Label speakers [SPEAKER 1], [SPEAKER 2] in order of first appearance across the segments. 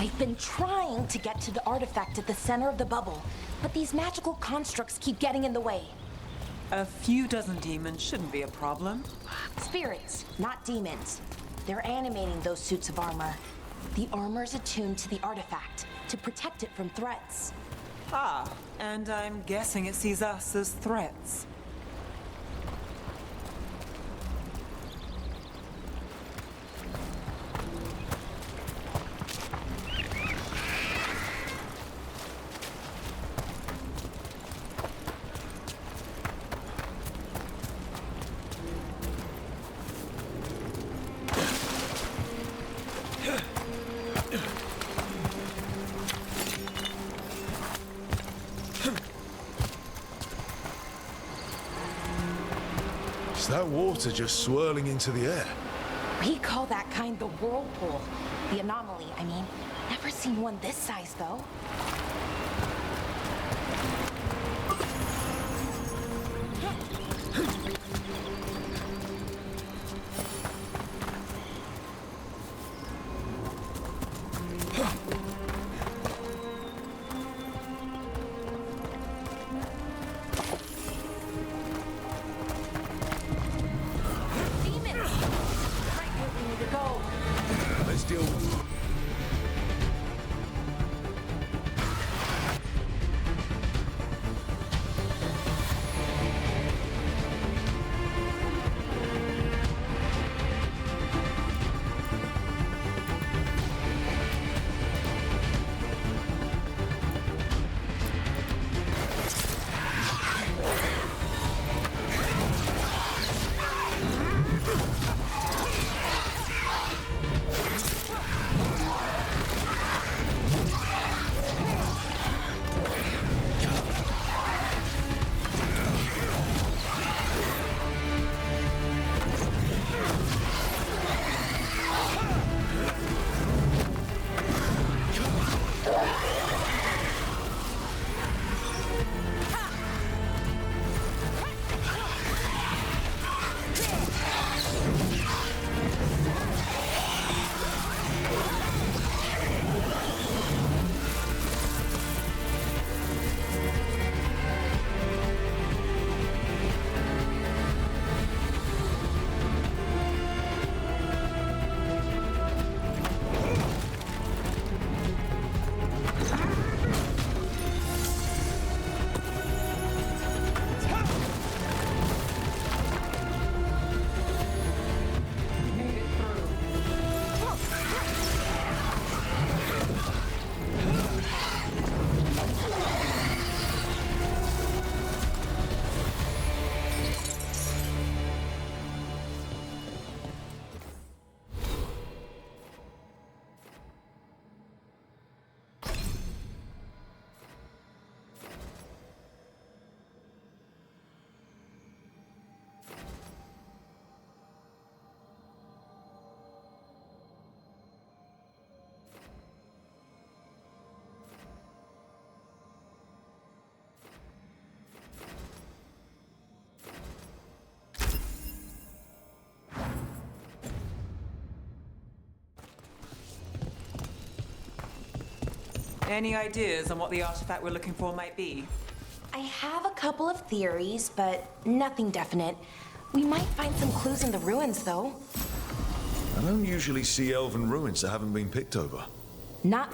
[SPEAKER 1] I've been trying to get to the artifact at the center of the bubble, but these magical constructs keep getting in the way.
[SPEAKER 2] A few dozen demons shouldn't be a problem.
[SPEAKER 1] Spirits, not demons. They're animating those suits of armor. The armor's attuned to the artifact to protect it from threats.
[SPEAKER 2] Ah, and I'm guessing it sees us as threats.
[SPEAKER 3] Is that water just swirling into the air?
[SPEAKER 1] We call that kind the whirlpool. The anomaly, I mean. Never seen one this size, though.
[SPEAKER 3] Let's deal with it.
[SPEAKER 2] Any ideas on what the artifact we're looking for might be?
[SPEAKER 1] I have a couple of theories, but nothing definite. We might find some clues in the ruins, though.
[SPEAKER 3] I don't usually see elven ruins that haven't been picked over.
[SPEAKER 1] Not...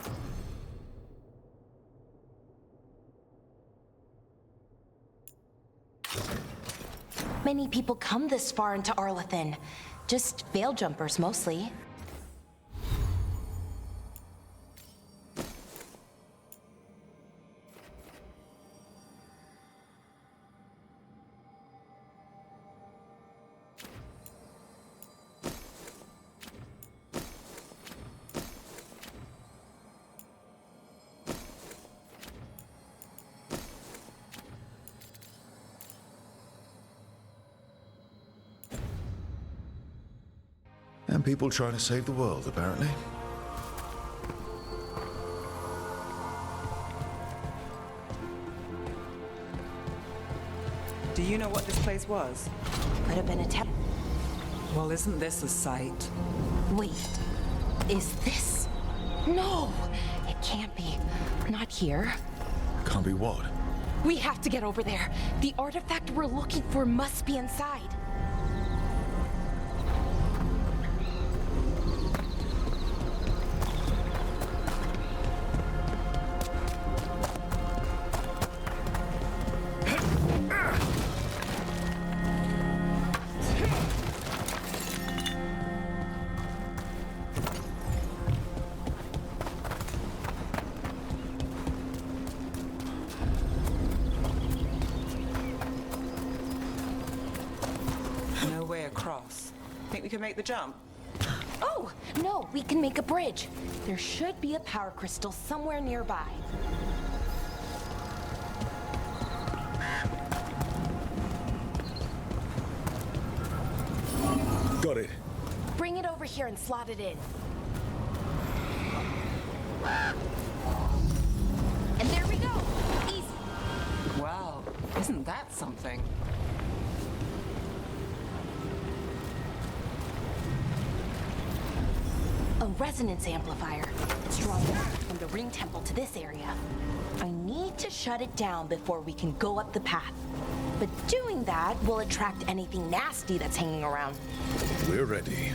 [SPEAKER 1] Many people come this far into Arlathan. Just veil jumpers, mostly.
[SPEAKER 3] And people trying to save the world, apparently.
[SPEAKER 2] Do you know what this place was?
[SPEAKER 1] Could have been a tep...
[SPEAKER 2] Well, isn't this a sight?
[SPEAKER 1] Wait, is this... No, it can't be. Not here.
[SPEAKER 3] Can't be what?
[SPEAKER 1] We have to get over there. The artifact we're looking for must be inside.
[SPEAKER 2] No way across. Think we can make the jump?
[SPEAKER 1] Oh, no, we can make a bridge. There should be a power crystal somewhere nearby.
[SPEAKER 3] Got it.
[SPEAKER 1] Bring it over here and slot it in. And there we go. Easy.
[SPEAKER 2] Wow, isn't that something?
[SPEAKER 1] A resonance amplifier. It's drawing light from the ring temple to this area. I need to shut it down before we can go up the path. But doing that will attract anything nasty that's hanging around.
[SPEAKER 3] We're ready.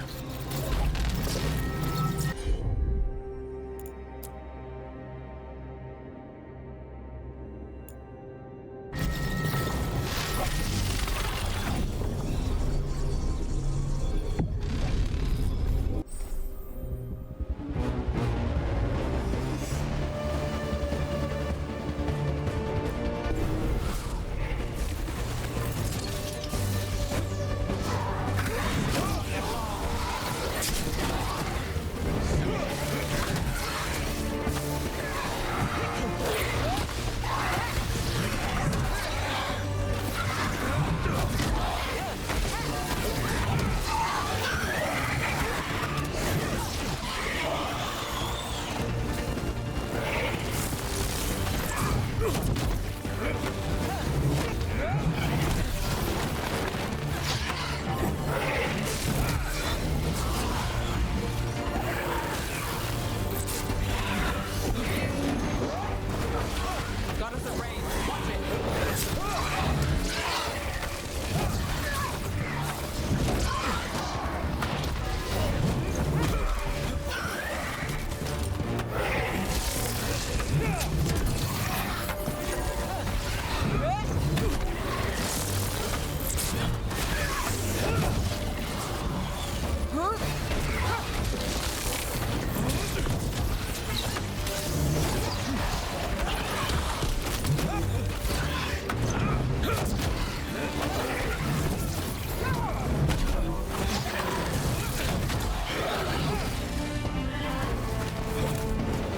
[SPEAKER 2] Got us a raise. Watch it.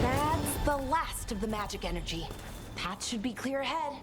[SPEAKER 1] That's the last of the magic energy. Path should be clear ahead.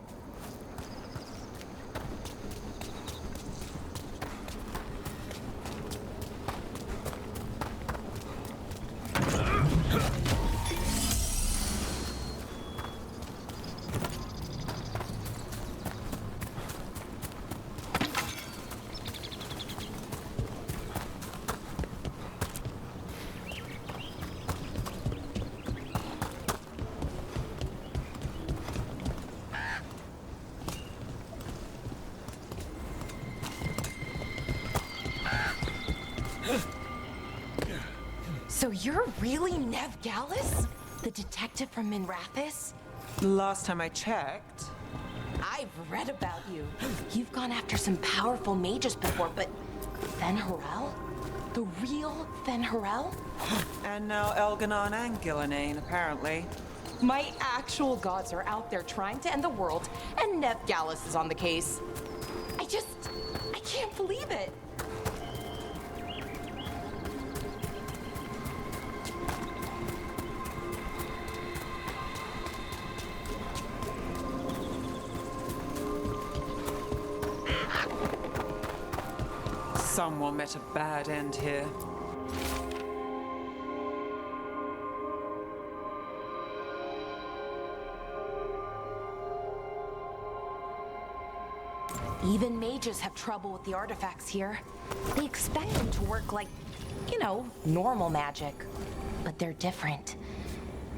[SPEAKER 1] So you're really Nev Gallus? The detective from Minrathis?
[SPEAKER 2] Last time I checked.
[SPEAKER 1] I've read about you. You've gone after some powerful mages before, but Fen Harel? The real Fen Harel?
[SPEAKER 2] And now Elganon and Gillinane, apparently.
[SPEAKER 1] My actual gods are out there trying to end the world, and Nev Gallus is on the case. I can't believe it.
[SPEAKER 2] Someone met a bad end here.
[SPEAKER 1] Even mages have trouble with the artifacts here. They expect them to work like, normal magic. But they're different.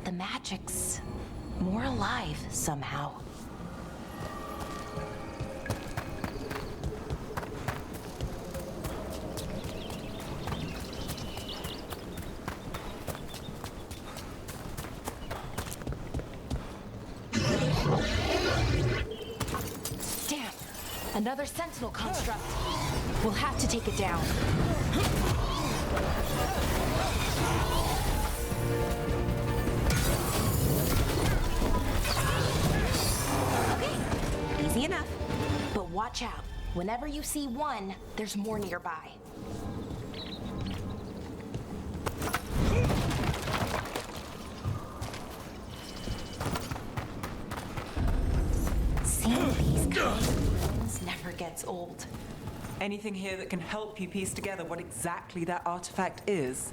[SPEAKER 1] the magic's more alive somehow. Damn! Another sentinel construct. We'll have to take it down. Okay, easy enough. But watch out. Whenever you see one, there's more nearby. Seeing these kinds of ruins never gets old.
[SPEAKER 2] Anything here that can help you piece together what exactly that artifact is?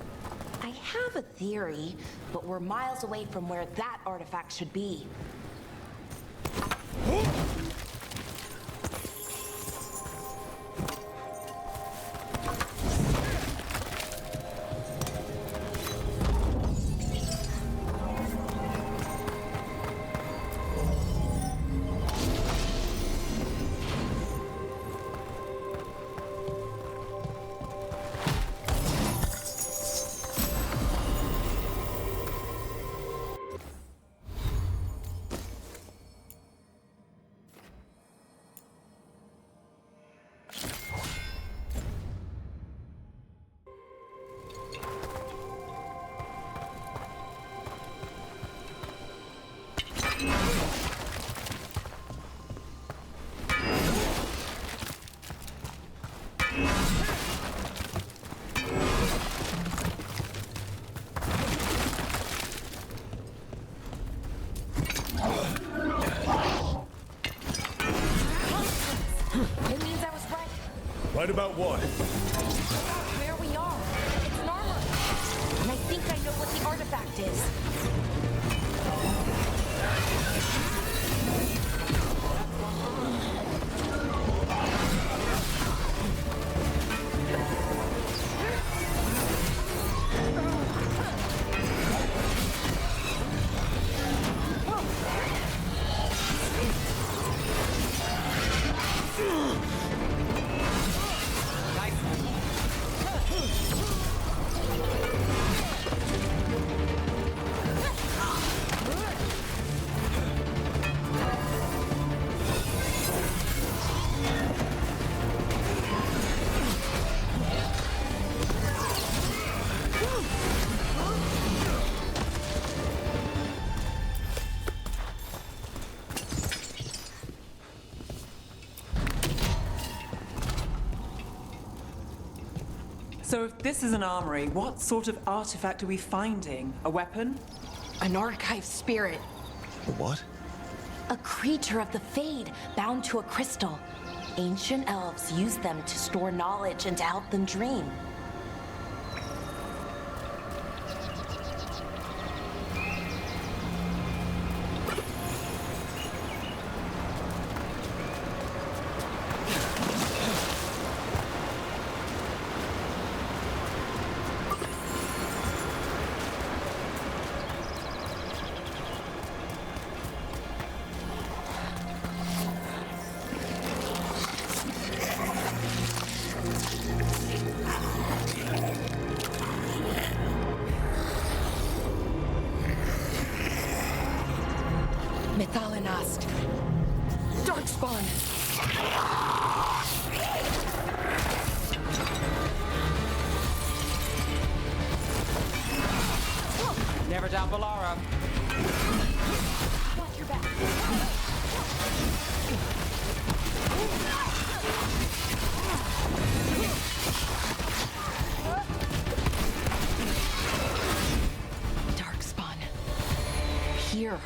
[SPEAKER 1] I have a theory, but we're miles away from where that artifact should be. It means I was right.
[SPEAKER 3] Right about what?
[SPEAKER 1] Where we are. It's Norma. And I think I know what the artifact is.
[SPEAKER 2] So if this is an armory, what sort of artifact are we finding? A weapon?
[SPEAKER 1] An archive spirit.
[SPEAKER 3] A what?
[SPEAKER 1] A creature of the Fade bound to a crystal. Ancient elves use them to store knowledge and to help them dream. Mythalinast. Darkspawn.
[SPEAKER 2] Never down Balara.
[SPEAKER 1] Watch your back. Darkspawn. Here.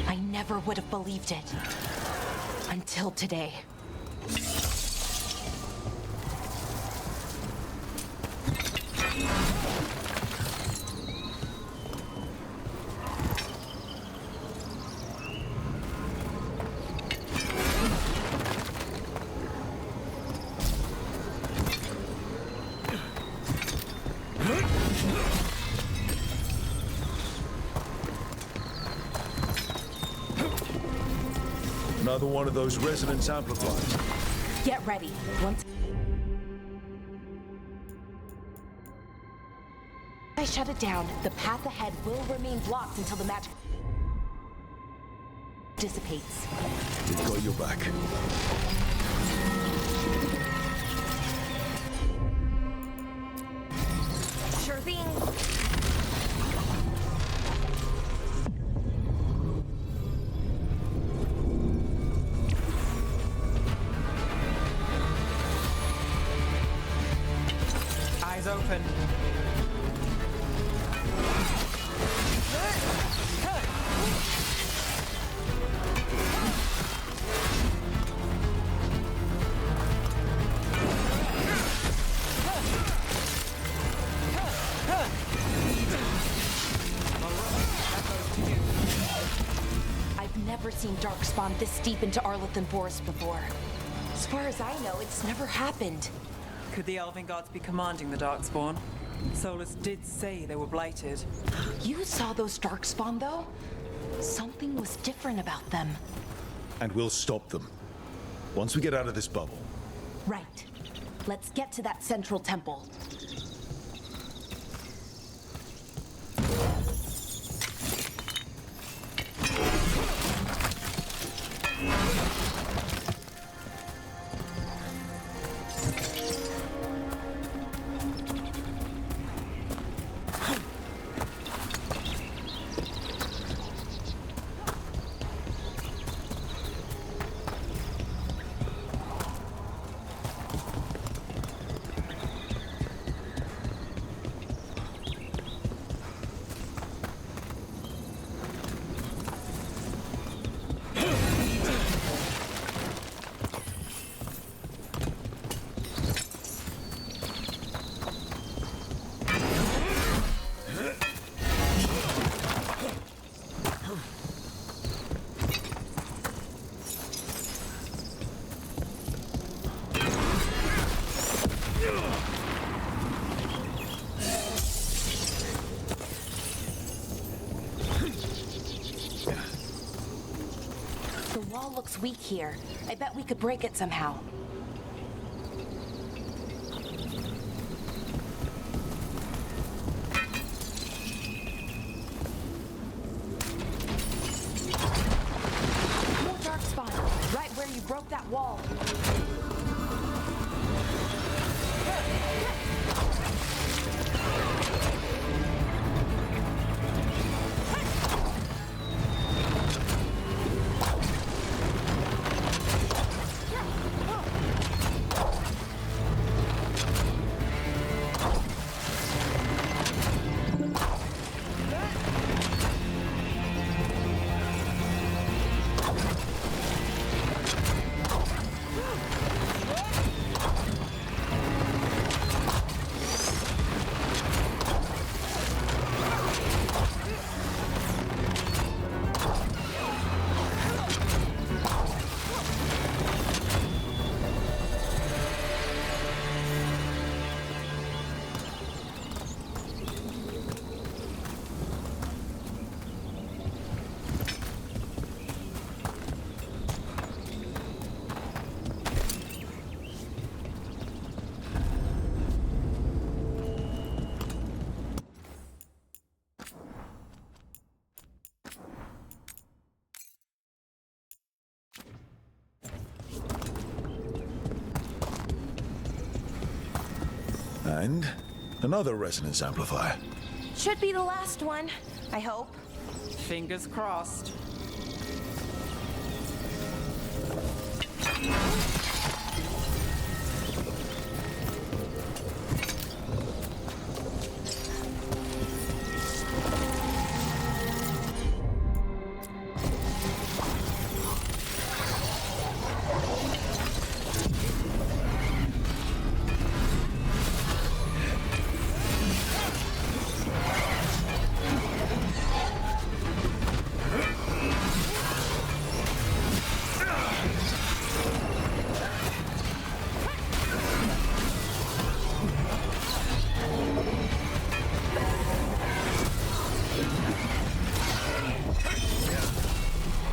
[SPEAKER 1] I never would have believed it. Until today.
[SPEAKER 3] Another one of those resonance amplifiers.
[SPEAKER 1] Get ready. Once I shut it down, the path ahead will remain blocked until the magic dissipates.
[SPEAKER 3] We've got your back.
[SPEAKER 1] Sure thing.
[SPEAKER 2] Eyes open.
[SPEAKER 1] I've never seen Darkspawn this deep into Arlethan Forest before. As far as I know, it's never happened.
[SPEAKER 2] Could the Elven gods be commanding the Darkspawn? Solus did say they were blighted.
[SPEAKER 1] You saw those Darkspawn, though? Something was different about them.
[SPEAKER 3] And we'll stop them. Once we get out of this bubble.
[SPEAKER 1] Right. Let's get to that central temple. The wall looks weak here. I bet we could break it somehow. More Darkspawn, right where you broke that wall.
[SPEAKER 3] And another resonance amplifier.
[SPEAKER 1] Should be the last one, I hope.
[SPEAKER 2] Fingers crossed.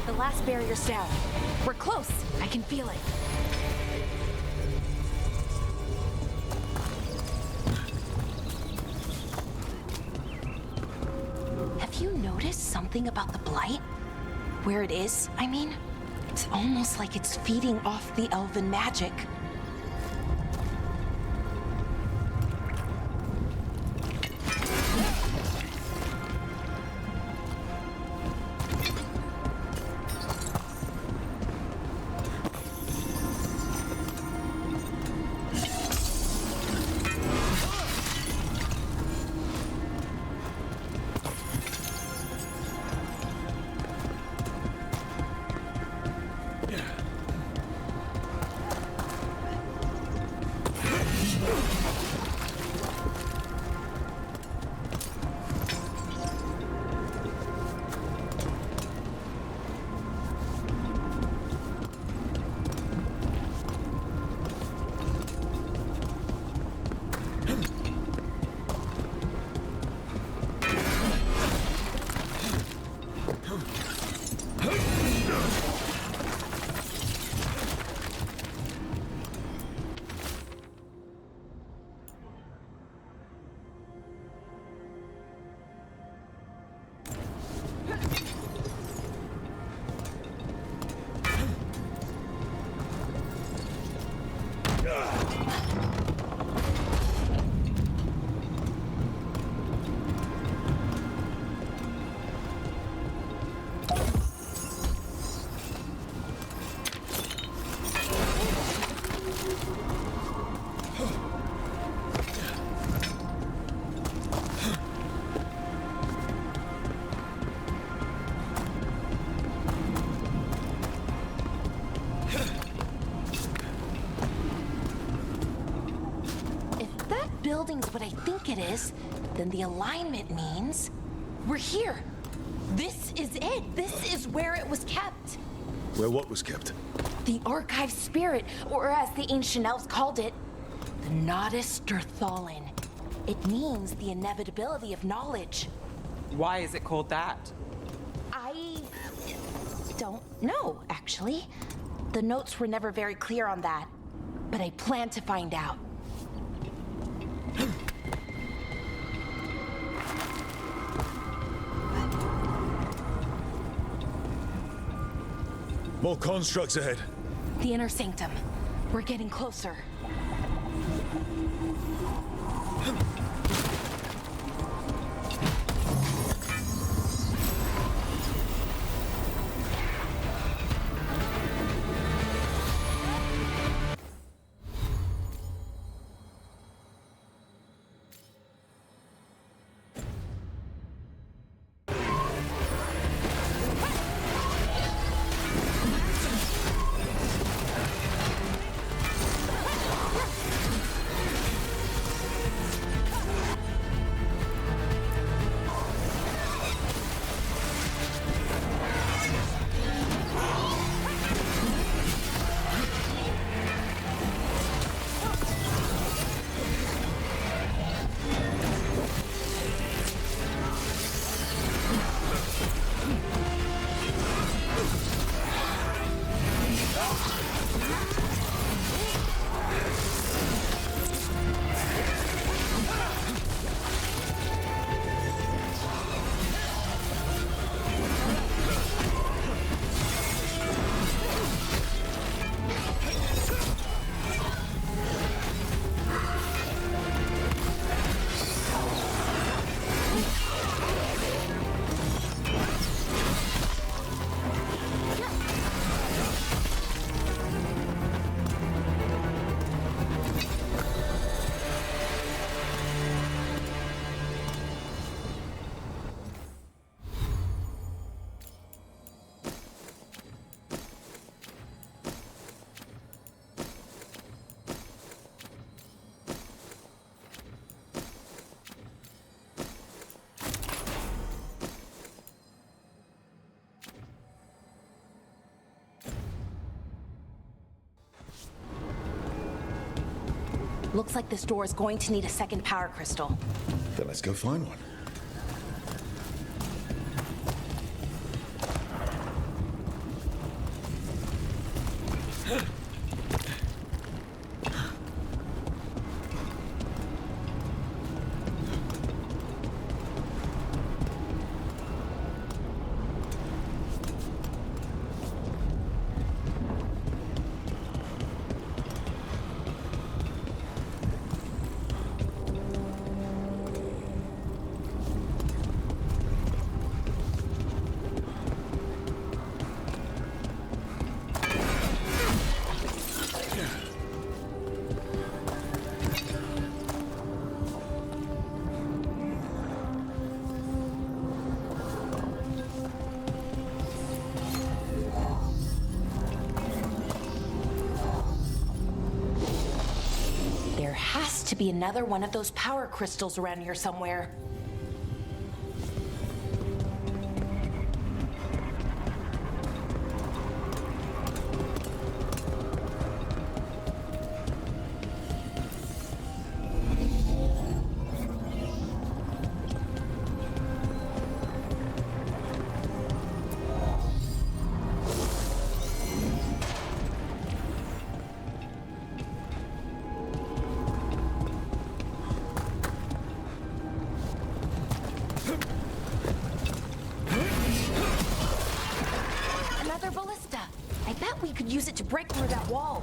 [SPEAKER 1] The last barrier's down. We're close. can feel it. Have you noticed something about the blight? Where it is, I mean? It's almost like it's feeding off the elven magic. Building's what I think it is, then the alignment means we're here. This is it. This is where it was kept.
[SPEAKER 3] Where what was kept?
[SPEAKER 1] The archive spirit, or as the ancient elves called it, the Nodus Derthalin. It means the inevitability of knowledge.
[SPEAKER 2] Why is it called that?
[SPEAKER 1] I don't know, actually. The notes were never very clear on that, but I plan to find out.
[SPEAKER 3] More constructs ahead.
[SPEAKER 1] The inner sanctum. We're getting closer. Looks like this door is going to need a second power crystal.
[SPEAKER 3] Then let's go find one.
[SPEAKER 1] to be another one of those power crystals around here somewhere. We could use it to break through that wall.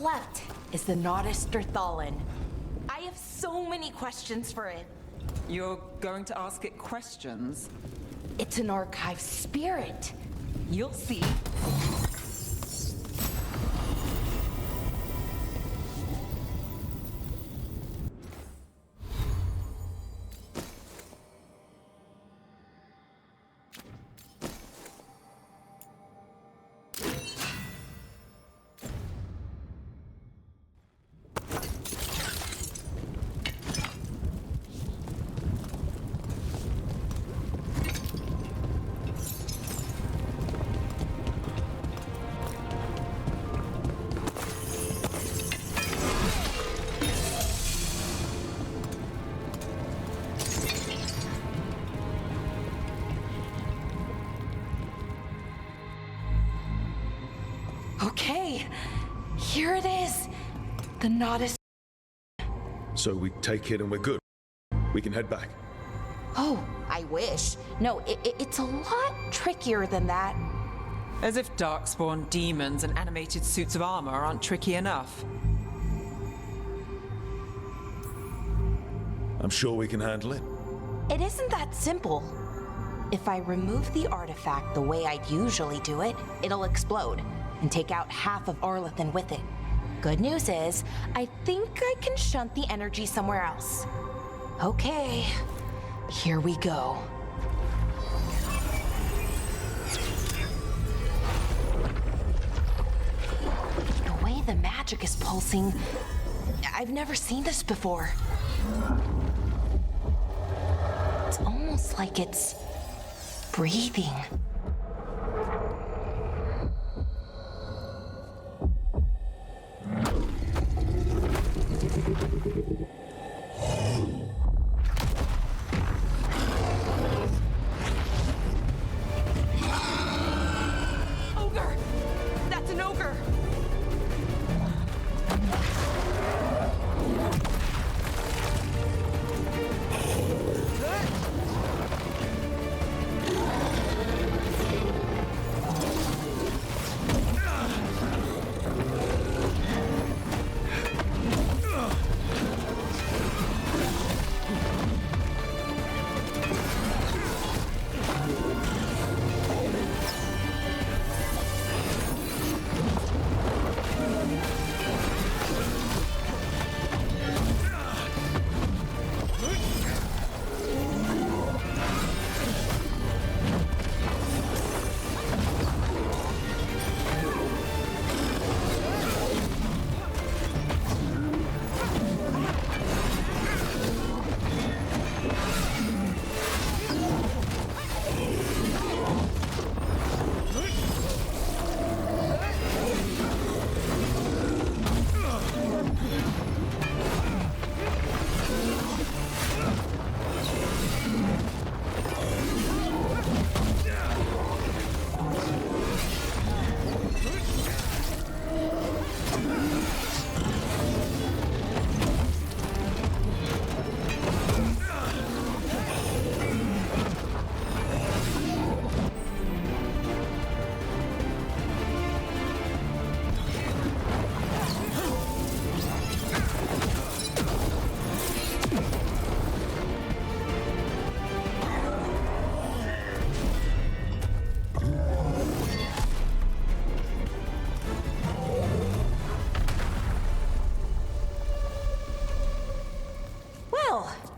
[SPEAKER 1] Left is the Naughterthalin. I have so many questions for it.
[SPEAKER 2] You're going to ask it questions?
[SPEAKER 1] It's an archive spirit. You'll see. Okay, here it is. The Naughterthalin.
[SPEAKER 3] So we take it and we're good. We can head back.
[SPEAKER 1] Oh, I wish. No, it's a lot trickier than that.
[SPEAKER 2] As if darkspawn demons and animated suits of armor aren't tricky enough.
[SPEAKER 3] I'm sure we can handle it.
[SPEAKER 1] It isn't that simple. If I remove the artifact the way I'd usually do it, it'll explode and take out half of Arlathan with it. Good news is, I think I can shunt the energy somewhere else. Okay, here we go. The way the magic is pulsing, I've never seen this before. It's almost like it's breathing. Ogre! That's an ogre!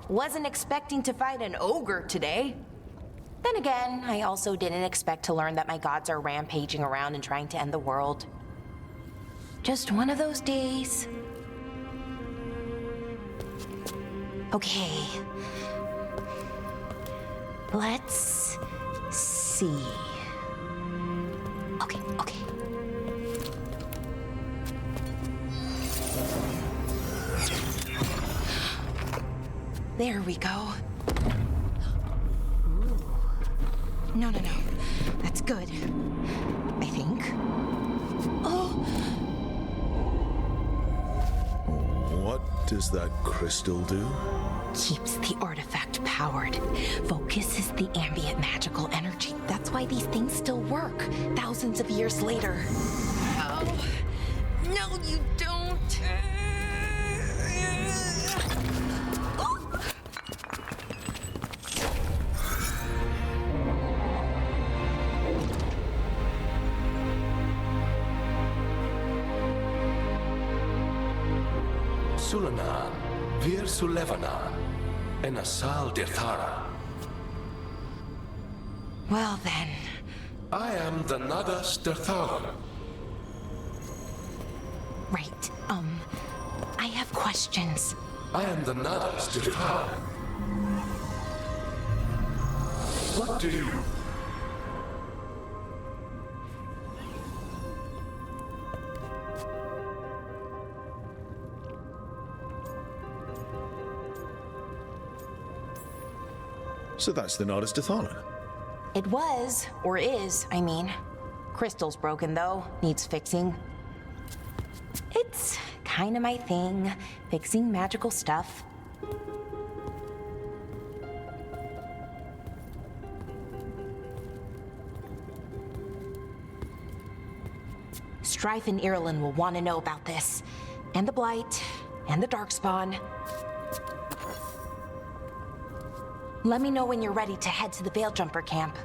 [SPEAKER 1] Wasn't expecting to fight an ogre today. Then again, I also didn't expect to learn that my gods are rampaging around and trying to end the world. Just one of those days. Okay. Let's see. Okay. There we go. Ooh. No. That's good. I think. Oh!
[SPEAKER 3] What does that crystal do?
[SPEAKER 1] Keeps the artifact powered. Focuses the ambient magical energy. That's why these things still work, thousands of years later. Oh, no, you don't.
[SPEAKER 4] Sulanan, Vir Sulevanan, and Asal Dirthara.
[SPEAKER 1] Well then.
[SPEAKER 4] I am the Nagas Dirthara.
[SPEAKER 1] Right, I have questions.
[SPEAKER 4] I am the Nagas Dirthara. What do you...
[SPEAKER 3] So that's the Nardis Dathalan.
[SPEAKER 1] It was, or is, I mean. Crystal's broken though, needs fixing. It's kinda my thing, fixing magical stuff. Strife and Irulan will want to know about this. And the Blight, and the Darkspawn. Let me know when you're ready to head to the Veil-Jumper camp.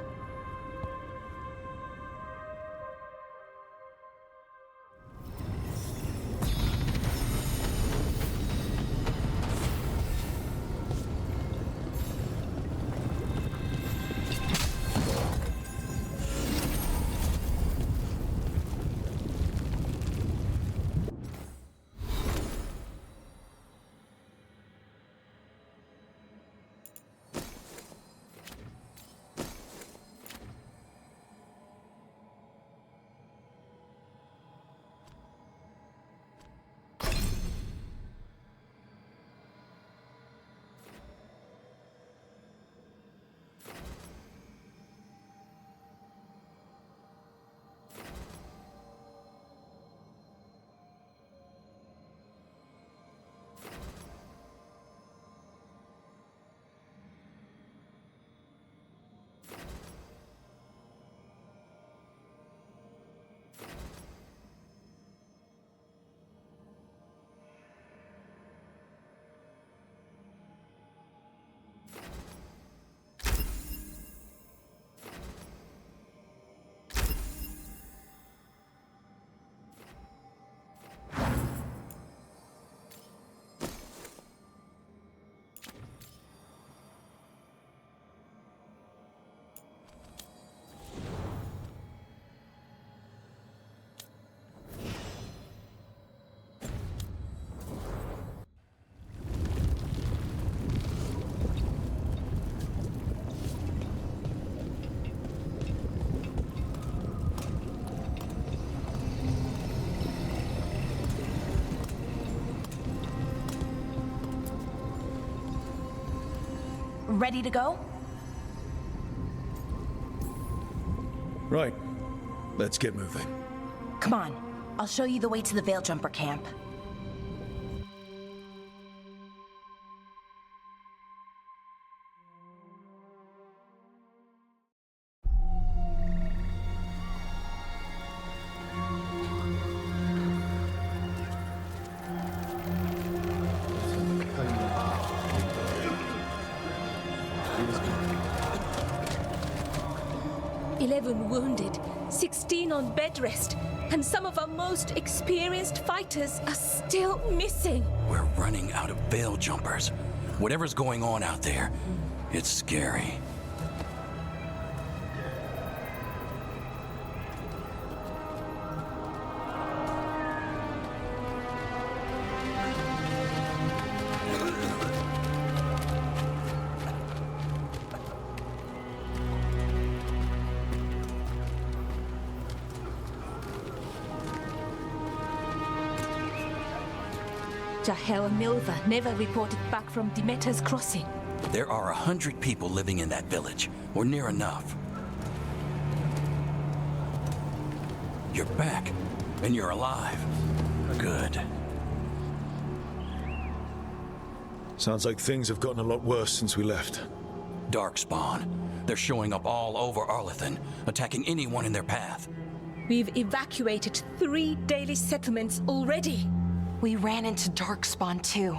[SPEAKER 1] Ready to go?
[SPEAKER 3] Right. Let's get moving.
[SPEAKER 1] Come on, I'll show you the way to the Veil-Jumper camp.
[SPEAKER 5] Wounded, 16 on bed rest, and some of our most experienced fighters are still missing.
[SPEAKER 6] We're running out of Veil Jumpers. Whatever's going on out there, it's scary.
[SPEAKER 5] Jahel and Milva never reported back from Demeter's crossing.
[SPEAKER 6] There are 100 people living in that village, or near enough. You're back, and you're alive. Good.
[SPEAKER 3] Sounds like things have gotten a lot worse since we left.
[SPEAKER 6] Darkspawn. They're showing up all over Arlethan, attacking anyone in their path.
[SPEAKER 5] We've evacuated 3 daily settlements already.
[SPEAKER 1] We ran into Darkspawn too,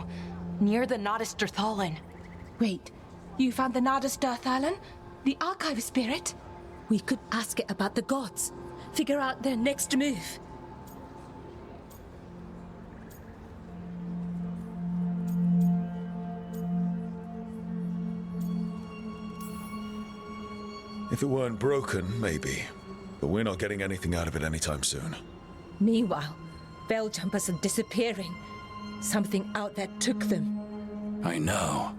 [SPEAKER 1] near the Nodus Dirthalan.
[SPEAKER 5] Wait, you found the Nardus Dirthalan? The archive spirit? We could ask it about the gods. Figure out their next move.
[SPEAKER 3] If it weren't broken, maybe. But we're not getting anything out of it anytime soon.
[SPEAKER 5] Meanwhile, Veil Jumpers are disappearing. Something out there took them.
[SPEAKER 6] I know.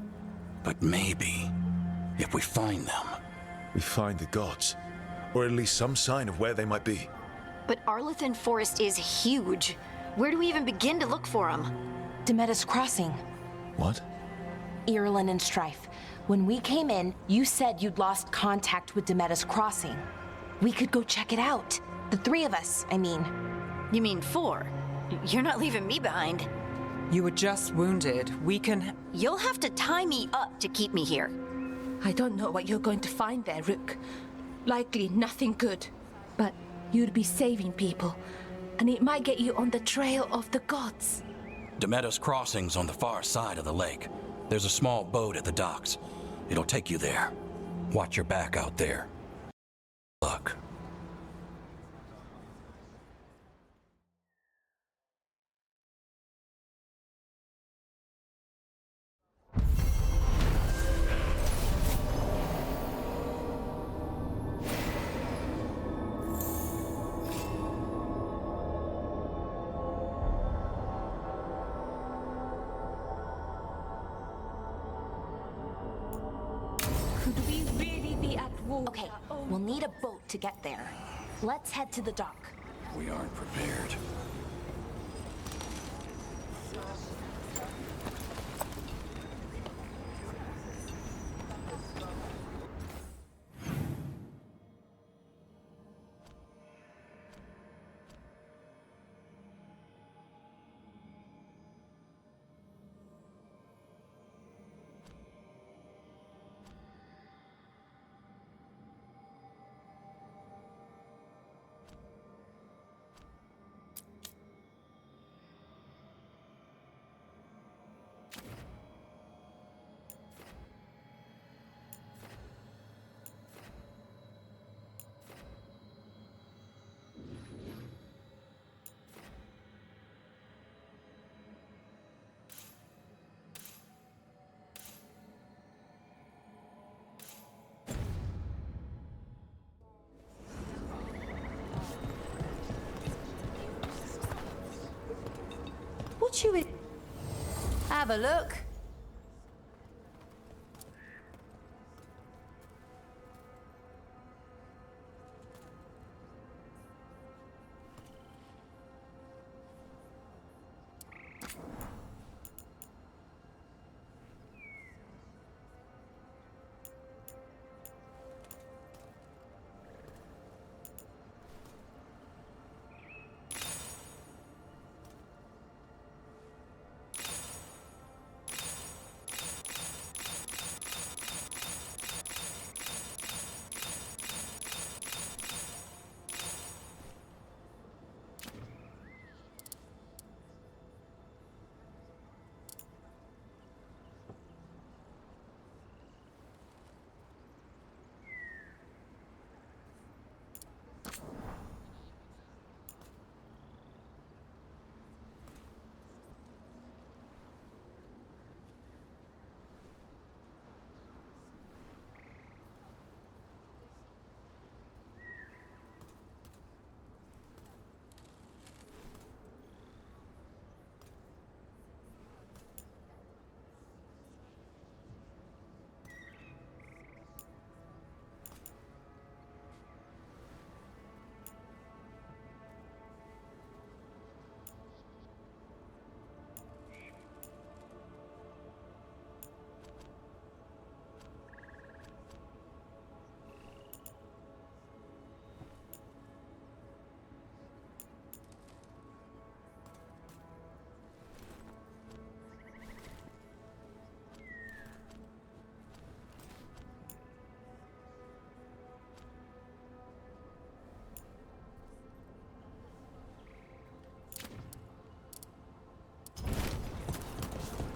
[SPEAKER 6] But maybe, if we find them...
[SPEAKER 3] We find the gods. Or at least some sign of where they might be.
[SPEAKER 7] But Arlethan Forest is huge. Where do we even begin to look for them?
[SPEAKER 1] Demeter's Crossing.
[SPEAKER 3] What?
[SPEAKER 1] Irulan and Strife. When we came in, you said you'd lost contact with Demeter's Crossing. We could go check it out. The 3 of us, I mean.
[SPEAKER 7] You mean 4? You're not leaving me behind.
[SPEAKER 2] You were just wounded. We can...
[SPEAKER 7] You'll have to tie me up to keep me here.
[SPEAKER 5] I don't know what you're going to find there, Rook. Likely nothing good. But you'd be saving people, and it might get you on the trail of the gods.
[SPEAKER 6] Demeter's Crossing's on the far side of the lake. There's a small boat at the docks. It'll take you there. Watch your back out there. Look.
[SPEAKER 5] Could we really be at war?
[SPEAKER 1] Okay, we'll need a boat to get there. Let's head to the dock.
[SPEAKER 6] We aren't prepared.
[SPEAKER 5] What you...
[SPEAKER 7] Have a look.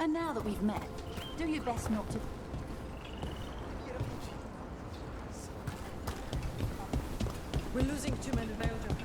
[SPEAKER 8] And now that we've met, do your best not to...
[SPEAKER 2] We're losing too many Veilguard.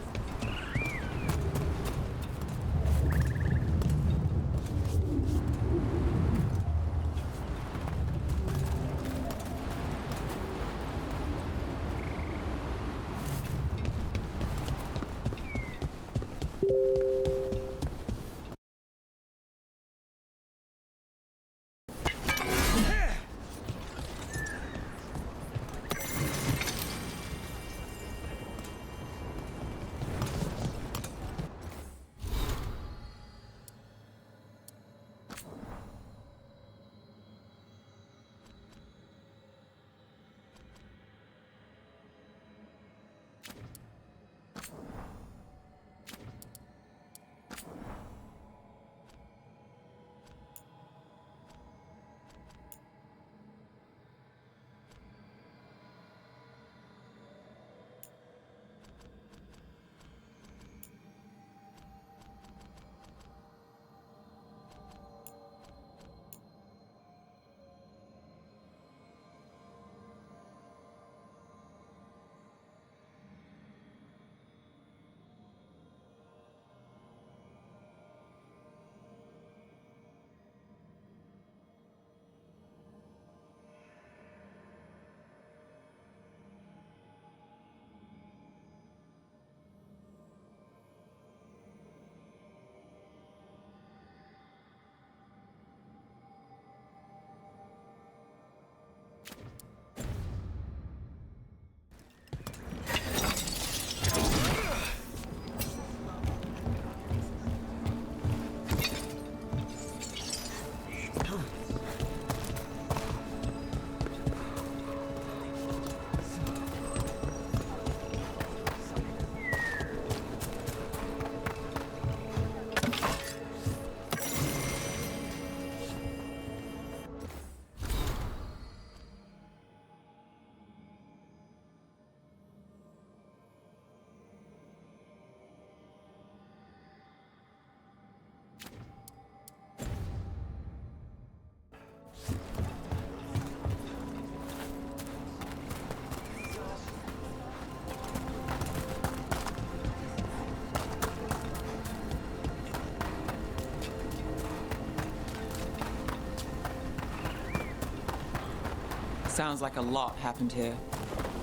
[SPEAKER 2] Sounds like a lot happened here.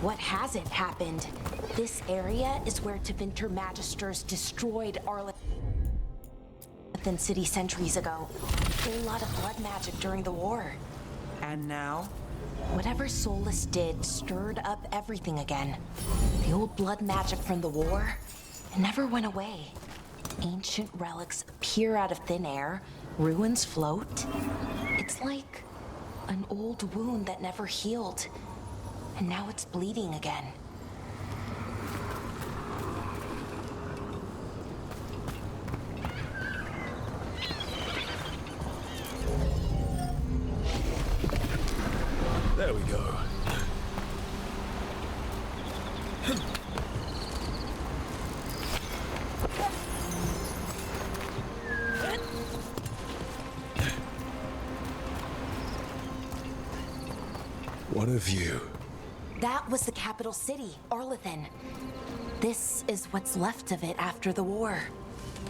[SPEAKER 1] What hasn't happened? This area is where Tevinter Magisters destroyed Arlington City centuries ago. A whole lot of blood magic during the war.
[SPEAKER 2] And now?
[SPEAKER 1] Whatever Solus did stirred up everything again. The old blood magic from the war, it never went away. Ancient relics appear out of thin air, ruins float. It's like an old wound that never healed, and now it's bleeding again.
[SPEAKER 3] There we go. What a view.
[SPEAKER 1] That was the capital city, Arlington. This is what's left of it after the war.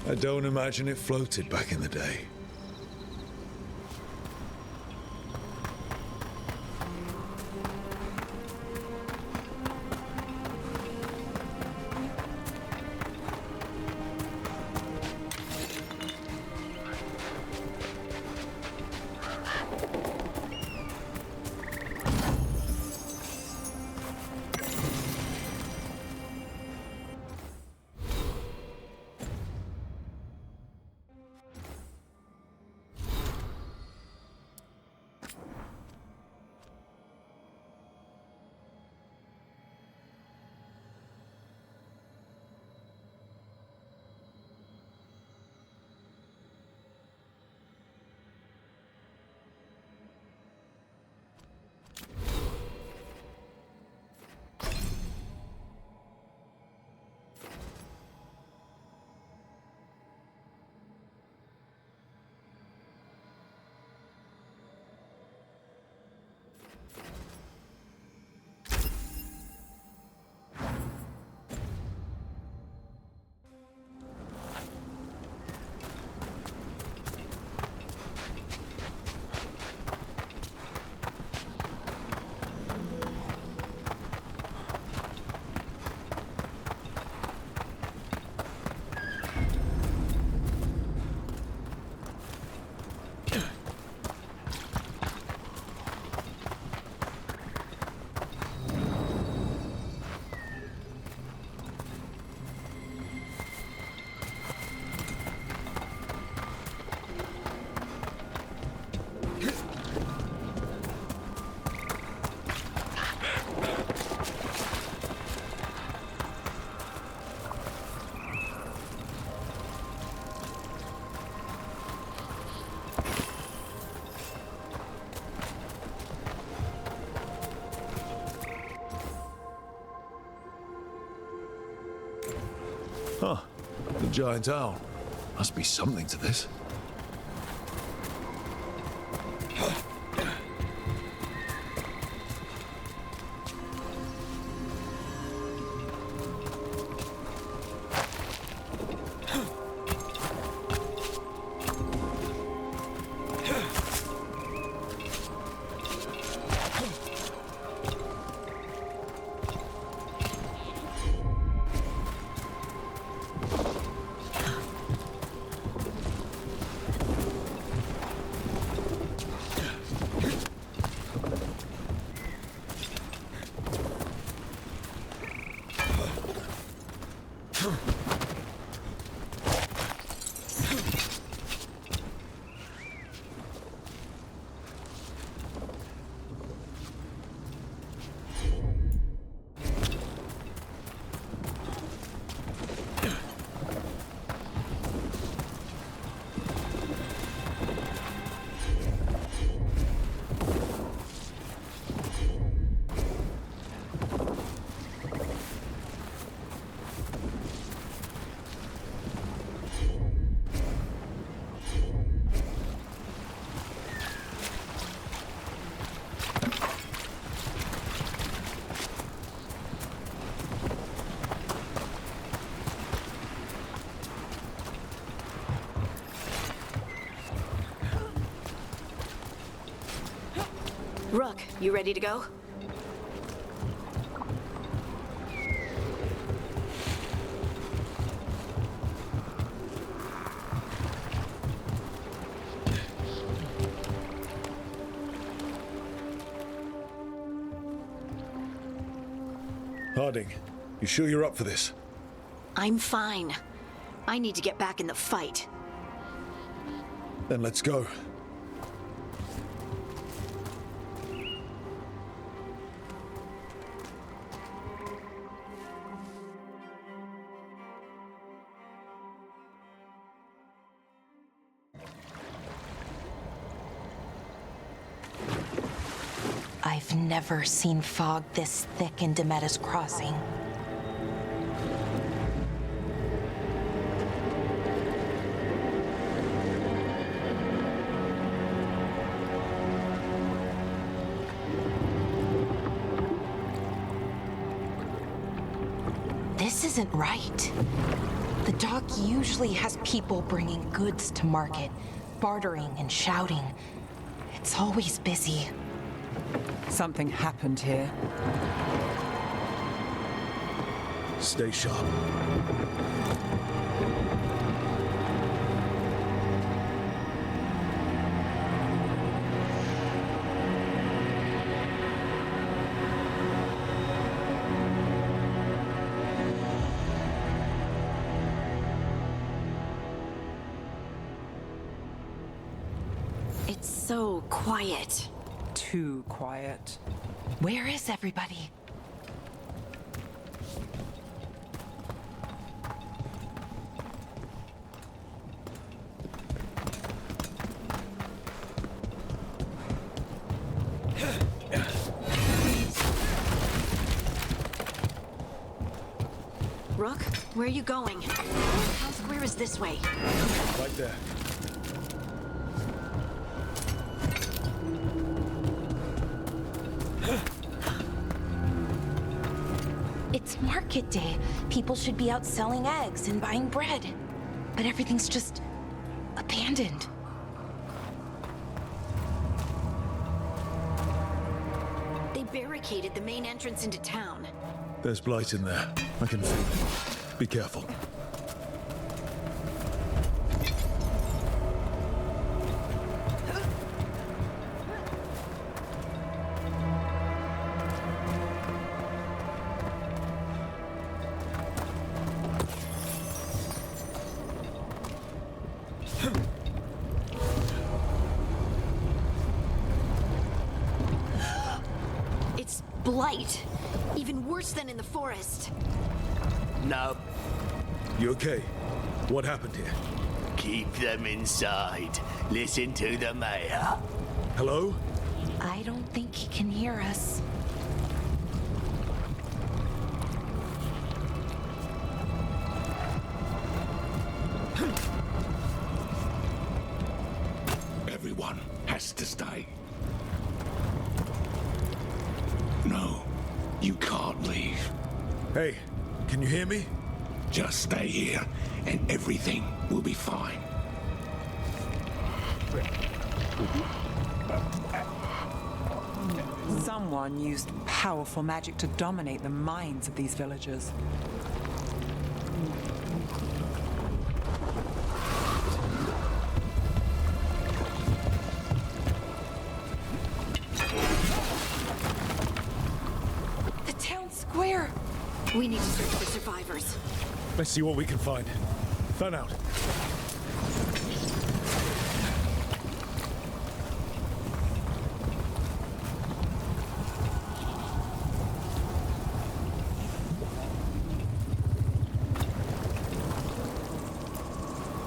[SPEAKER 3] I don't imagine it floated back in the day. The giant owl. Must be something to this.
[SPEAKER 7] Rook, you ready to go?
[SPEAKER 3] Harding, you sure you're up for this?
[SPEAKER 7] I'm fine. I need to get back in the fight.
[SPEAKER 3] Then let's go.
[SPEAKER 1] I've never seen fog this thick in Demetta's Crossing. This isn't right. The dock usually has people bringing goods to market, bartering and shouting. It's always busy.
[SPEAKER 2] Something happened here.
[SPEAKER 3] Stay sharp.
[SPEAKER 7] It's so quiet.
[SPEAKER 2] Too quiet.
[SPEAKER 1] Where is everybody?
[SPEAKER 7] Rook, where are you going? Town Square is this way.
[SPEAKER 3] Right there.
[SPEAKER 1] It's market day. People should be out selling eggs and buying bread. But everything's just abandoned.
[SPEAKER 7] They barricaded the main entrance into town.
[SPEAKER 3] There's blight in there. I can feel it. Be careful.
[SPEAKER 7] It's blight. Even worse than in the forest.
[SPEAKER 9] No,
[SPEAKER 3] You okay? What happened here?
[SPEAKER 9] keep them inside. Listen to the mayor.
[SPEAKER 3] Hello?
[SPEAKER 1] I don't think he can hear us.
[SPEAKER 10] You can't leave.
[SPEAKER 3] Hey, can you hear me?
[SPEAKER 10] Just stay here, and everything will be fine.
[SPEAKER 2] Someone used powerful magic to dominate the minds of these villagers.
[SPEAKER 1] The town square!
[SPEAKER 7] We need to search for survivors.
[SPEAKER 3] Let's see what we can find. Fan out.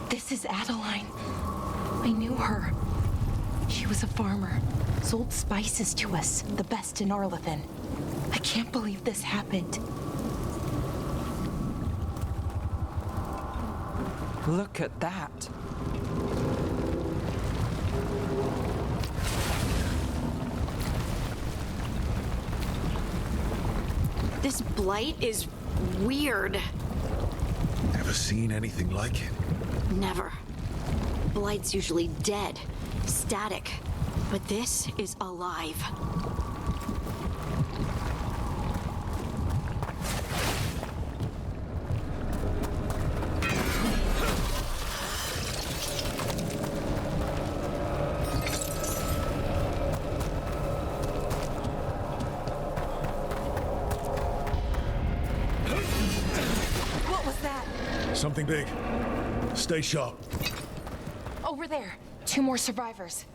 [SPEAKER 1] This is Adeline. I knew her. She was a farmer, sold spices to us, the best in Arlathan. I can't believe this happened.
[SPEAKER 2] Look at that.
[SPEAKER 7] This blight is weird.
[SPEAKER 3] Never seen anything like it.
[SPEAKER 7] Never. Blight's usually dead, static, but this is alive.
[SPEAKER 1] What was that?
[SPEAKER 3] Something big. Stay sharp.
[SPEAKER 1] Over there. 2 more survivors.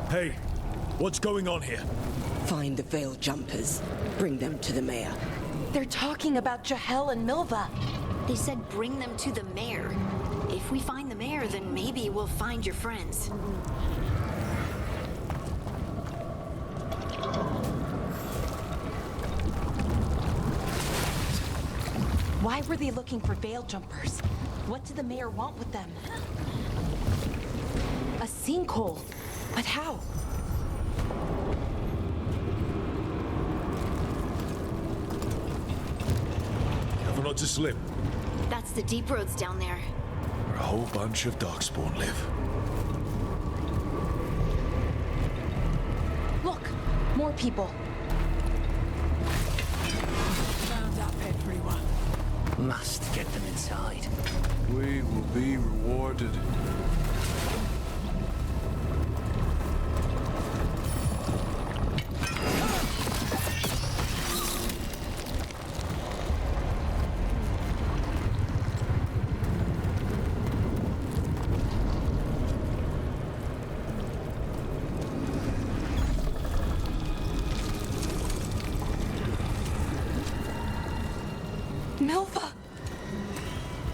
[SPEAKER 3] Hey, what's going on here?
[SPEAKER 11] Find the veil jumpers. Bring them to the mayor.
[SPEAKER 1] They're talking about Jahel and Milva.
[SPEAKER 7] They said bring them to the mayor. If we find the mayor, then maybe we'll find your friends.
[SPEAKER 1] Why were they looking for veil jumpers? What did the mayor want with them? A sinkhole. But how?
[SPEAKER 3] Careful not to slip.
[SPEAKER 7] That's the deep roads down there.
[SPEAKER 3] Where a whole bunch of darkspawn live.
[SPEAKER 1] Look! More people.
[SPEAKER 9] Round up, everyone. Must get them inside.
[SPEAKER 3] We will be rewarded.
[SPEAKER 1] Milva!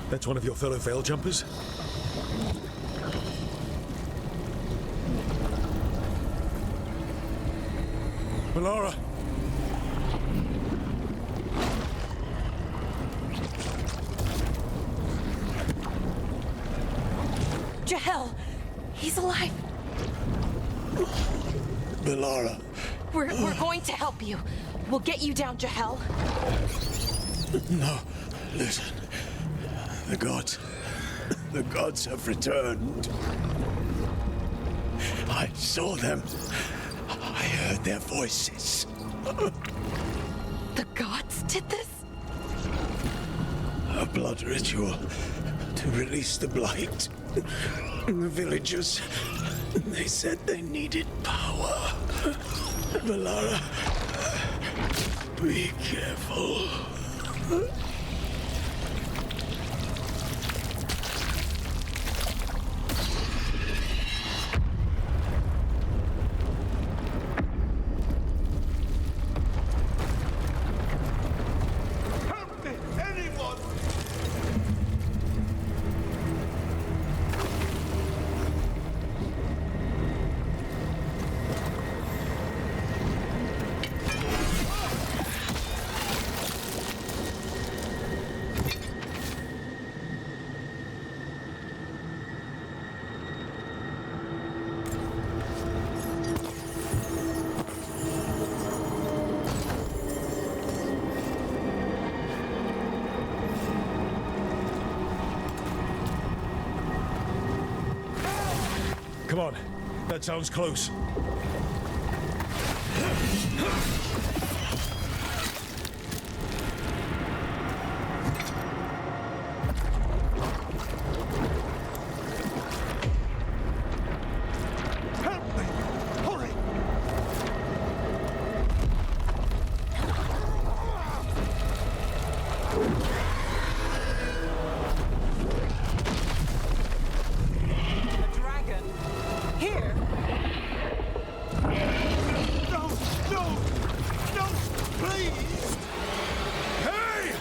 [SPEAKER 3] That's one of your fellow veil jumpers? Melara!
[SPEAKER 1] Jahel! He's alive!
[SPEAKER 3] Melara!
[SPEAKER 1] We're going to help you. We'll get you down, Jahel.
[SPEAKER 3] No, listen. The gods have returned. I saw them. I heard their voices.
[SPEAKER 1] The gods did this?
[SPEAKER 3] A blood ritual to release the blight. The villagers, they said they needed power. Melara, be careful.
[SPEAKER 12] That sounds close.
[SPEAKER 3] Help me! Hurry!
[SPEAKER 2] A dragon? Here?
[SPEAKER 3] No! No! No! Please!
[SPEAKER 12] Hey!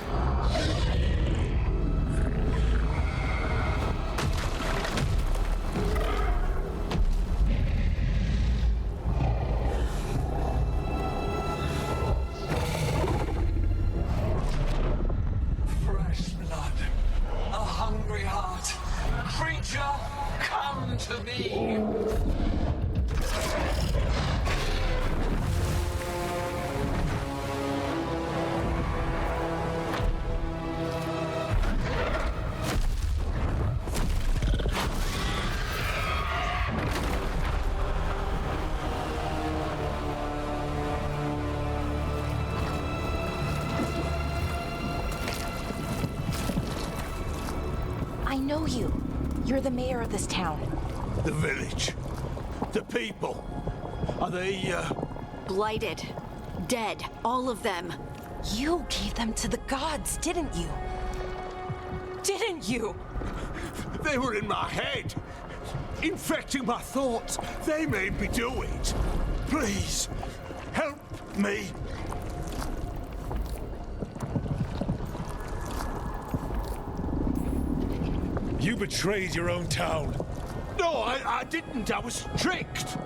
[SPEAKER 4] Fresh blood, a hungry heart. Creature, come to me.
[SPEAKER 1] I know you. You're the mayor of this town.
[SPEAKER 3] The village. The people. Are they,
[SPEAKER 7] Blighted. Dead. All of them.
[SPEAKER 1] You gave them to the gods, didn't you? Didn't you?
[SPEAKER 3] They were in my head. Infecting my thoughts. They made me do it. Please, help me.
[SPEAKER 12] You betrayed your own town.
[SPEAKER 3] No, I didn't. I was tricked.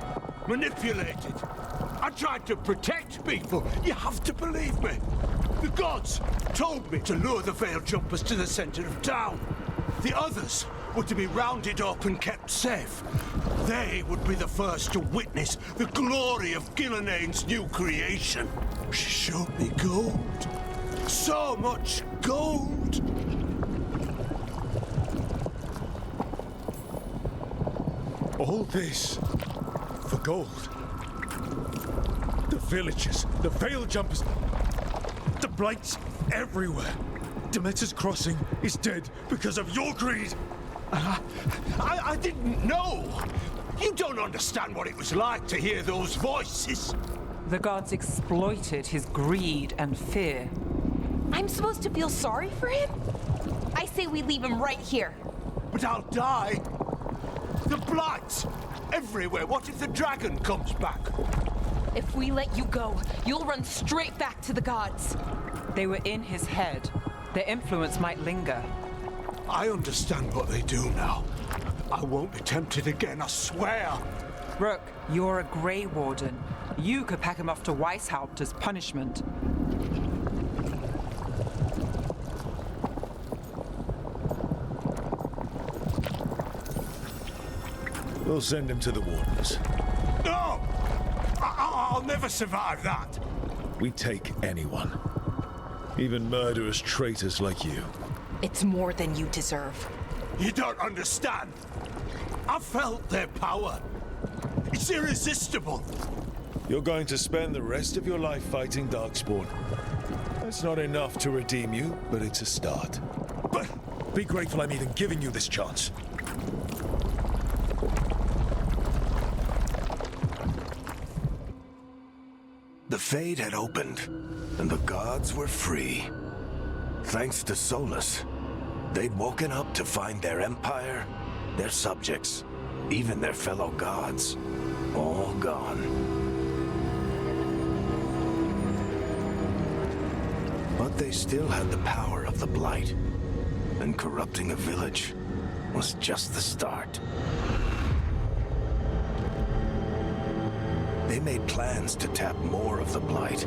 [SPEAKER 3] Manipulated. I tried to protect people. You have to believe me. The gods told me to lure the Veil Jumpers to the center of town. The others were to be rounded up and kept safe. They would be the first to witness the glory of Gillenane's new creation. She showed me gold. So much gold.
[SPEAKER 12] All this for gold. The villagers, the Veil Jumpers, the blights everywhere. Demeter's Crossing is dead because of your greed.
[SPEAKER 3] I didn't know. You don't understand what it was like to hear those voices.
[SPEAKER 2] The gods exploited his greed and fear.
[SPEAKER 1] I'm supposed to feel sorry for him? I say we leave him right here.
[SPEAKER 3] But I'll die. The blights everywhere. What if the dragon comes back?
[SPEAKER 1] If we let you go, you'll run straight back to the gods.
[SPEAKER 2] They were in his head. Their influence might linger.
[SPEAKER 3] I understand what they do now. I won't be tempted again, I swear.
[SPEAKER 2] Rook, you're a Grey Warden. You could pack him off to Weishaupt as punishment.
[SPEAKER 12] We'll send him to the Wardens.
[SPEAKER 3] No! I'll never survive that.
[SPEAKER 12] We take anyone. Even murderous traitors like you.
[SPEAKER 1] It's more than you deserve.
[SPEAKER 3] You don't understand. I felt their power. It's irresistible.
[SPEAKER 12] You're going to spend the rest of your life fighting Darkspawn. That's not enough to redeem you, but it's a start.
[SPEAKER 3] But
[SPEAKER 12] be grateful I'm even giving you this chance.
[SPEAKER 3] the Fade had opened, and the gods were free. Thanks to Solus, they'd woken up to find their empire, their subjects, even their fellow gods, all gone. But they still had the power of the Blight, and corrupting a village was just the start. They made plans to tap more of the Blight,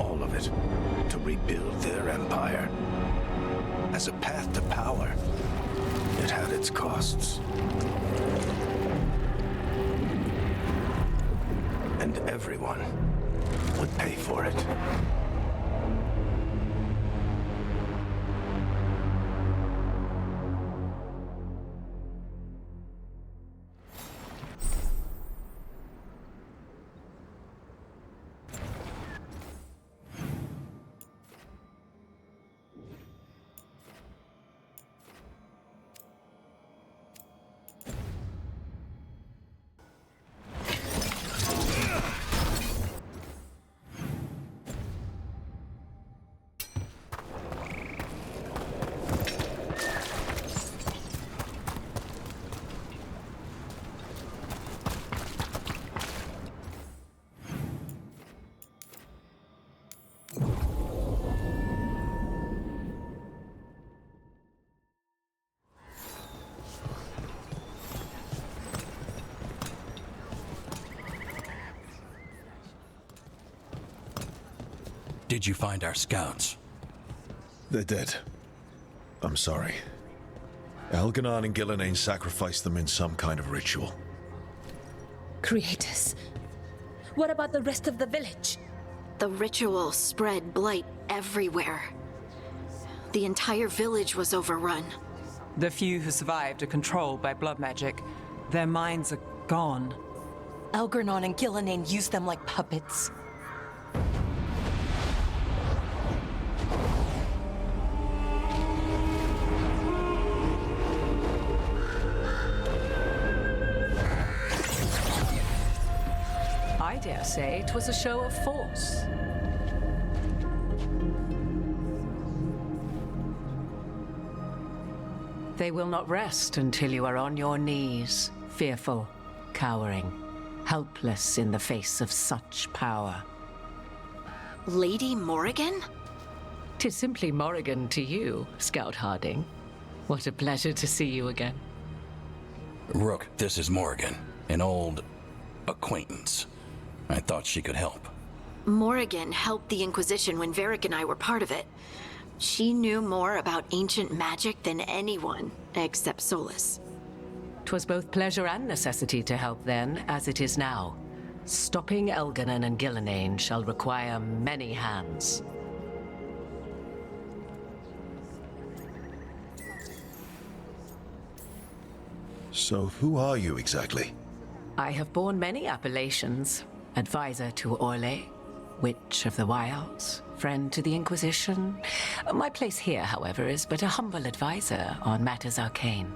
[SPEAKER 3] all of it, to rebuild their empire. As a path to power, it had its costs. And everyone would pay for it.
[SPEAKER 6] Did you find our scouts?
[SPEAKER 12] They're dead. I'm sorry. Elganon and Gillenane sacrificed them in some kind of ritual.
[SPEAKER 5] Creators. What about the rest of the village?
[SPEAKER 7] The ritual spread blight everywhere. The entire village was overrun.
[SPEAKER 2] The few who survived are controlled by blood magic. Their minds are gone.
[SPEAKER 1] Elganon and Gillenane used them like puppets.
[SPEAKER 13] I dare say it was a show of force. They will not rest until you are on your knees, fearful, cowering, helpless in the face of such power.
[SPEAKER 7] Lady Morrigan?
[SPEAKER 13] 'Tis simply Morrigan to you, Scout Harding. What a pleasure to see you again.
[SPEAKER 6] Rook, this is Morrigan, an old acquaintance. I thought she could help.
[SPEAKER 7] Morrigan helped the Inquisition when Varric and I were part of it. She knew more about ancient magic than anyone, except Solus.
[SPEAKER 13] 'Twas both pleasure and necessity to help then, as it is now. Stopping Elganon and Gillenane shall require many hands.
[SPEAKER 12] So who are you exactly?
[SPEAKER 13] I have borne many appellations. Advisor to Orlais, Witch of the Wilds, friend to the Inquisition. My place here, however, is but a humble advisor on matters arcane.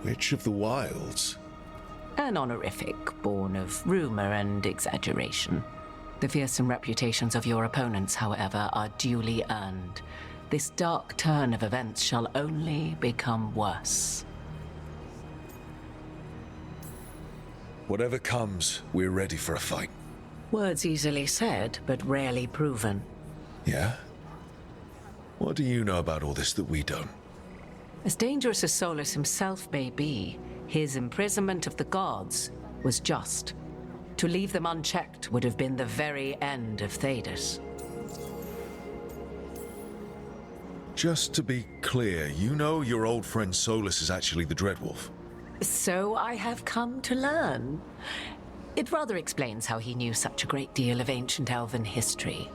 [SPEAKER 12] Witch of the Wilds?
[SPEAKER 13] An honorific born of rumor and exaggeration. The fearsome reputations of your opponents, however, are duly earned. This dark turn of events shall only become worse.
[SPEAKER 12] Whatever comes, we're ready for a fight.
[SPEAKER 13] Words easily said, but rarely proven.
[SPEAKER 12] Yeah? What do you know about all this that we don't?
[SPEAKER 13] As dangerous as Solus himself may be, his imprisonment of the gods was just. To leave them unchecked would have been the very end of Thedas.
[SPEAKER 12] Just to be clear, you know your old friend Solus is actually the Dreadwolf.
[SPEAKER 13] So I have come to learn. It rather explains how he knew such a great deal of ancient elven history,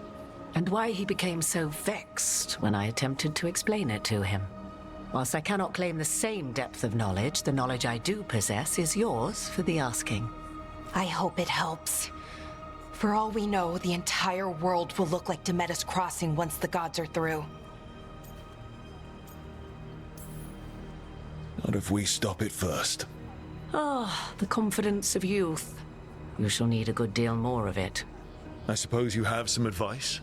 [SPEAKER 13] and why he became so vexed when I attempted to explain it to him. Whilst I cannot claim the same depth of knowledge, the knowledge I do possess is yours for the asking.
[SPEAKER 1] I hope it helps. For all we know, the entire world will look like Demetus Crossing once the gods are through.
[SPEAKER 12] Not if we stop it first.
[SPEAKER 13] Ah, the confidence of youth. You shall need a good deal more of it.
[SPEAKER 12] I suppose you have some advice?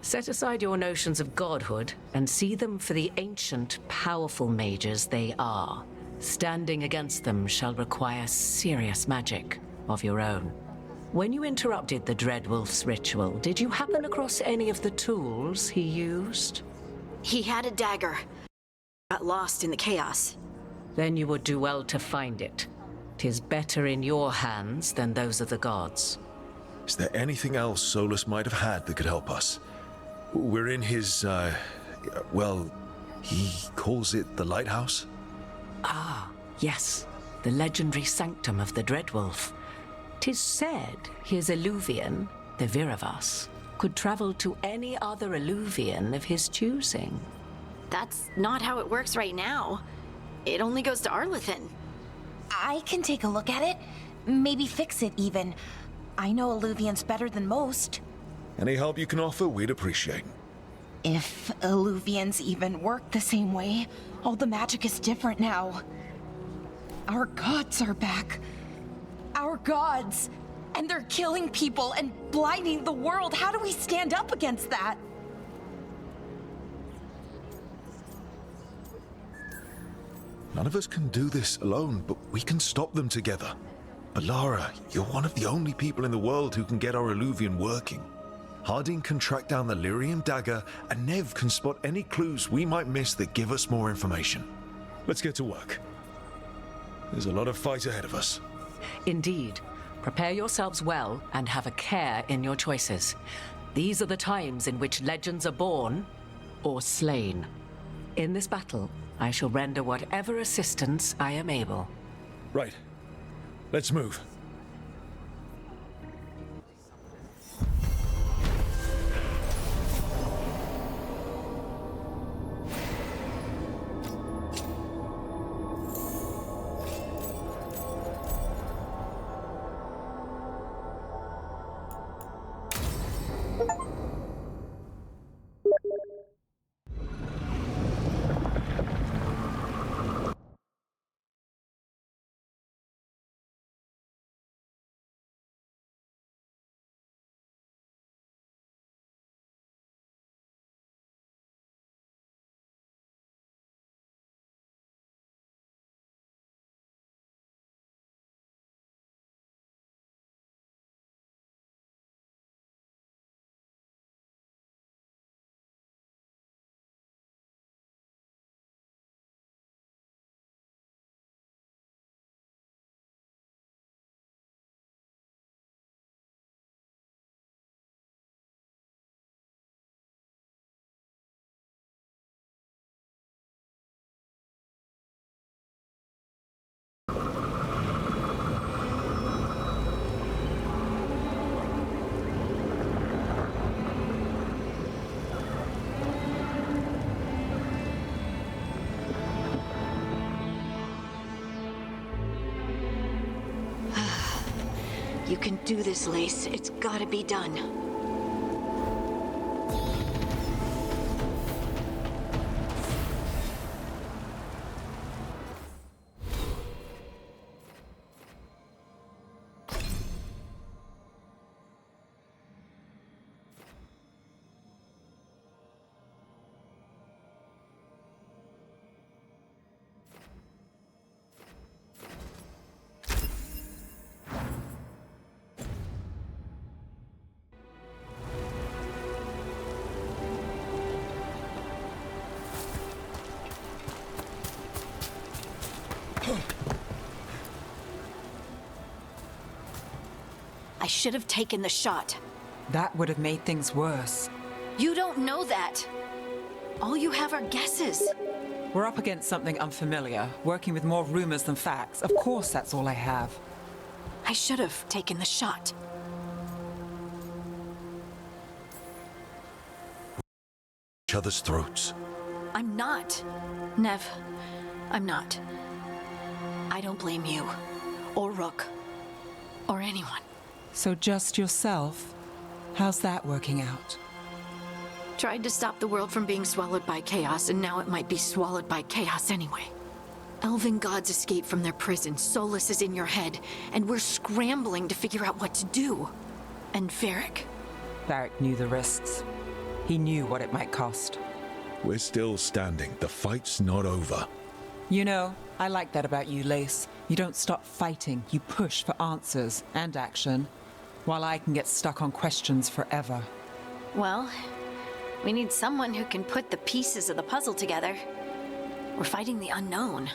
[SPEAKER 13] Set aside your notions of godhood and see them for the ancient, powerful mages they are. Standing against them shall require serious magic of your own. When you interrupted the Dreadwolf's ritual, did you happen across any of the tools he used?
[SPEAKER 7] He had a dagger. Got lost in the chaos.
[SPEAKER 13] Then you would do well to find it. 'Tis better in your hands than those of the gods.
[SPEAKER 12] Is there anything else Solus might have had that could help us? We're in his, well, he calls it the lighthouse?
[SPEAKER 13] Ah, yes. The legendary sanctum of the Dreadwolf. 'Tis said his Illuvian, the Viravas, could travel to any other Illuvian of his choosing.
[SPEAKER 7] That's not how it works right now. It only goes to Arlethan.
[SPEAKER 1] I can take a look at it. Maybe fix it, even. I know Illuvians better than most.
[SPEAKER 12] Any help you can offer, we'd appreciate.
[SPEAKER 1] If Illuvians even work the same way, all the magic is different now. Our gods are back. Our gods! And they're killing people and blinding the world. How do we stand up against that?
[SPEAKER 12] None of us can do this alone, but we can stop them together. Alara, you're one of the only people in the world who can get our Illuvian working. Harding can track down the Lyrium dagger, and Nev can spot any clues we might miss that give us more information. Let's get to work. There's a lot of fight ahead of us.
[SPEAKER 13] Indeed. Prepare yourselves well and have a care in your choices. These are the times in which legends are born or slain. In this battle, I shall render whatever assistance I am able.
[SPEAKER 12] Right. Let's move.
[SPEAKER 7] You can do this, Lace. It's gotta be done. I should have taken the shot.
[SPEAKER 2] That would have made things worse.
[SPEAKER 7] You don't know that. All you have are guesses.
[SPEAKER 2] We're up against something unfamiliar, working with more rumors than facts. Of course, that's all I have.
[SPEAKER 7] I should have taken the shot.
[SPEAKER 12] Each other's throats.
[SPEAKER 7] I'm not. Nev, I'm not. I don't blame you, or Rook, or anyone.
[SPEAKER 2] So just yourself? How's that working out?
[SPEAKER 7] Tried to stop the world from being swallowed by chaos, and now it might be swallowed by chaos anyway. Elven gods escaped from their prison, Solus is in your head, and we're scrambling to figure out what to do. And Varric?
[SPEAKER 2] Varric knew the risks. He knew what it might cost.
[SPEAKER 12] We're still standing. The fight's not over.
[SPEAKER 2] You know, I like that about you, Lace. You don't stop fighting. You push for answers and action, while I can get stuck on questions forever.
[SPEAKER 7] Well, we need someone who can put the pieces of the puzzle together. We're fighting the unknown.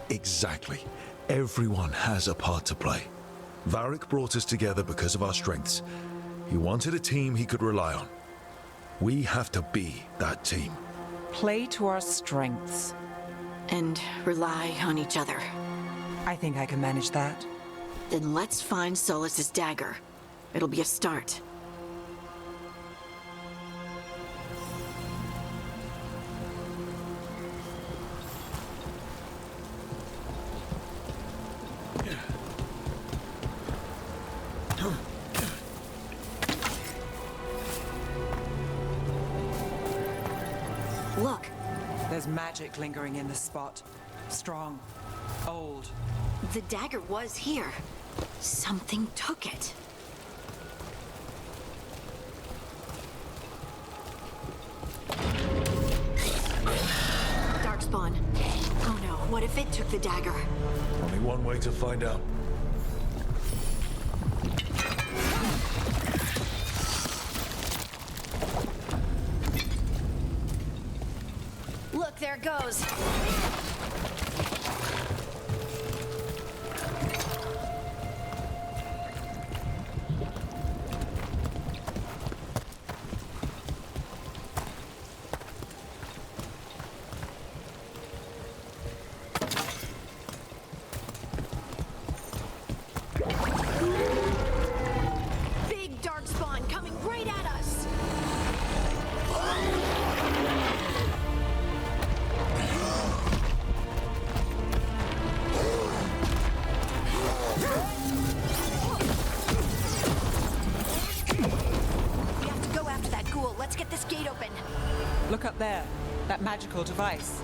[SPEAKER 12] Exactly. Everyone has a part to play. Varric brought us together because of our strengths. He wanted a team he could rely on. We have to be that team.
[SPEAKER 2] Play to our strengths.
[SPEAKER 7] And rely on each other.
[SPEAKER 2] I think I can manage that.
[SPEAKER 7] Then let's find Solus's dagger. It'll be a start. Look.
[SPEAKER 2] There's magic lingering in this spot. Strong. Old.
[SPEAKER 7] The dagger was here. Something took it. Darkspawn. Oh no, what if it took the dagger?
[SPEAKER 12] Only one way to find out.
[SPEAKER 7] Look, there it goes. this gate open.
[SPEAKER 2] Look up there. That magical device.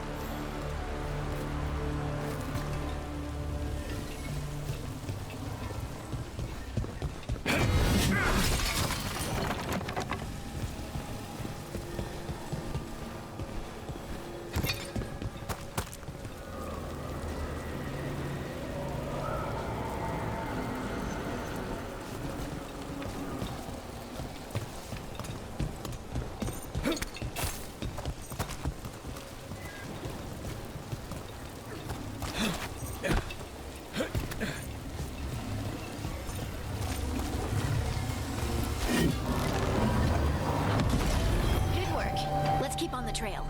[SPEAKER 7] Good work. Let's keep on the trail.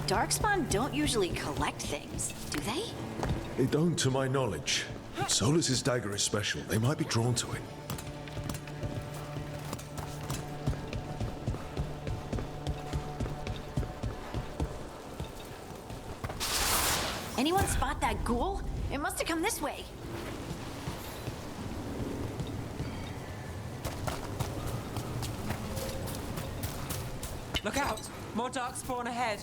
[SPEAKER 7] Darkspawn don't usually collect things, do they?
[SPEAKER 12] They don't, to my knowledge. Solus's dagger is special. They might be drawn to it.
[SPEAKER 7] Anyone spot that ghoul? It must have come this way.
[SPEAKER 2] Look out! More darkspawn ahead.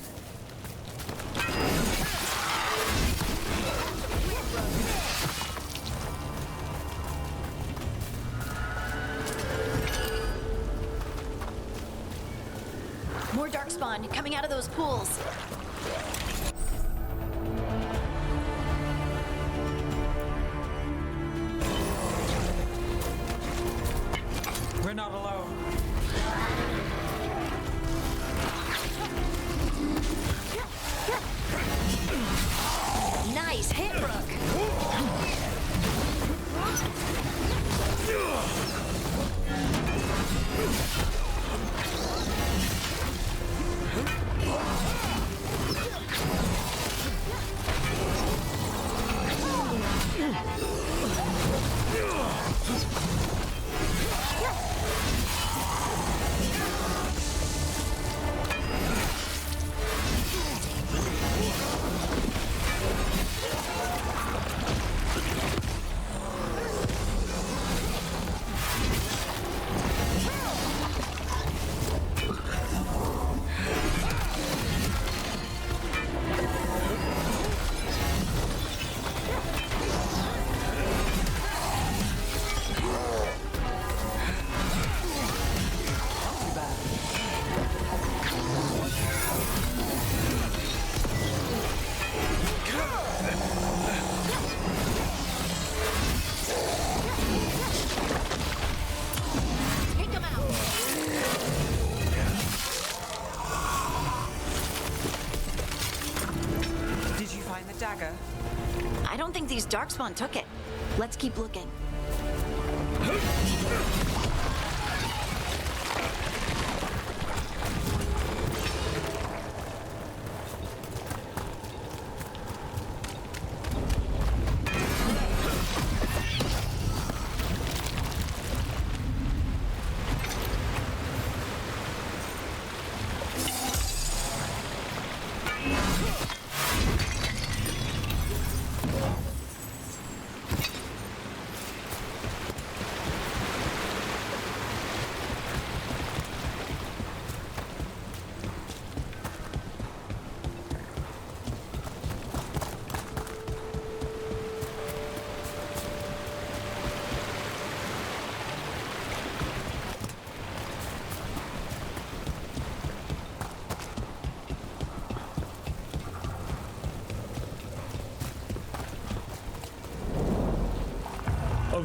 [SPEAKER 7] More darkspawn coming out of those pools.
[SPEAKER 2] We're not alone.
[SPEAKER 7] Nice hit, Brooke.
[SPEAKER 2] Dagger?
[SPEAKER 7] I don't think these darkspawn took it. Let's keep looking.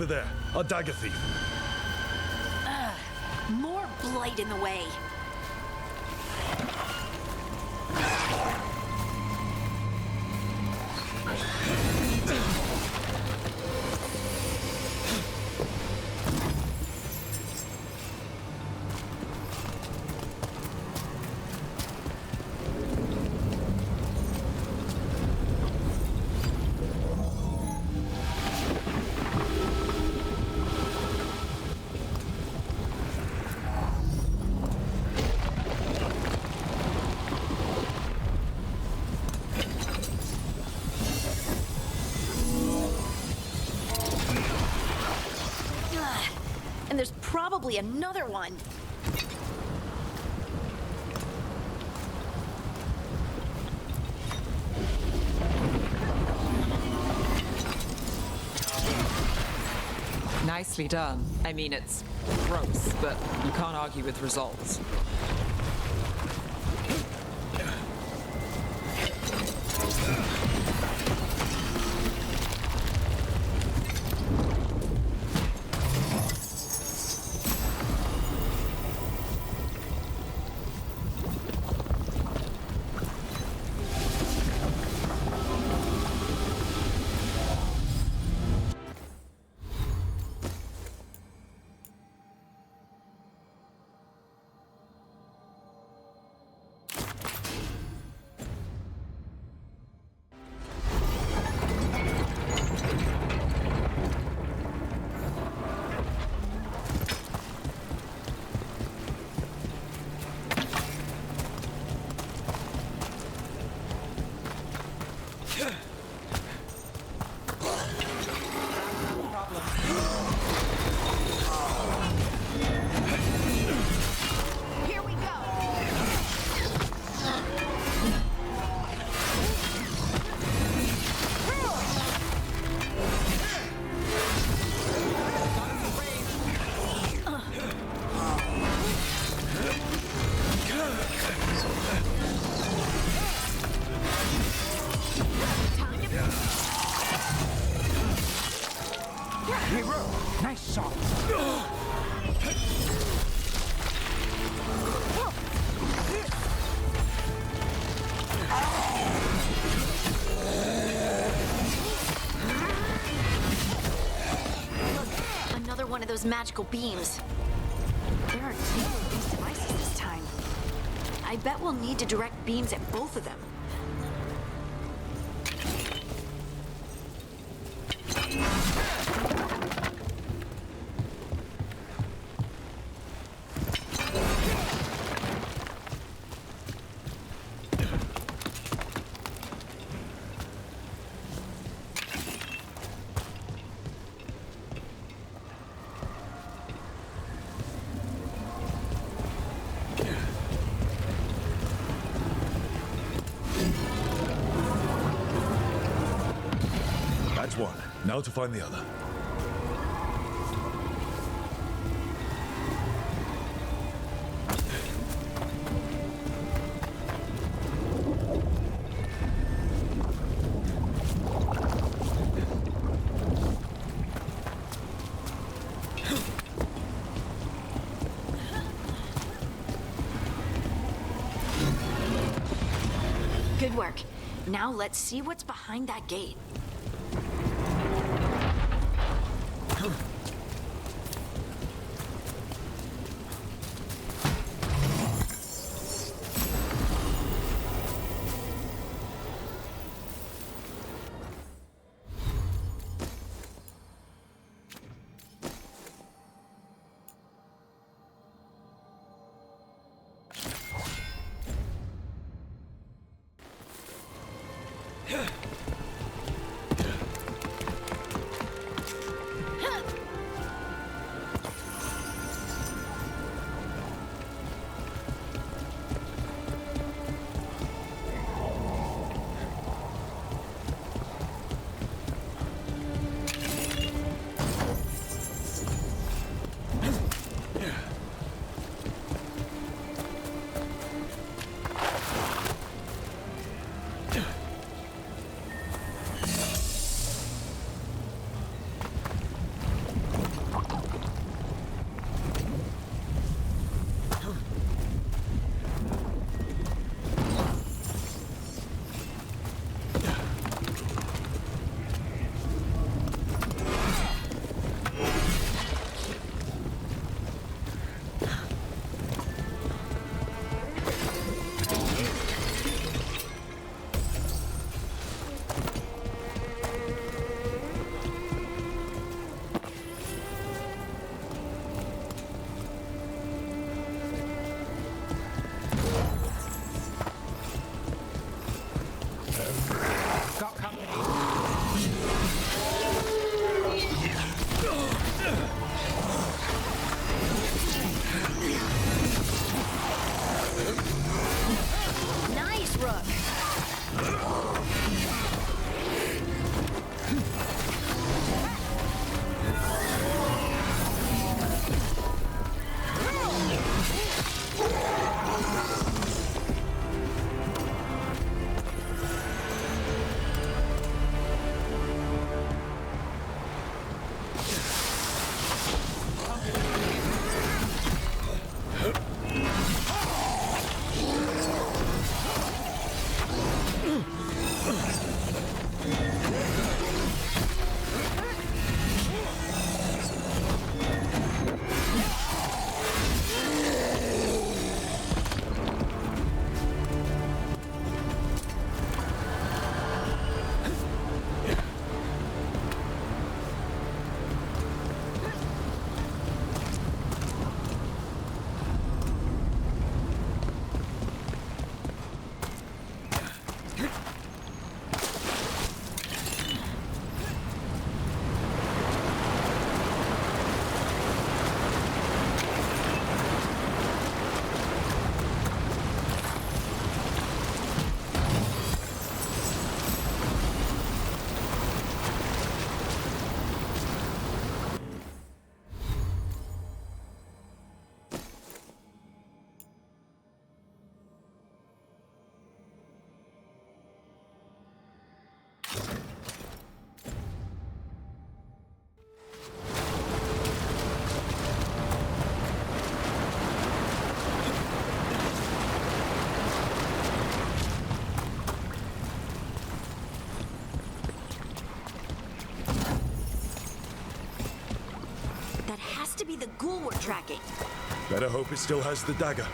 [SPEAKER 12] over there, our dagger thief.
[SPEAKER 7] More blight in the way. And there's probably another one.
[SPEAKER 2] Nicely done. I mean, it's gross, but you can't argue with results.
[SPEAKER 14] Nice shot.
[SPEAKER 7] Another one of those magical beams. There are two of these devices this time. I bet we'll need to direct beams at both of them.
[SPEAKER 12] That's one. Now to find the other.
[SPEAKER 7] Good work. Now let's see what's behind that gate.
[SPEAKER 14] Got company.
[SPEAKER 1] Nice, Rook. To be the ghoul we're tracking.
[SPEAKER 12] Better hope it still has the dagger.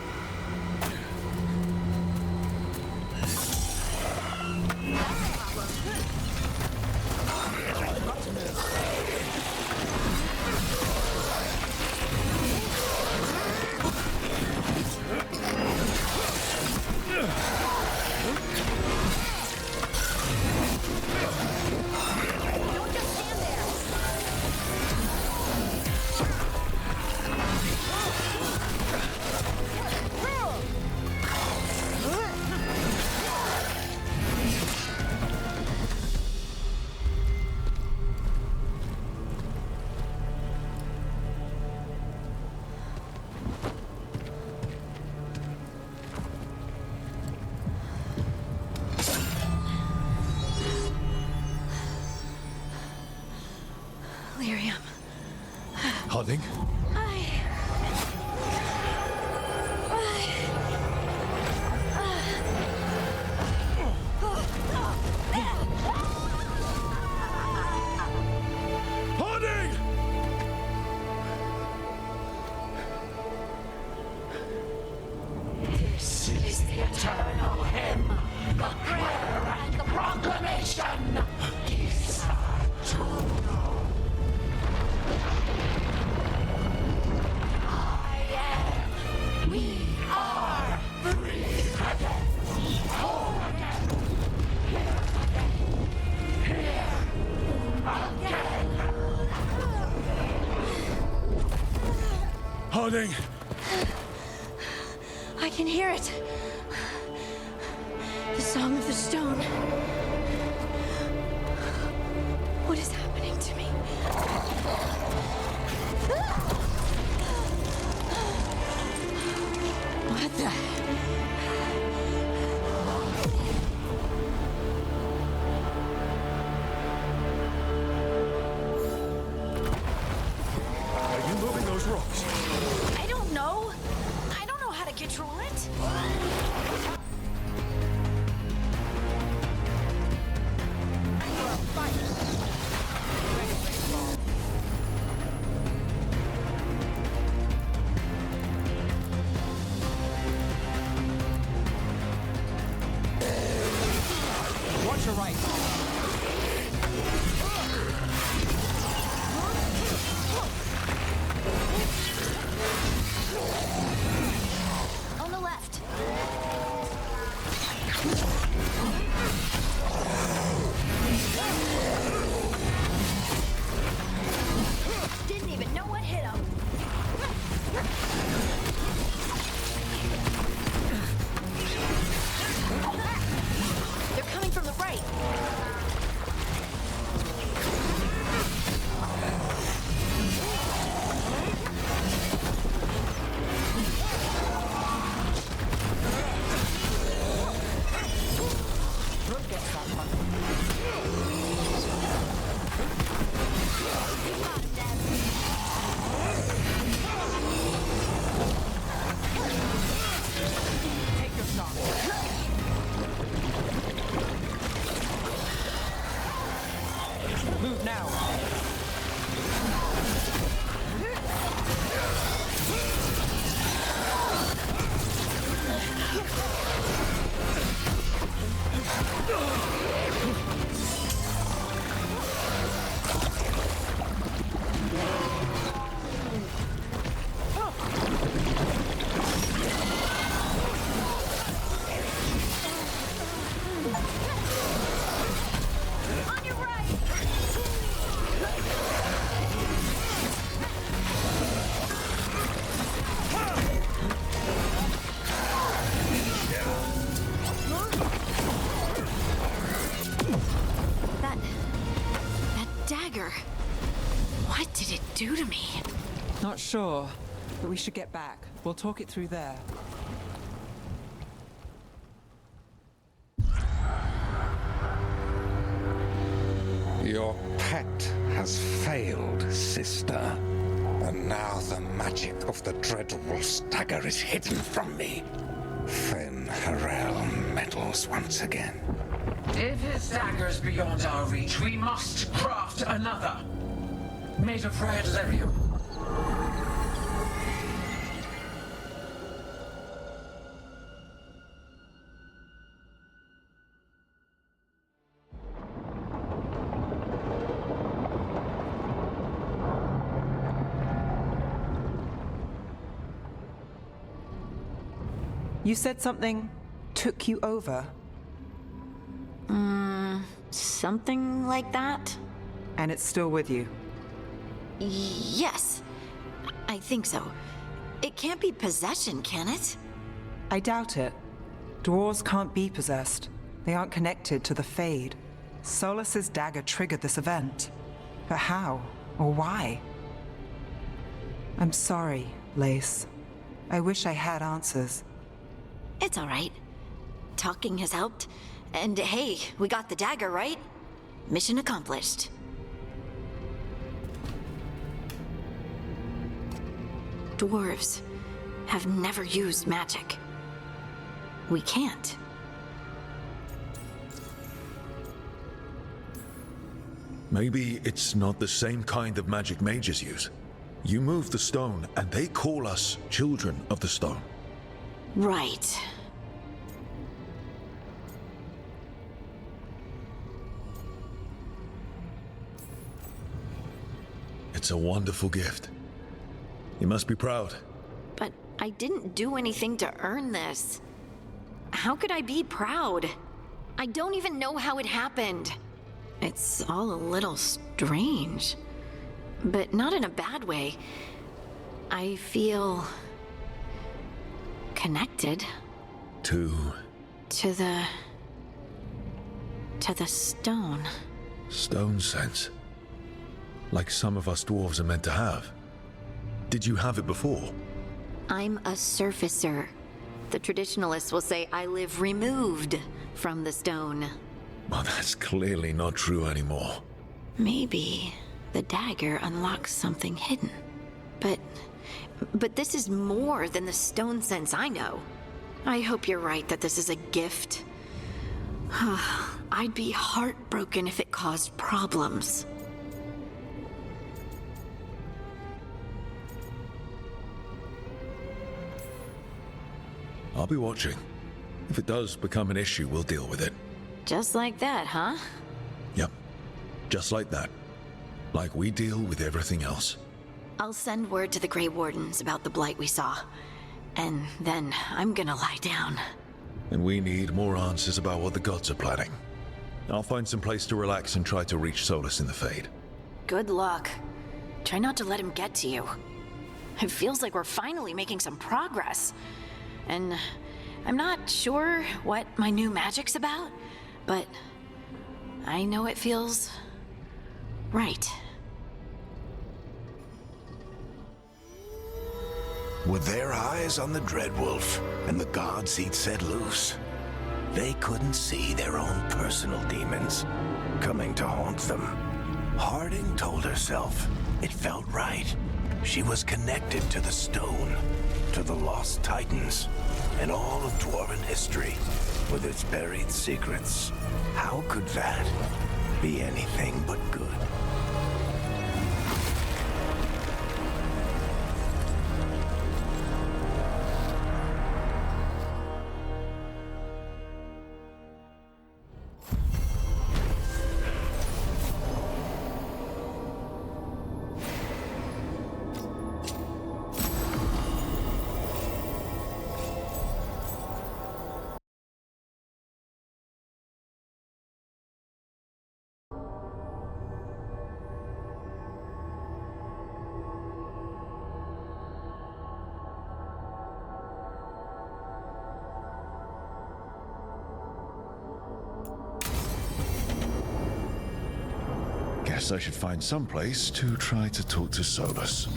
[SPEAKER 12] Harding?
[SPEAKER 4] This is the eternal hymn, the prayer and the proclamation. Isa Tuno. We are free again, whole again, here again.
[SPEAKER 12] Harding!
[SPEAKER 5] I can hear it. The song of the stone. What is happening to me? What the?
[SPEAKER 12] Are you moving those rocks?
[SPEAKER 1] I don't know. I don't know how to control it.
[SPEAKER 14] Watch your right.
[SPEAKER 1] On the left.
[SPEAKER 14] now.
[SPEAKER 7] What did it do to me?
[SPEAKER 2] Not sure, but we should get back. We'll talk it through there.
[SPEAKER 10] Your pet has failed, sister. And now the magic of the Dreadwolf's dagger is hidden from me. Fen Harel meddles once again.
[SPEAKER 4] If his dagger's beyond our reach, we must craft another. Made of red lyrium.
[SPEAKER 2] You said something took you over?
[SPEAKER 7] Something like that?
[SPEAKER 2] And it's still with you?
[SPEAKER 7] Yes. I think so. It can't be possession, can it?
[SPEAKER 2] I doubt it. Dwarves can't be possessed. They aren't connected to the Fade. Solus's dagger triggered this event. But how? Or why? I'm sorry, Lace. I wish I had answers.
[SPEAKER 7] It's all right. Talking has helped. And hey, we got the dagger, right? Mission accomplished. Dwarves have never used magic. We can't.
[SPEAKER 12] Maybe it's not the same kind of magic mages use. You move the stone, and they call us children of the stone.
[SPEAKER 7] Right.
[SPEAKER 12] It's a wonderful gift. You must be proud.
[SPEAKER 7] But I didn't do anything to earn this. How could I be proud? I don't even know how it happened. It's all a little strange. But not in a bad way. I feel... connected.
[SPEAKER 12] To
[SPEAKER 7] the stone.
[SPEAKER 12] Stone sense. Like some of us dwarves are meant to have. Did you have it before?
[SPEAKER 7] I'm a surfacer. The traditionalists will say I live removed from the stone.
[SPEAKER 12] Well, that's clearly not true anymore.
[SPEAKER 7] Maybe the dagger unlocks something hidden. But this is more than the stone sense I know. I hope you're right that this is a gift. I'd be heartbroken if it caused problems.
[SPEAKER 12] I'll be watching. If it does become an issue, we'll deal with it.
[SPEAKER 7] Just like that, huh?
[SPEAKER 12] Yep. Just like that. Like we deal with everything else.
[SPEAKER 7] I'll send word to the Grey Wardens about the blight we saw. And then I'm gonna lie down.
[SPEAKER 12] And we need more answers about what the gods are planning. I'll find some place to relax and try to reach Solus in the Fade.
[SPEAKER 7] Good luck. Try not to let him get to you. It feels like we're finally making some progress. And I'm not sure what my new magic's about, but I know it feels right.
[SPEAKER 9] With their eyes on the Dreadwolf and the gods he'd set loose, they couldn't see their own personal demons coming to haunt them. Harding told herself it felt right. She was connected to the stone, to the lost titans, and all of Dwarven history with its buried secrets. How could that be anything but good?
[SPEAKER 12] Guess I should find some place to try to talk to Solus.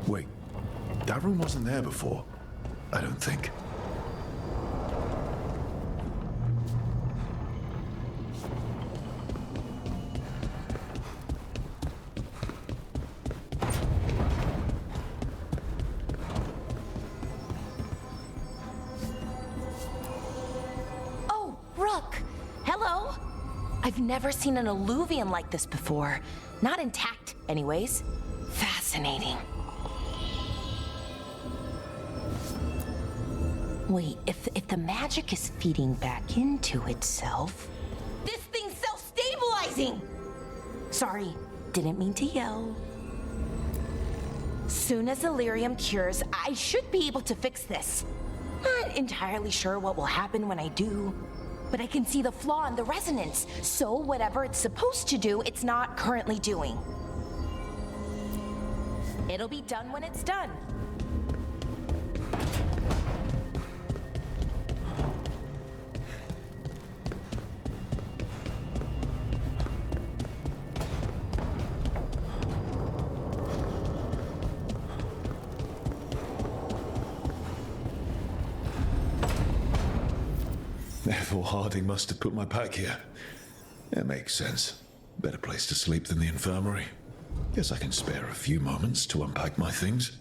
[SPEAKER 12] Wait, that room wasn't there before. I don't think.
[SPEAKER 1] Oh, Rook! Hello! I've never seen an alluvium like this before. Not intact, anyways. Fascinating. Wait, if the magic is feeding back into itself... This thing's self-stabilizing! Sorry, didn't mean to yell. Soon as Illyrium cures, I should be able to fix this. Not entirely sure what will happen when I do, but I can see the flaw in the resonance, so whatever it's supposed to do, it's not currently doing. It'll be done when it's done.
[SPEAKER 12] Therefore, Harding must have put my pack here. It makes sense. Better place to sleep than the infirmary. Guess I can spare a few moments to unpack my things.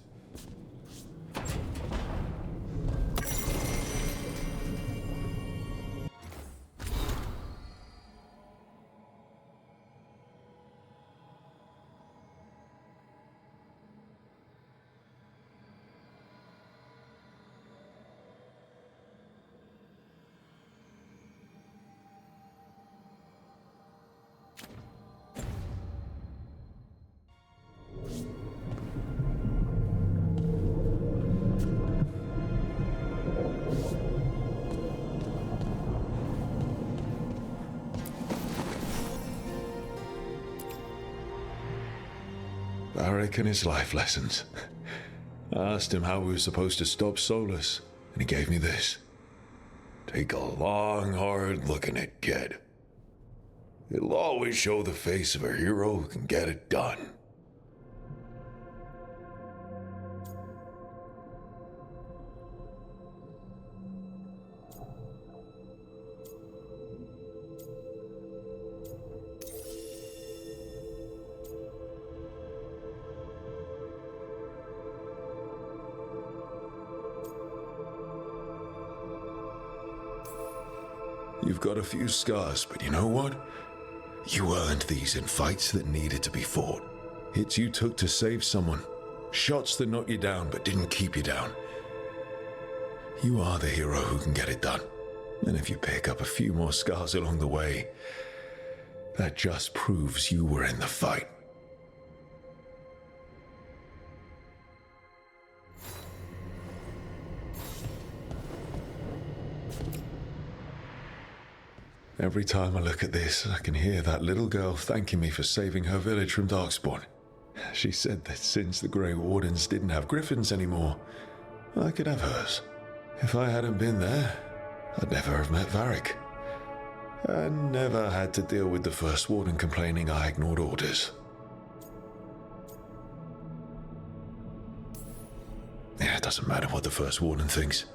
[SPEAKER 12] Varric and his life lessons. I asked him how we were supposed to stop Solus, and he gave me this. Take a long, hard look at it, kid. It'll always show the face of a hero who can get it done. You've got a few scars, but you know what? You earned these in fights that needed to be fought. Hits you took to save someone. Shots that knocked you down but didn't keep you down. You are the hero who can get it done. And if you pick up a few more scars along the way, that just proves you were in the fight. Every time I look at this, I can hear that little girl thanking me for saving her village from Darkspawn. She said that since the Grey Wardens didn't have griffins anymore, I could have hers. If I hadn't been there, I'd never have met Varric. And never had to deal with the First Warden complaining I ignored orders. Yeah, it doesn't matter what the First Warden thinks.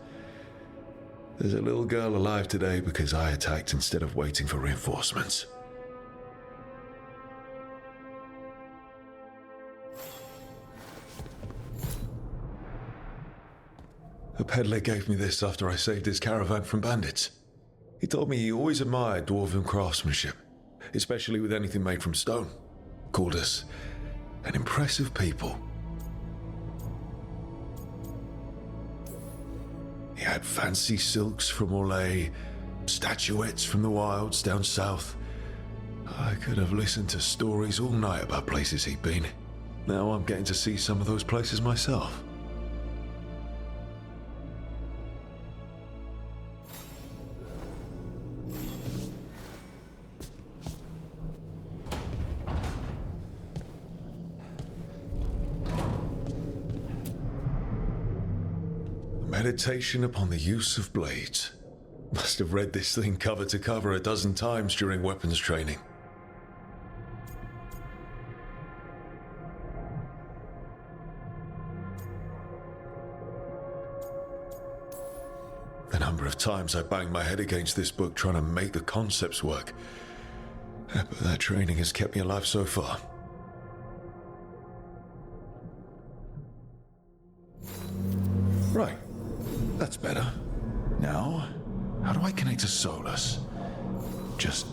[SPEAKER 12] There's a little girl alive today because I attacked instead of waiting for reinforcements. A peddler gave me this after I saved his caravan from bandits. He told me he always admired dwarven craftsmanship, especially with anything made from stone. Called us an impressive people. He had fancy silks from Orlais, statuettes from the wilds down south. I could have listened to stories all night about places he'd been. Now I'm getting to see some of those places myself. Meditation upon the use of blades. Must have read this thing cover to cover a dozen times during weapons training. The number of times I banged my head against this book trying to make the concepts work. But that training has kept me alive so far. Right. That's better. Now, how do I connect to Solus? Just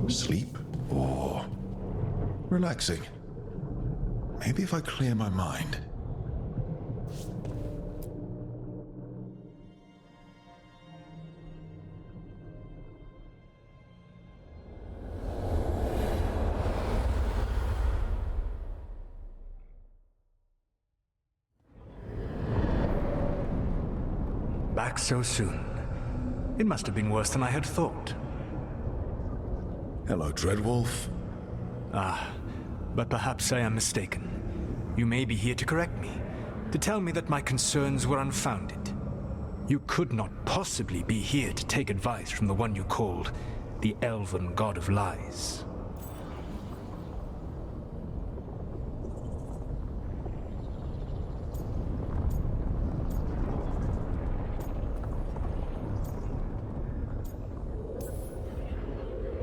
[SPEAKER 12] sleep or relaxing? Maybe if I clear my mind.
[SPEAKER 15] Back so soon. It must have been worse than I had thought.
[SPEAKER 12] Hello, Dreadwolf.
[SPEAKER 15] Ah, but perhaps I am mistaken. You may be here to correct me, to tell me that my concerns were unfounded. You could not possibly be here to take advice from the one you called the Elven God of Lies.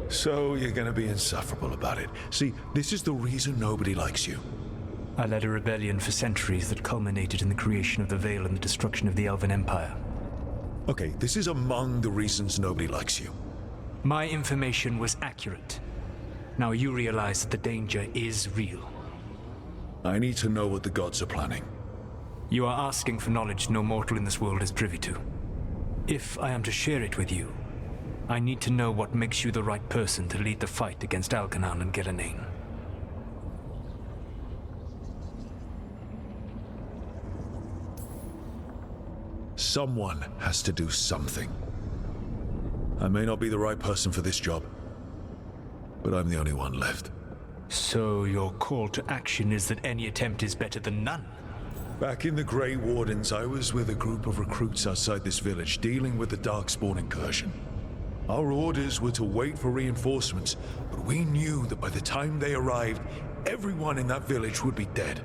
[SPEAKER 12] So you're gonna be insufferable about it. See, this is the reason nobody likes you.
[SPEAKER 15] I led a rebellion for centuries that culminated in the creation of the Veil and the destruction of the Elven Empire.
[SPEAKER 12] Okay, this is among the reasons nobody likes you.
[SPEAKER 15] My information was accurate. Now you realize that the danger is real.
[SPEAKER 12] I need to know what the gods are planning.
[SPEAKER 15] You are asking for knowledge no mortal in this world is privy to. If I am to share it with you, I need to know what makes you the right person to lead the fight against Alkanan and Gillenane.
[SPEAKER 12] Someone has to do something. I may not be the right person for this job, but I'm the only one left.
[SPEAKER 15] So your call to action is that any attempt is better than none?
[SPEAKER 12] Back in the Grey Wardens, I was with a group of recruits outside this village dealing with the Darkspawn incursion. Our orders were to wait for reinforcements, but we knew that by the time they arrived, everyone in that village would be dead.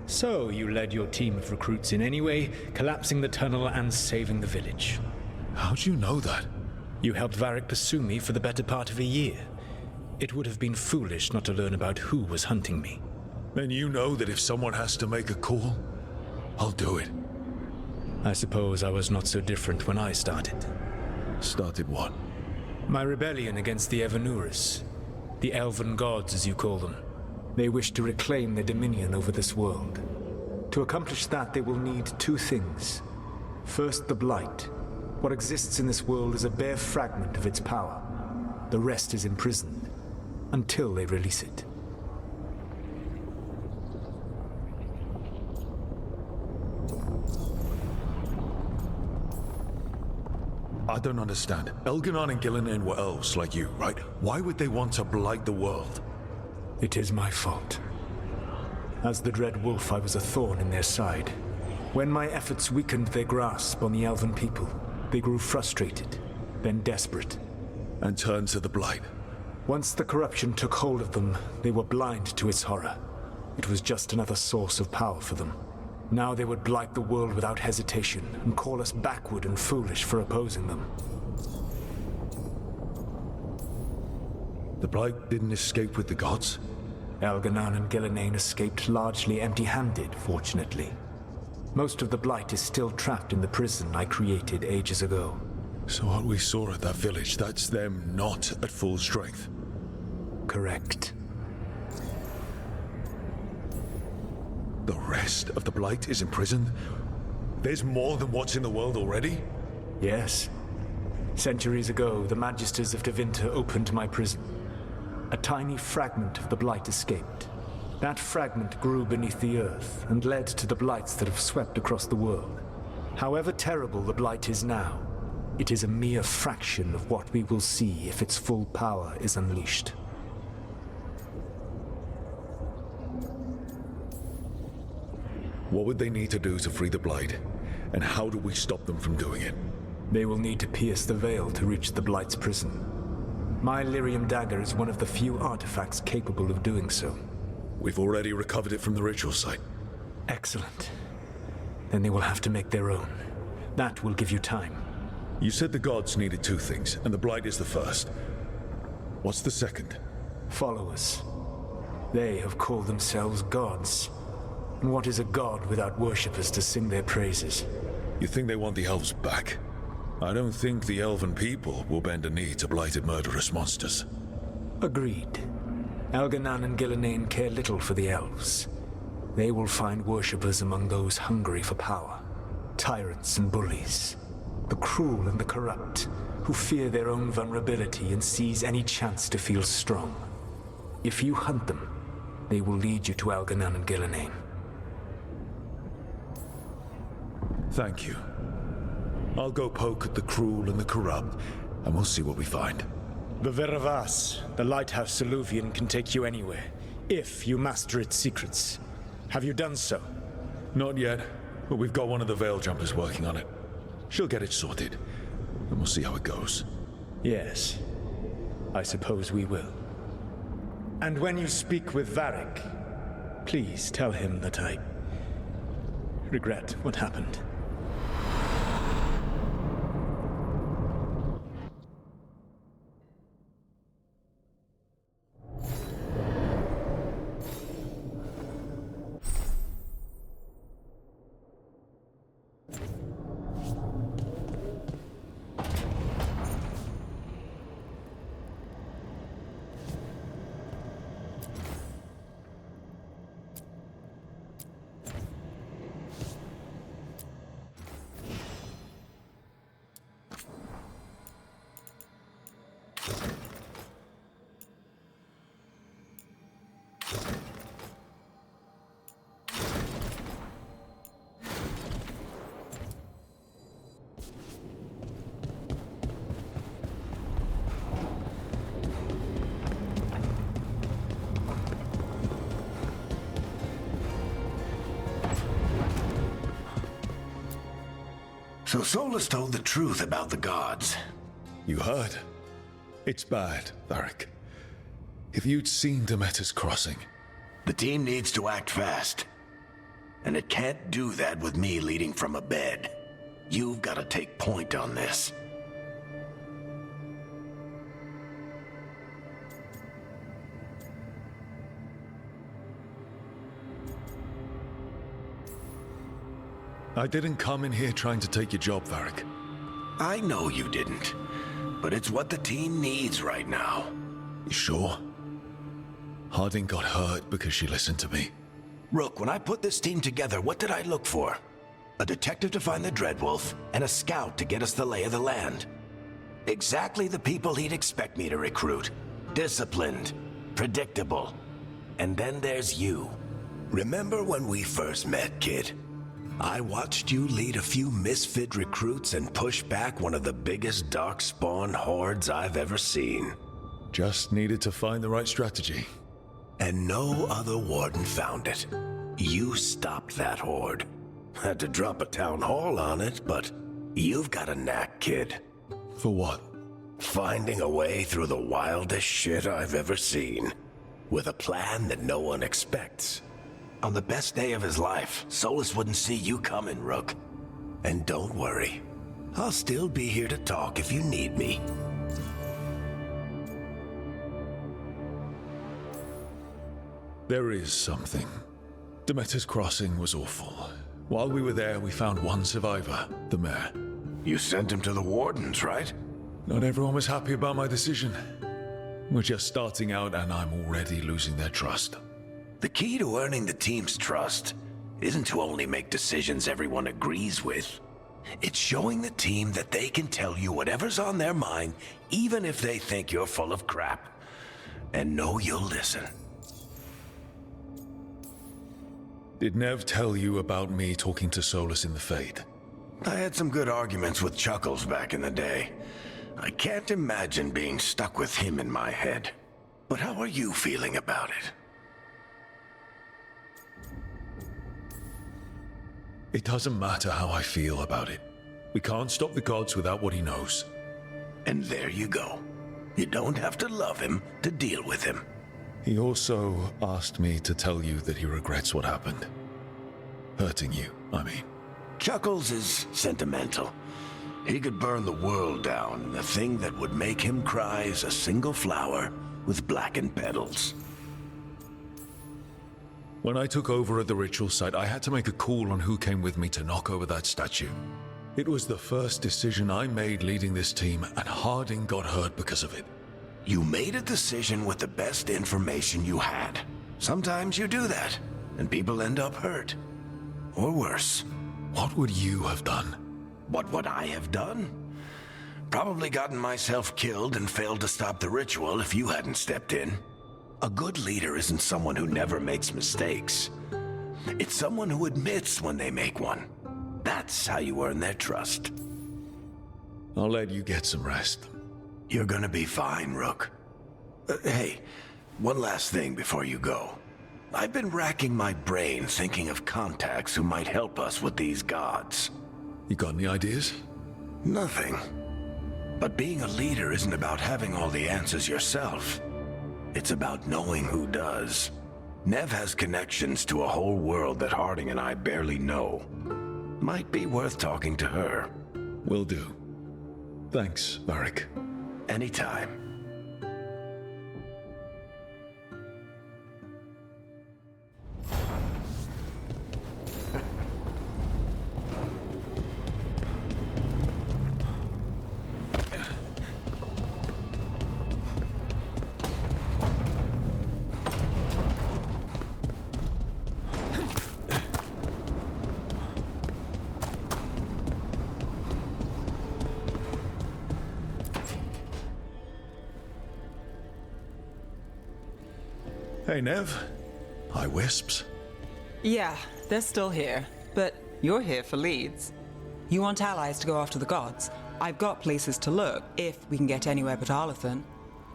[SPEAKER 15] So you led your team of recruits in any way, collapsing the tunnel and saving the village.
[SPEAKER 12] How'd you know that?
[SPEAKER 15] You helped Varric pursue me for the better part of a year. It would have been foolish not to learn about who was hunting me.
[SPEAKER 12] Then you know that if someone has to make a call, I'll do it.
[SPEAKER 15] I suppose I was not so different when I started.
[SPEAKER 12] Started what?
[SPEAKER 15] My rebellion against the Evanuris. The elven gods, as you call them. They wish to reclaim their dominion over this world. To accomplish that, they will need two things. First, the Blight. What exists in this world is a bare fragment of its power. The rest is imprisoned, until they release it.
[SPEAKER 12] I don't understand. Elganon and Gillinan were elves like you, right? Why would they want to blight the world?
[SPEAKER 15] It is my fault. As the Dread Wolf, I was a thorn in their side. When my efforts weakened their grasp on the elven people, they grew frustrated, then desperate.
[SPEAKER 12] And turned to the Blight.
[SPEAKER 15] Once the corruption took hold of them, they were blind to its horror. It was just another source of power for them. Now they would blight the world without hesitation and call us backward and foolish for opposing them.
[SPEAKER 12] The Blight didn't escape with the gods?
[SPEAKER 15] Elganon and Gillinan escaped largely empty-handed, fortunately. Most of the Blight is still trapped in the prison I created ages ago.
[SPEAKER 12] So what we saw at that village, that's them not at full strength?
[SPEAKER 15] Correct.
[SPEAKER 12] The rest of the Blight is imprisoned? There's more than what's in the world already?
[SPEAKER 15] Yes. Centuries ago, the Magisters of Tevinter opened my prison. A tiny fragment of the Blight escaped. That fragment grew beneath the earth and led to the Blights that have swept across the world. However terrible the Blight is now, it is a mere fraction of what we will see if its full power is unleashed.
[SPEAKER 12] What would they need to do to free the Blight? And how do we stop them from doing it?
[SPEAKER 15] They will need to pierce the veil to reach the Blight's prison. My Lyrium dagger is one of the few artifacts capable of doing so.
[SPEAKER 12] We've already recovered it from the ritual site.
[SPEAKER 15] Excellent. Then they will have to make their own. That will give you time.
[SPEAKER 12] You said the gods needed two things, and the Blight is the first. What's the second?
[SPEAKER 15] Followers. They have called themselves gods. And what is a god without worshippers to sing their praises?
[SPEAKER 12] You think they want the elves back? I don't think the elven people will bend a knee to blighted murderous monsters.
[SPEAKER 15] Agreed. Elganon and Gillinan care little for the elves. They will find worshippers among those hungry for power. Tyrants and bullies. The cruel and the corrupt, who fear their own vulnerability and seize any chance to feel strong. If you hunt them, they will lead you to Elganon and Gillinan.
[SPEAKER 12] Thank you. I'll go poke at the cruel and the corrupt, and we'll see what we find.
[SPEAKER 15] The Veravas, the lighthouse Soluvian, can take you anywhere, if you master its secrets. Have you done so?
[SPEAKER 12] Not yet, but we've got one of the Veil Jumpers working on it. She'll get it sorted, and we'll see how it goes.
[SPEAKER 15] Yes, I suppose we will. And when you speak with Varric, please tell him that I regret what happened.
[SPEAKER 9] So Solus told the truth about the gods.
[SPEAKER 12] You heard? It's bad, Varric. If you'd seen Demeter's crossing...
[SPEAKER 9] The team needs to act fast. And it can't do that with me leading from a bed. You've got to take point on this.
[SPEAKER 12] I didn't come in here trying to take your job, Varric.
[SPEAKER 9] I know you didn't. But it's what the team needs right now.
[SPEAKER 12] You sure? Harding got hurt because she listened to me.
[SPEAKER 9] Rook, when I put this team together, what did I look for? A detective to find the Dreadwolf, and a scout to get us the lay of the land. Exactly the people he'd expect me to recruit. Disciplined, predictable. And then there's you. Remember when we first met, kid? I watched you lead a few misfit recruits and push back one of the biggest darkspawn hordes I've ever seen.
[SPEAKER 12] Just needed to find the right strategy.
[SPEAKER 9] And no other warden found it. You stopped that horde. Had to drop a town hall on it, but you've got a knack, kid.
[SPEAKER 12] For what?
[SPEAKER 9] Finding a way through the wildest shit I've ever seen. With a plan that no one expects. On the best day of his life, Solus wouldn't see you coming, Rook. And don't worry. I'll still be here to talk if you need me.
[SPEAKER 12] There is something. Demeter's crossing was awful. While we were there, we found one survivor, the mayor.
[SPEAKER 9] You sent him to the wardens, right?
[SPEAKER 12] Not everyone was happy about my decision. We're just starting out and I'm already losing their trust.
[SPEAKER 9] The key to earning the team's trust isn't to only make decisions everyone agrees with. It's showing the team that they can tell you whatever's on their mind, even if they think you're full of crap. And know you'll listen.
[SPEAKER 12] Did Nev tell you about me talking to Solus in the Fade?
[SPEAKER 9] I had some good arguments with Chuckles back in the day. I can't imagine being stuck with him in my head. But how are you feeling about it?
[SPEAKER 12] It doesn't matter how I feel about it. We can't stop the gods without what he knows.
[SPEAKER 9] And there you go. You don't have to love him to deal with him.
[SPEAKER 12] He also asked me to tell you that he regrets what happened. Hurting you, I mean.
[SPEAKER 9] Chuckles is sentimental. He could burn the world down, and the thing that would make him cry is a single flower with blackened petals.
[SPEAKER 12] When I took over at the ritual site, I had to make a call on who came with me to knock over that statue. It was the first decision I made leading this team, and Harding got hurt because of it.
[SPEAKER 9] You made a decision with the best information you had. Sometimes you do that, and people end up hurt. Or worse.
[SPEAKER 12] What would you have done?
[SPEAKER 9] What would I have done? Probably gotten myself killed and failed to stop the ritual if you hadn't stepped in. A good leader isn't someone who never makes mistakes. It's someone who admits when they make one. That's how you earn their trust.
[SPEAKER 12] I'll let you get some rest.
[SPEAKER 9] You're gonna be fine, Rook. Hey, one last thing before you go. I've been racking my brain thinking of contacts who might help us with these gods.
[SPEAKER 12] You got any ideas?
[SPEAKER 9] Nothing. But being a leader isn't about having all the answers yourself. It's about knowing who does. Nev has connections to a whole world that Harding and I barely know. Might be worth talking to her.
[SPEAKER 12] Will do. Thanks, Varric.
[SPEAKER 9] Anytime.
[SPEAKER 12] Hey, Nev. Hi, Wisps.
[SPEAKER 2] Yeah, they're still here, but you're here for leads. You want allies to go after the gods? I've got places to look, if we can get anywhere but Arlathan.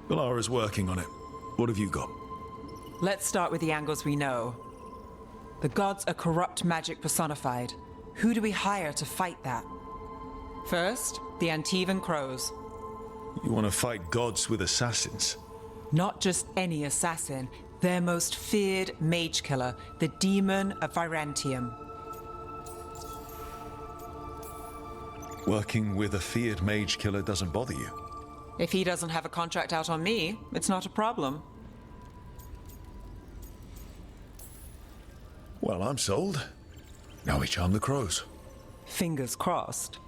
[SPEAKER 12] Lara's working on it. What have you got?
[SPEAKER 2] Let's start with the angles we know. The gods are corrupt magic personified. Who do we hire to fight that? First, the Antivan Crows.
[SPEAKER 12] You want to fight gods with assassins?
[SPEAKER 2] Not just any assassin, their most feared mage killer, the Demon of Virantium.
[SPEAKER 12] Working with a feared mage killer doesn't bother you?
[SPEAKER 2] If he doesn't have a contract out on me, it's not a problem.
[SPEAKER 12] Well, I'm sold. Now we charm the crows.
[SPEAKER 2] Fingers crossed.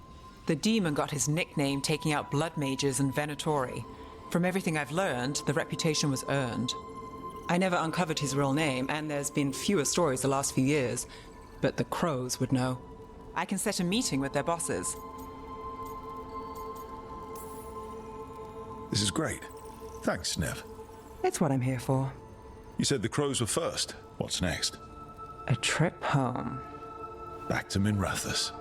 [SPEAKER 2] The demon got his nickname taking out blood mages and Venatori. From everything I've learned, the reputation was earned. I never uncovered his real name, and there's been fewer stories the last few years, but the crows would know. I can set a meeting with their bosses.
[SPEAKER 12] This is great. Thanks, Nev.
[SPEAKER 2] It's what I'm here for.
[SPEAKER 12] You said the crows were first. What's next?
[SPEAKER 2] A trip home.
[SPEAKER 12] Back to Minrathous.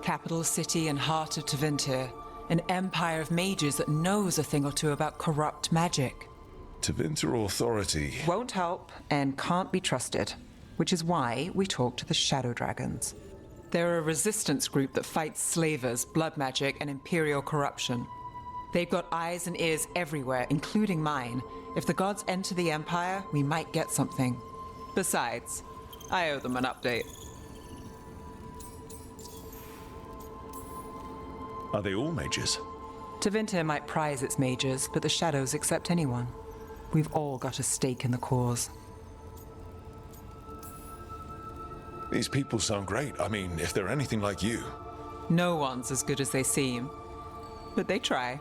[SPEAKER 2] Capital city and heart of Tevinter. An empire of mages that knows a thing or two about corrupt magic.
[SPEAKER 12] Tevinter authority
[SPEAKER 2] Won't help and can't be trusted, which is why we talk to the Shadow Dragons. They're a resistance group that fights slavers, blood magic, and imperial corruption. They've got eyes and ears everywhere, including mine. If the gods enter the Empire, we might get something. Besides, I owe them an update.
[SPEAKER 12] Are they all mages?
[SPEAKER 2] Tevinter might prize its mages, but the Shadows accept anyone. We've all got a stake in the cause.
[SPEAKER 12] These people sound great. I mean, if they're anything like you.
[SPEAKER 2] No one's as good as they seem, but they try.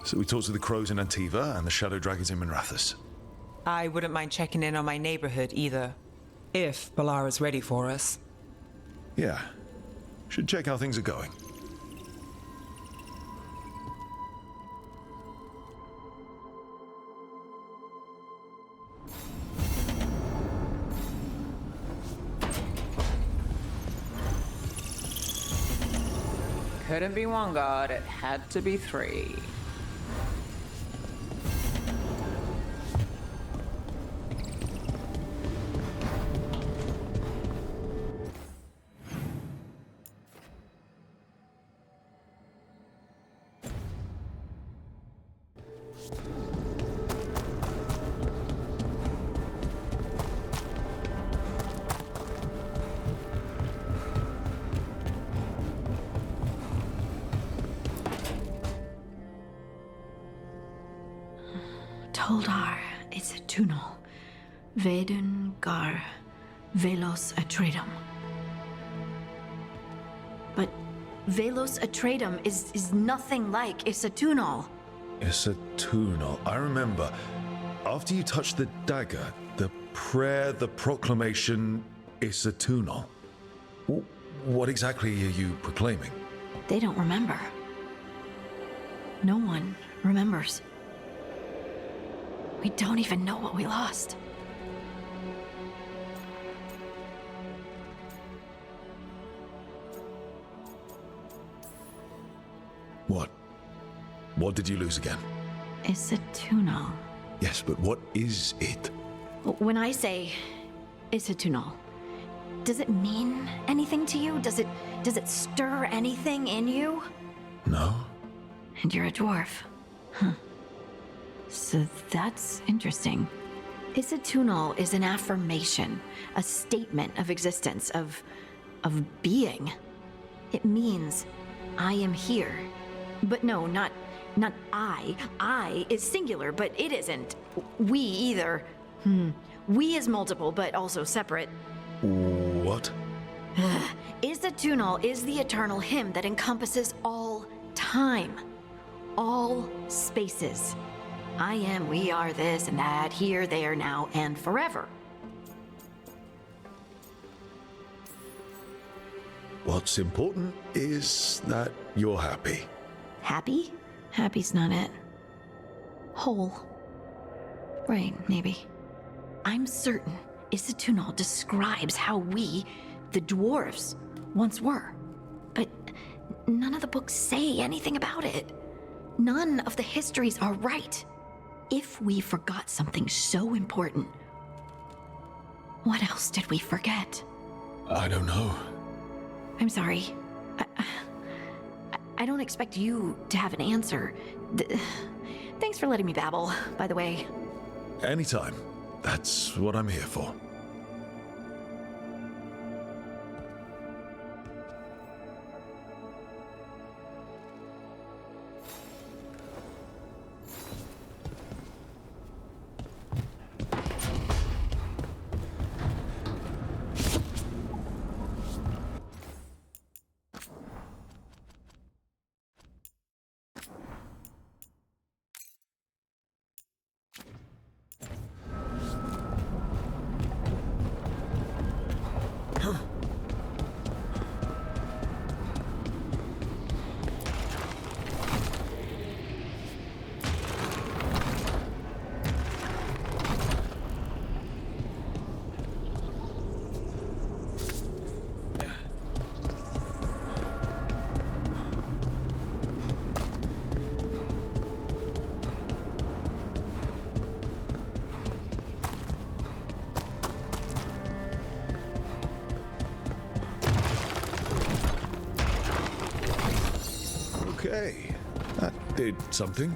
[SPEAKER 12] So we talked to the crows in Antiva and the Shadow Dragons in Minrathous.
[SPEAKER 2] I wouldn't mind checking in on my neighborhood either, if Balara's ready for us.
[SPEAKER 12] Yeah. Should check how things are going.
[SPEAKER 2] Couldn't be one god, it had to be three.
[SPEAKER 7] Toldar, it's a tunnel. Vedun gar velos atredum. But velos atredum is nothing like Isatunal.
[SPEAKER 12] Isatunal. I remember. After you touched the dagger, the prayer, the proclamation, Isatunal. What exactly are you proclaiming?
[SPEAKER 7] They don't remember. No one remembers. We don't even know what we lost.
[SPEAKER 12] What? What did you lose again?
[SPEAKER 7] Isatunal.
[SPEAKER 12] Yes, but what is it?
[SPEAKER 7] When I say Isatunal, does it mean anything to you? Does it stir anything in you?
[SPEAKER 12] No.
[SPEAKER 7] And you're a dwarf. Huh. So that's interesting. Isatunal is an affirmation, a statement of existence, of being. It means I am here. But no, not I. I is singular, but it isn't. We either. We is multiple, but also separate.
[SPEAKER 12] What?
[SPEAKER 7] Isatunal is the eternal hymn that encompasses all time, all spaces. I am, we are, this and that, here, there, now, and forever.
[SPEAKER 12] What's important is that you're happy.
[SPEAKER 7] Happy? Happy's not it. Whole. Right, maybe. I'm certain Isatunal describes how we, the dwarves, once were. But none of the books say anything about it. None of the histories are right. If we forgot something so important, what else did we forget?
[SPEAKER 12] I don't know.
[SPEAKER 7] I'm sorry. I don't expect you to have an answer. Thanks for letting me babble, by the way.
[SPEAKER 12] Anytime. That's what I'm here for. Okay, that did something.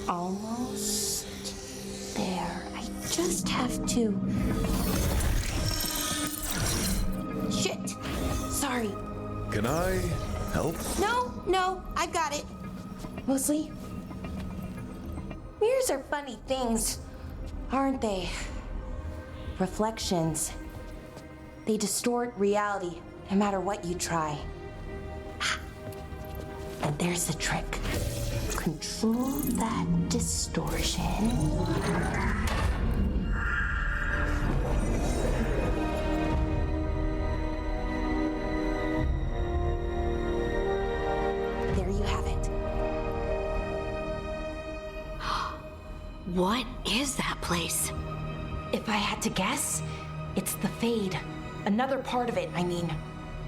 [SPEAKER 1] Almost there. I just have to... Shit! Sorry.
[SPEAKER 12] Can I help?
[SPEAKER 1] No, I've got it. Mostly. Mirrors are funny things, aren't they? Reflections. They distort reality, no matter what you try. And there's the trick. Control that distortion. There you have it.
[SPEAKER 7] What is that place?
[SPEAKER 1] If I had to guess, it's the Fade. Another part of it, I mean.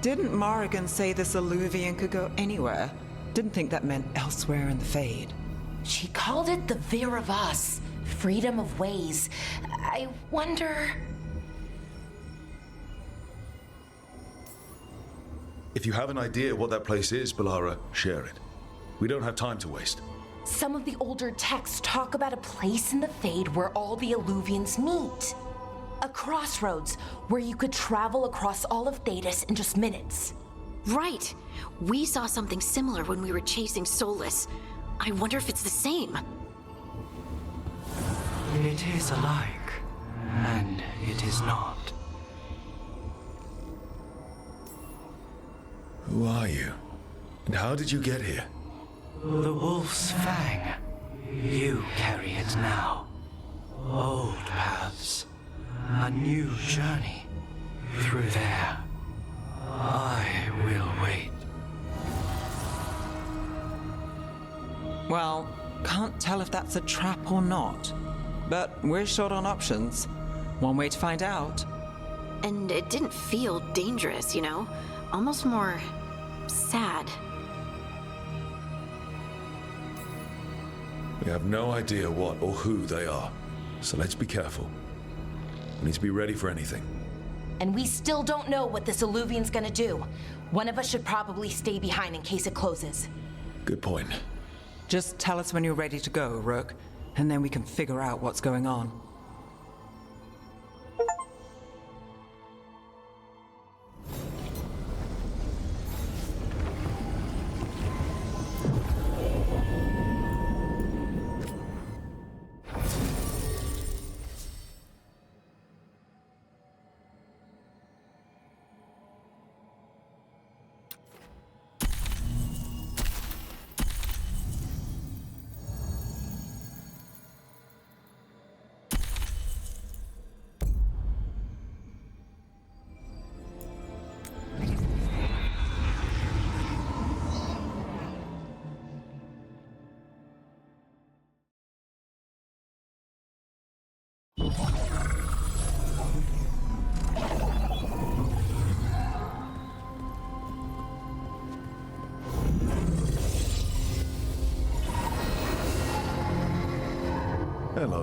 [SPEAKER 2] Didn't Morrigan say this Illuvian could go anywhere? Didn't think that meant elsewhere in the Fade.
[SPEAKER 1] She called it the Vir of Us, freedom of ways. I wonder...
[SPEAKER 12] If you have an idea what that place is, Balara, share it. We don't have time to waste.
[SPEAKER 1] Some of the older texts talk about a place in the Fade where all the Illuvians meet. A crossroads where you could travel across all of Thedas in just minutes.
[SPEAKER 7] Right. We saw something similar when we were chasing Solus. I wonder if it's the same.
[SPEAKER 15] It is alike, and it is not.
[SPEAKER 12] Who are you? And how did you get here?
[SPEAKER 15] The Wolf's Fang. You carry it now. Old paths. A new journey. Through there. I will wait.
[SPEAKER 2] Well, can't tell if that's a trap or not. But we're short on options. One way to find out.
[SPEAKER 7] And it didn't feel dangerous, you know? Almost more... sad.
[SPEAKER 12] We have no idea what or who they are, so let's be careful. We need to be ready for anything.
[SPEAKER 1] And we still don't know what this Illuvian's gonna do. One of us should probably stay behind in case it closes.
[SPEAKER 12] Good point.
[SPEAKER 2] Just tell us when you're ready to go, Rook, and then we can figure out what's going on.
[SPEAKER 12] Hello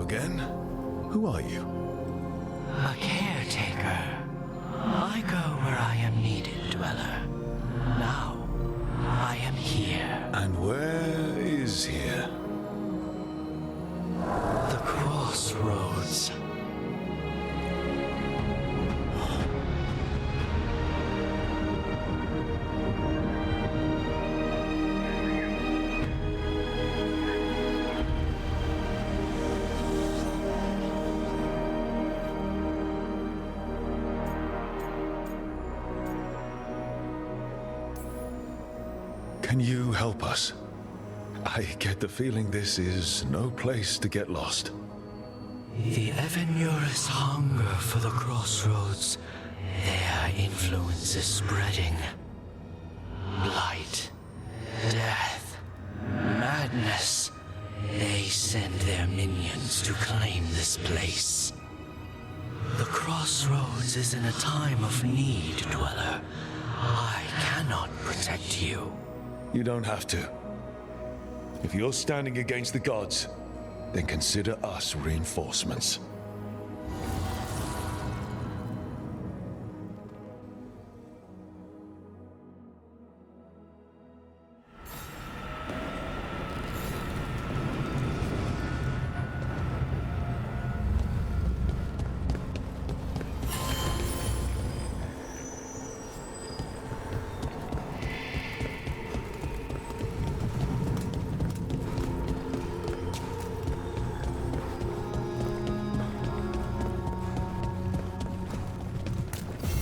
[SPEAKER 12] again. Who are you?
[SPEAKER 16] A caretaker. I go where I am needed, Dweller. Now, I am here.
[SPEAKER 12] And where is here?
[SPEAKER 16] The crossroads.
[SPEAKER 12] Can you help us? I get the feeling this is no place to get lost.
[SPEAKER 16] The Evenurus hunger for the crossroads. Their influence is spreading. Blight, death, madness. They send their minions to claim this place. The crossroads is in a time of need, Dweller. I cannot protect you.
[SPEAKER 12] You don't have to. If you're standing against the gods, then consider us reinforcements.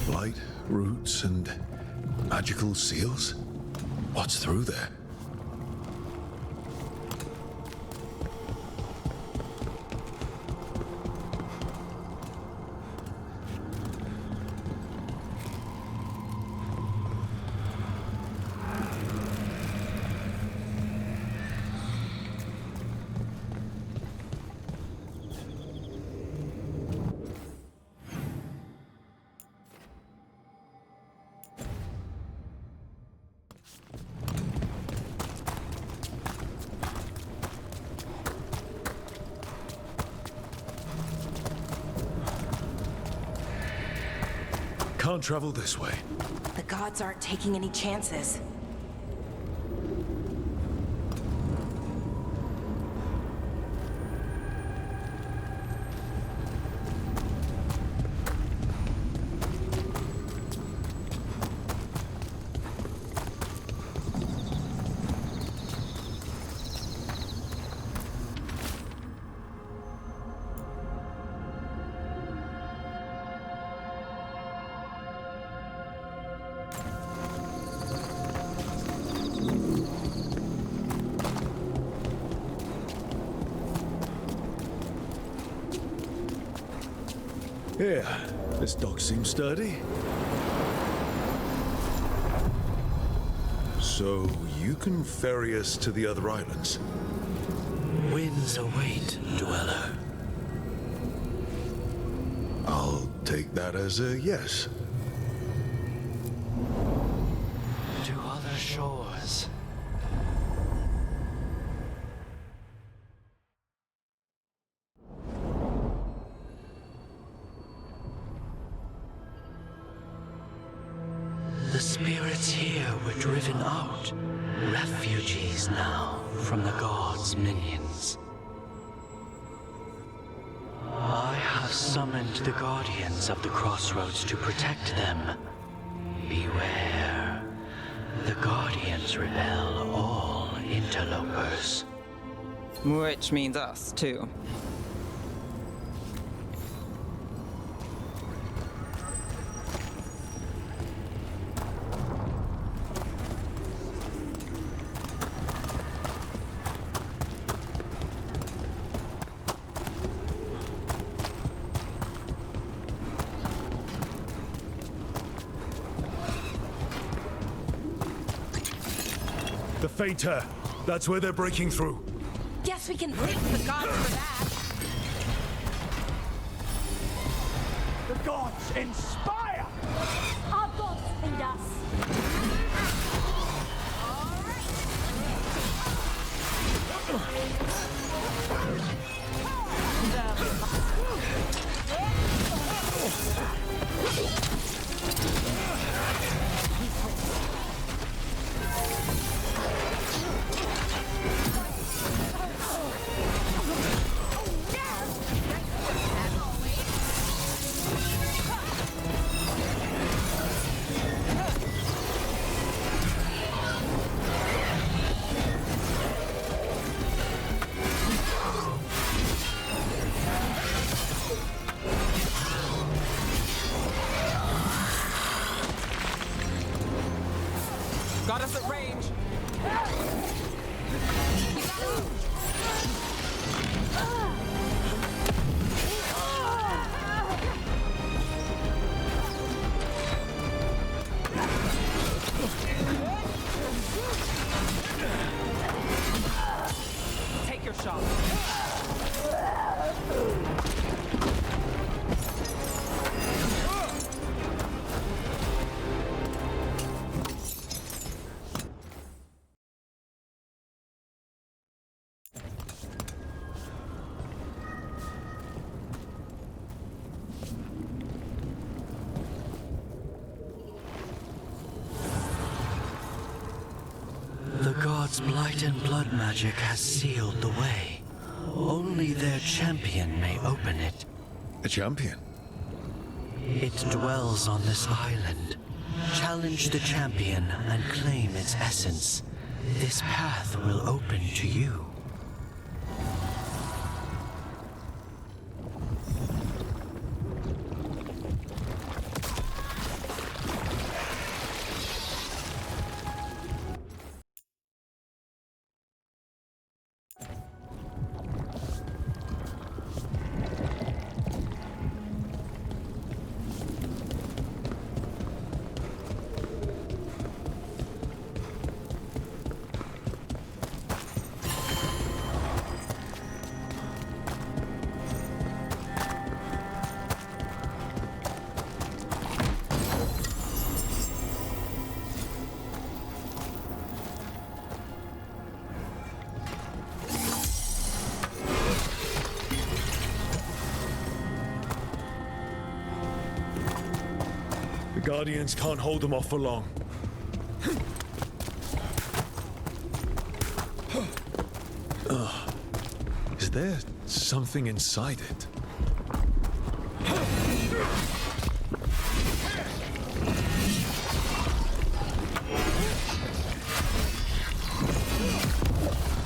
[SPEAKER 12] Blight, roots, and magical seals? What's through there? Can't travel this way.
[SPEAKER 1] The gods aren't taking any chances.
[SPEAKER 12] Here, this dock seems sturdy. So, you can ferry us to the other islands?
[SPEAKER 16] Winds await, Dweller.
[SPEAKER 12] I'll take that as a yes.
[SPEAKER 16] To other shores. The spirits here were driven out, refugees now from the gods' minions. I have summoned the guardians of the crossroads to protect them. Beware. The guardians repel all interlopers.
[SPEAKER 2] Which means us, too.
[SPEAKER 12] The Fainter. That's where they're breaking through.
[SPEAKER 1] Guess we can thank the gods for that.
[SPEAKER 3] gods inspire!
[SPEAKER 8] Our gods lead us.
[SPEAKER 14] Got us at range. Take your shot.
[SPEAKER 16] The gods' blight and blood magic has sealed the way. Only their champion may open it.
[SPEAKER 12] A champion?
[SPEAKER 16] It dwells on this island. Challenge the champion and claim its essence. This path will open to you.
[SPEAKER 12] The Guardians can't hold them off for long. Is there something inside it?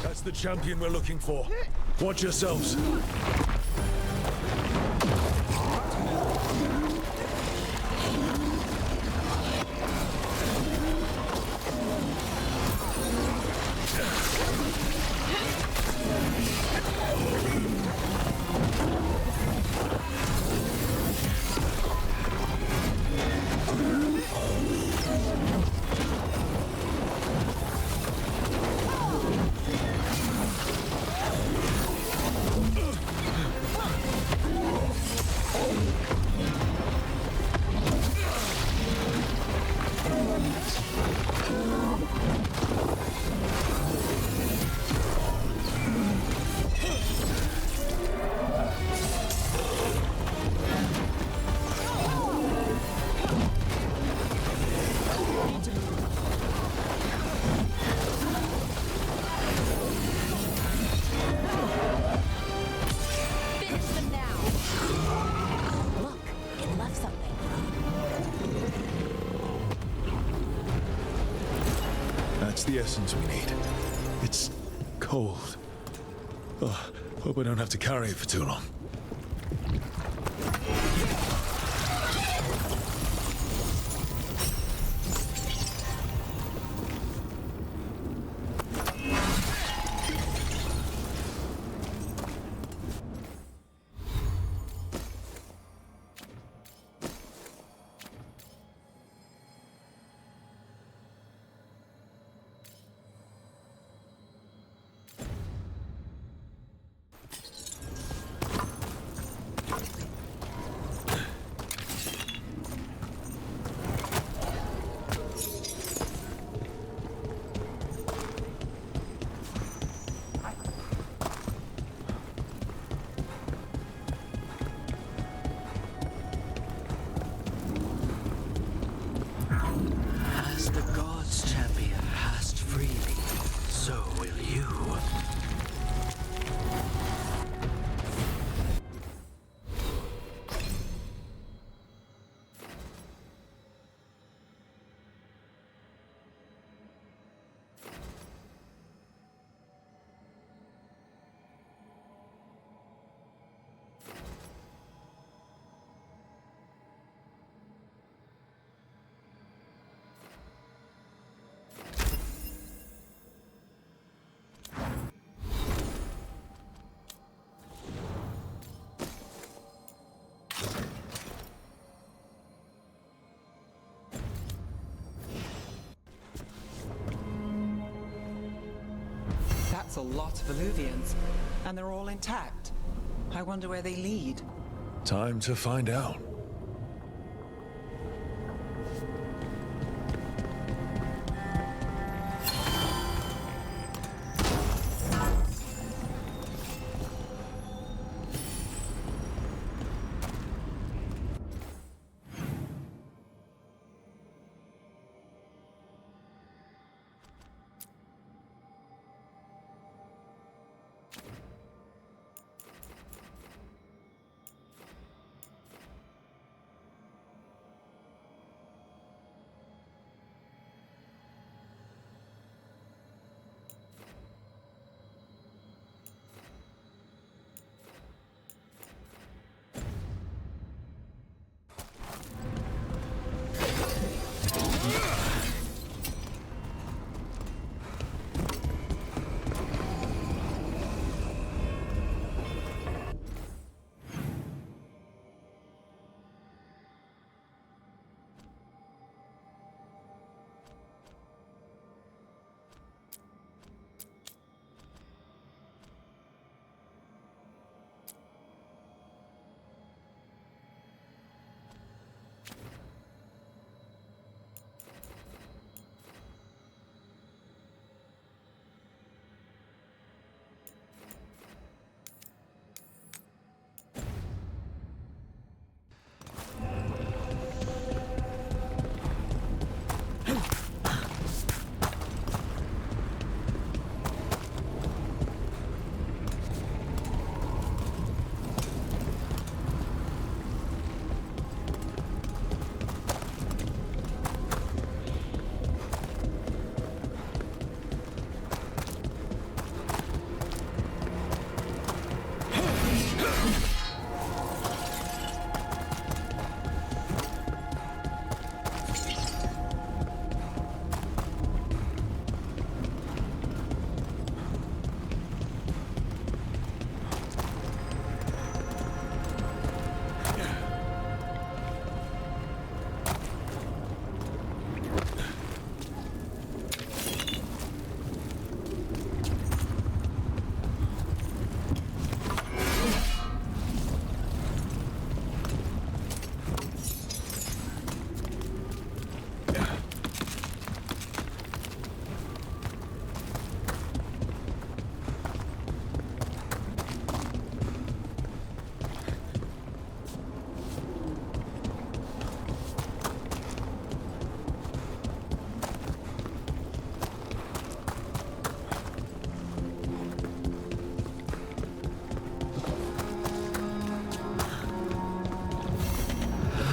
[SPEAKER 12] That's the champion we're looking for. Watch yourselves. That's the essence we need. It's cold. Oh, hope I don't have to carry it for too long.
[SPEAKER 2] a lot of Illuvians, and they're all intact. I wonder where they lead.
[SPEAKER 12] Time to find out.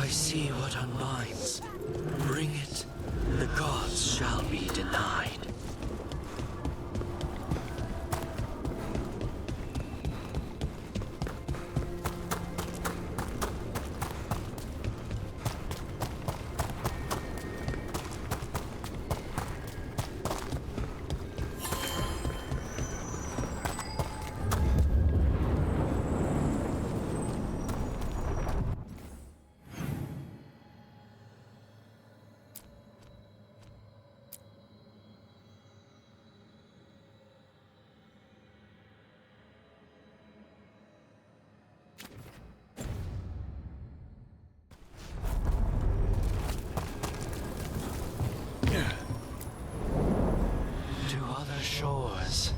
[SPEAKER 16] See what unbinds. Bring it. The gods shall be denied. Shores.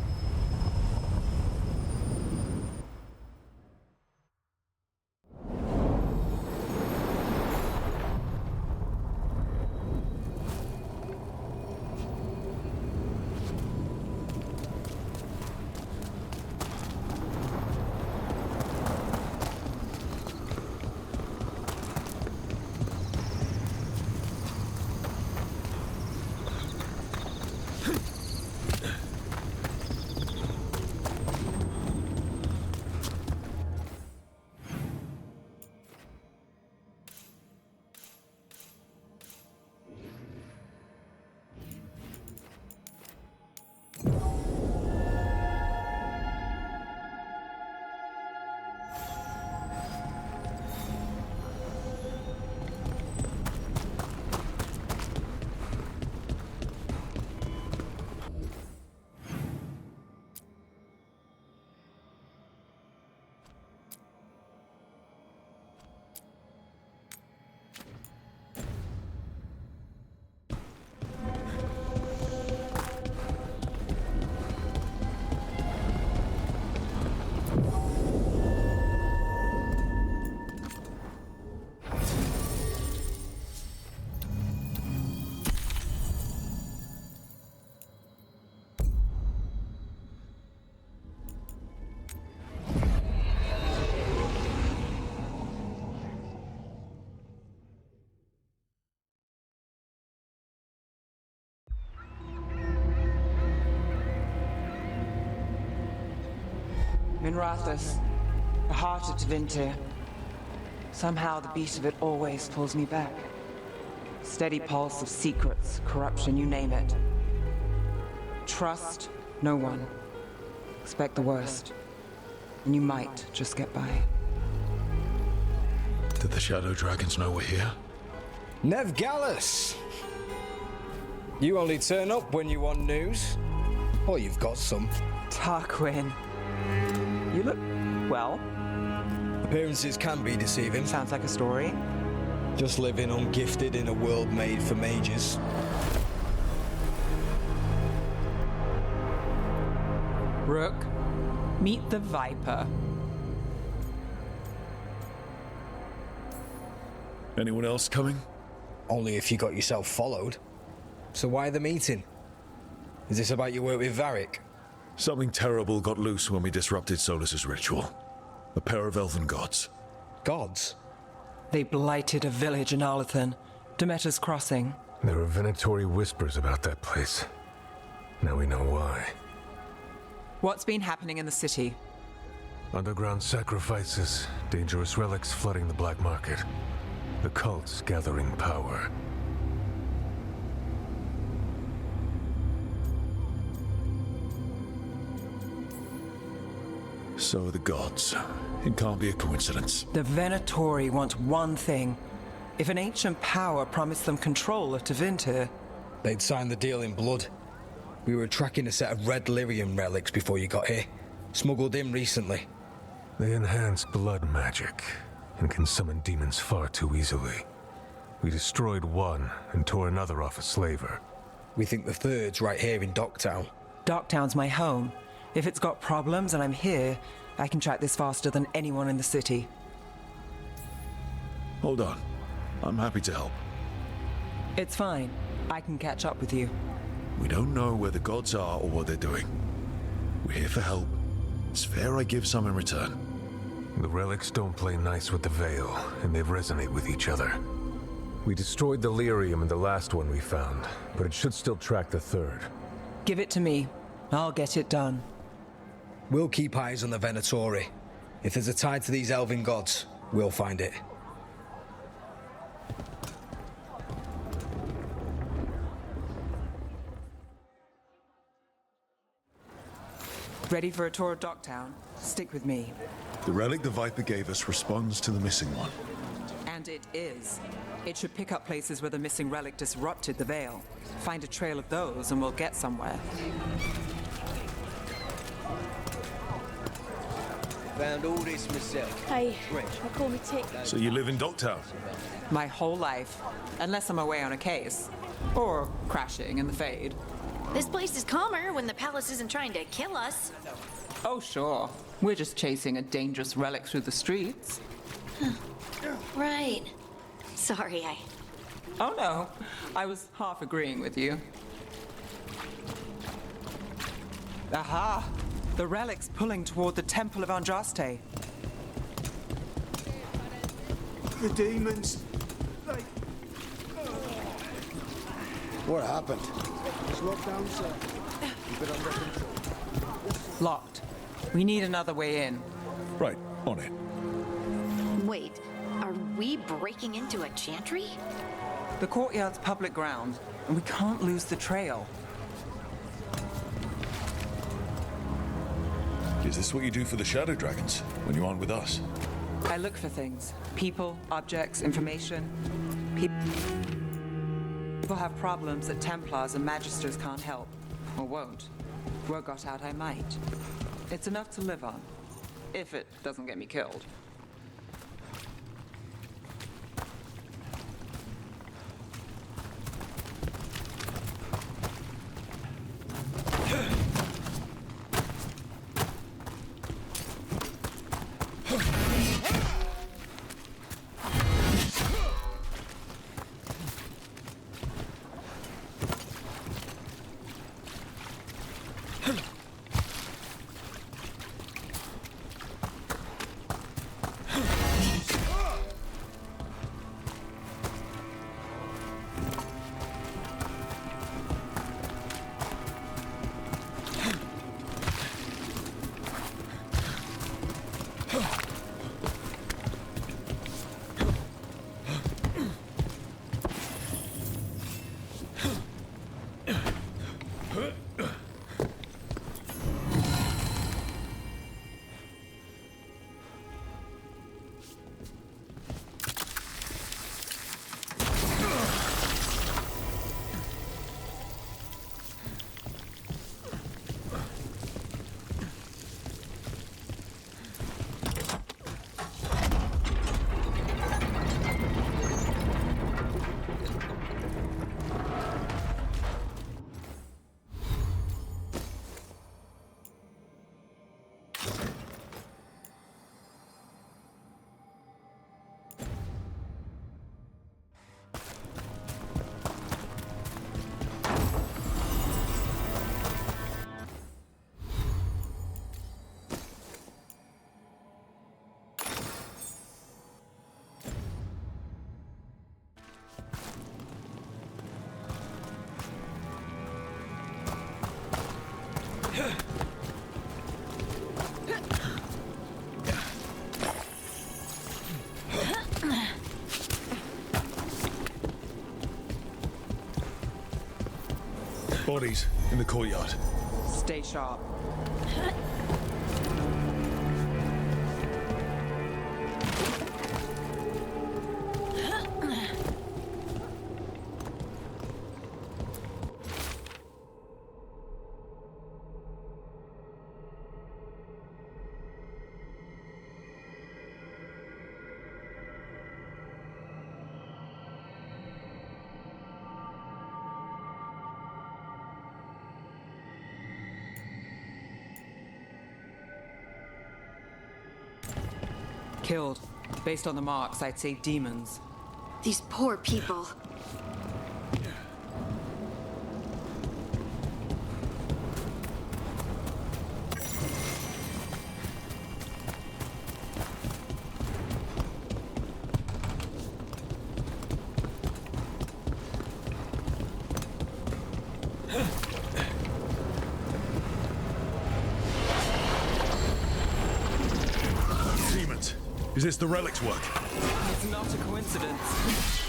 [SPEAKER 2] In Rathus, the heart of Tevinter. Somehow the beat of it always pulls me back. Steady pulse of secrets, corruption, you name it. Trust no one. Expect the worst. And you might just get by.
[SPEAKER 12] Did the Shadow Dragons know we're here?
[SPEAKER 17] Nev Gallus! You only turn up when you want news. Or you've got some.
[SPEAKER 2] Tarquin. You look well.
[SPEAKER 17] Appearances can be deceiving.
[SPEAKER 2] Sounds like a story.
[SPEAKER 17] Just living ungifted in a world made for mages.
[SPEAKER 2] Rook, meet the Viper.
[SPEAKER 12] Anyone else coming?
[SPEAKER 17] Only if you got yourself followed. So why the meeting? Is this about your work with Varric?
[SPEAKER 12] Something terrible got loose when we disrupted Solus's ritual. A pair of elven gods.
[SPEAKER 17] Gods?
[SPEAKER 2] They blighted a village in Arlathan, Demeter's Crossing.
[SPEAKER 18] There were Venatori whispers about that place. Now we know why.
[SPEAKER 2] What's been happening in the city?
[SPEAKER 18] Underground sacrifices, dangerous relics flooding the black market. The cults gathering power.
[SPEAKER 12] So the gods. It can't be a coincidence.
[SPEAKER 2] The Venatori want one thing. If an ancient power promised them control of Tevinter,
[SPEAKER 17] they'd sign the deal in blood. We were tracking a set of red lyrium relics before you got here. Smuggled in recently.
[SPEAKER 18] They enhance blood magic and can summon demons far too easily. We destroyed one and tore another off a slaver.
[SPEAKER 17] We think the third's right here in Docktown.
[SPEAKER 2] Docktown's my home. If it's got problems and I'm here, I can track this faster than anyone in the city.
[SPEAKER 12] Hold on. I'm happy to help.
[SPEAKER 2] It's fine. I can catch up with you.
[SPEAKER 12] We don't know where the gods are or what they're doing. We're here for help. It's fair I give some in return.
[SPEAKER 18] The relics don't play nice with the Veil, and they resonate with each other. We destroyed the lyrium in the last one we found, but it should still track the third.
[SPEAKER 2] Give it to me. I'll get it done.
[SPEAKER 17] We'll keep eyes on the Venatori. If there's a tie to these elven gods, we'll find it.
[SPEAKER 2] Ready for a tour of Docktown? Stick with me.
[SPEAKER 12] The relic the Viper gave us responds to the missing one.
[SPEAKER 2] And it is. It should pick up places where the missing relic disrupted the Veil. Find a trail of those and we'll get somewhere.
[SPEAKER 19] Found all this myself.
[SPEAKER 8] Hey, I call me Tick.
[SPEAKER 12] So you live in Docktown?
[SPEAKER 2] My whole life. Unless I'm away on a case. Or crashing in the Fade.
[SPEAKER 7] This place is calmer when the palace isn't trying to kill us.
[SPEAKER 2] Oh, sure. We're just chasing a dangerous relic through the streets.
[SPEAKER 7] Right. Sorry,
[SPEAKER 2] Oh, no. I was half agreeing with you. Aha! The relic's pulling toward the Temple of Andraste.
[SPEAKER 3] The demons, they...
[SPEAKER 19] What happened? It's locked down, sir. Keep it under control.
[SPEAKER 2] Locked. We need another way in.
[SPEAKER 12] Right, on it.
[SPEAKER 7] Wait, are we breaking into a chantry?
[SPEAKER 2] The courtyard's public ground, and we can't lose the trail.
[SPEAKER 12] Is this what you do for the Shadow Dragons, when you aren't with us?
[SPEAKER 2] I look for things. People, objects, information. People have problems that Templars and Magisters can't help. Or won't. Word got out I might. It's enough to live on. If it doesn't get me killed.
[SPEAKER 12] Bodies in the courtyard.
[SPEAKER 2] Stay sharp. Killed. Based on the marks, I'd say demons.
[SPEAKER 7] These poor people.
[SPEAKER 12] Is this the relic's work?
[SPEAKER 2] It's not a coincidence.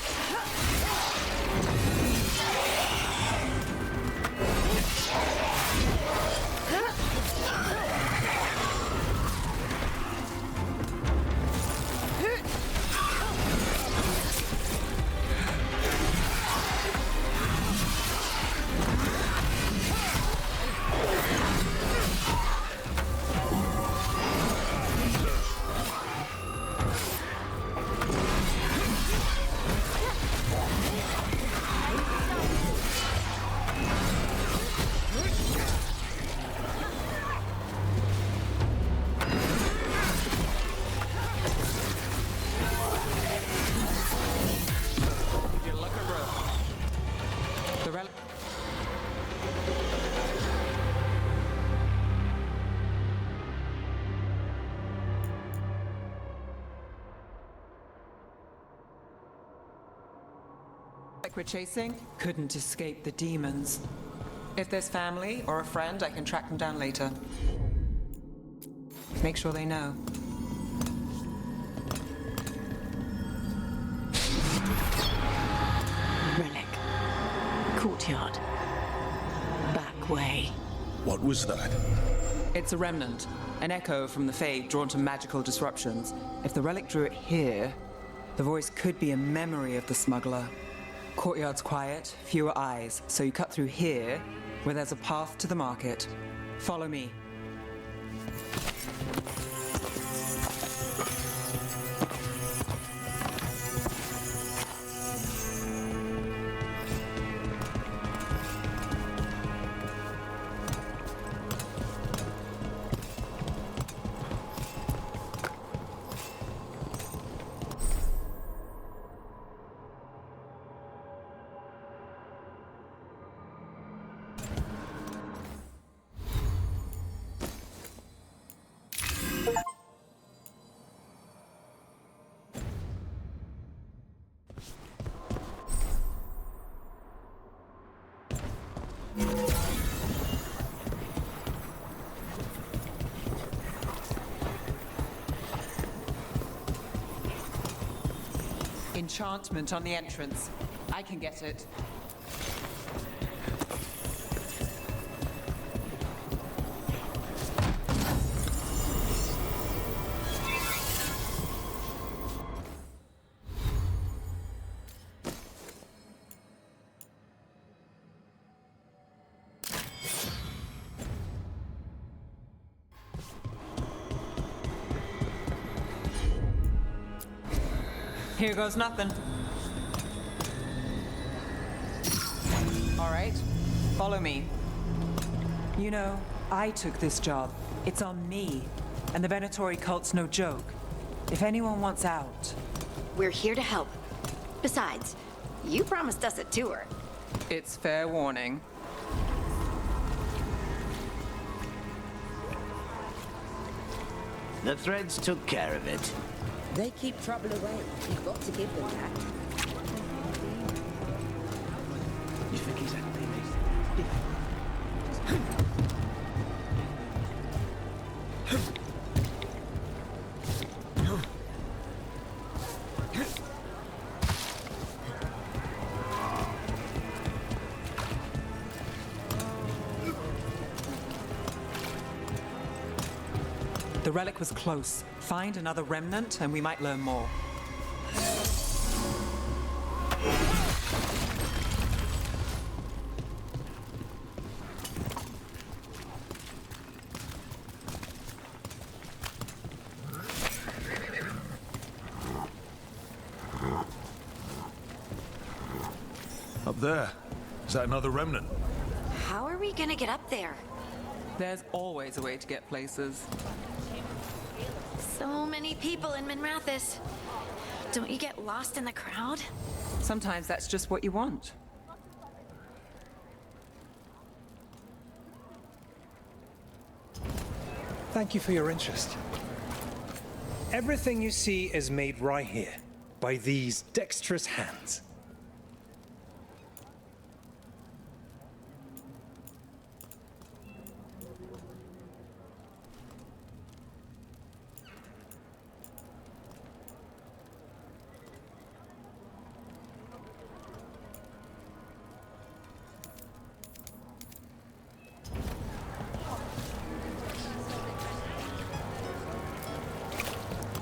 [SPEAKER 2] We're chasing couldn't escape the demons. If there's family or a friend, I can track them down later. Make sure they know.
[SPEAKER 13] Relic. Courtyard. Back way.
[SPEAKER 12] What was that?
[SPEAKER 2] It's a remnant, an echo from the Fade drawn to magical disruptions. If the relic drew it here, the voice could be a memory of the smuggler. Courtyard's quiet, fewer eyes, so you cut through here, where there's a path to the market. Follow me. Enchantment on the entrance. I can get it. Here goes nothing. All right, follow me. You know, I took this job. It's on me. And the Venatori cult's no joke. If anyone wants out...
[SPEAKER 7] We're here to help. Besides, you promised us a tour.
[SPEAKER 2] It's fair warning.
[SPEAKER 16] The threads took care of it.
[SPEAKER 11] They keep trouble away. You've got to give them that.
[SPEAKER 16] You think he's anything?
[SPEAKER 2] The relic was close. Find another remnant and we might learn more.
[SPEAKER 12] Up there. Is that another remnant?
[SPEAKER 7] How are we gonna get up there?
[SPEAKER 2] There's always a way to get places.
[SPEAKER 7] So many people in Minrathis. Don't you get lost in the crowd?
[SPEAKER 2] Sometimes that's just what you want.
[SPEAKER 20] Thank you for your interest. Everything you see is made right here, by these dexterous hands.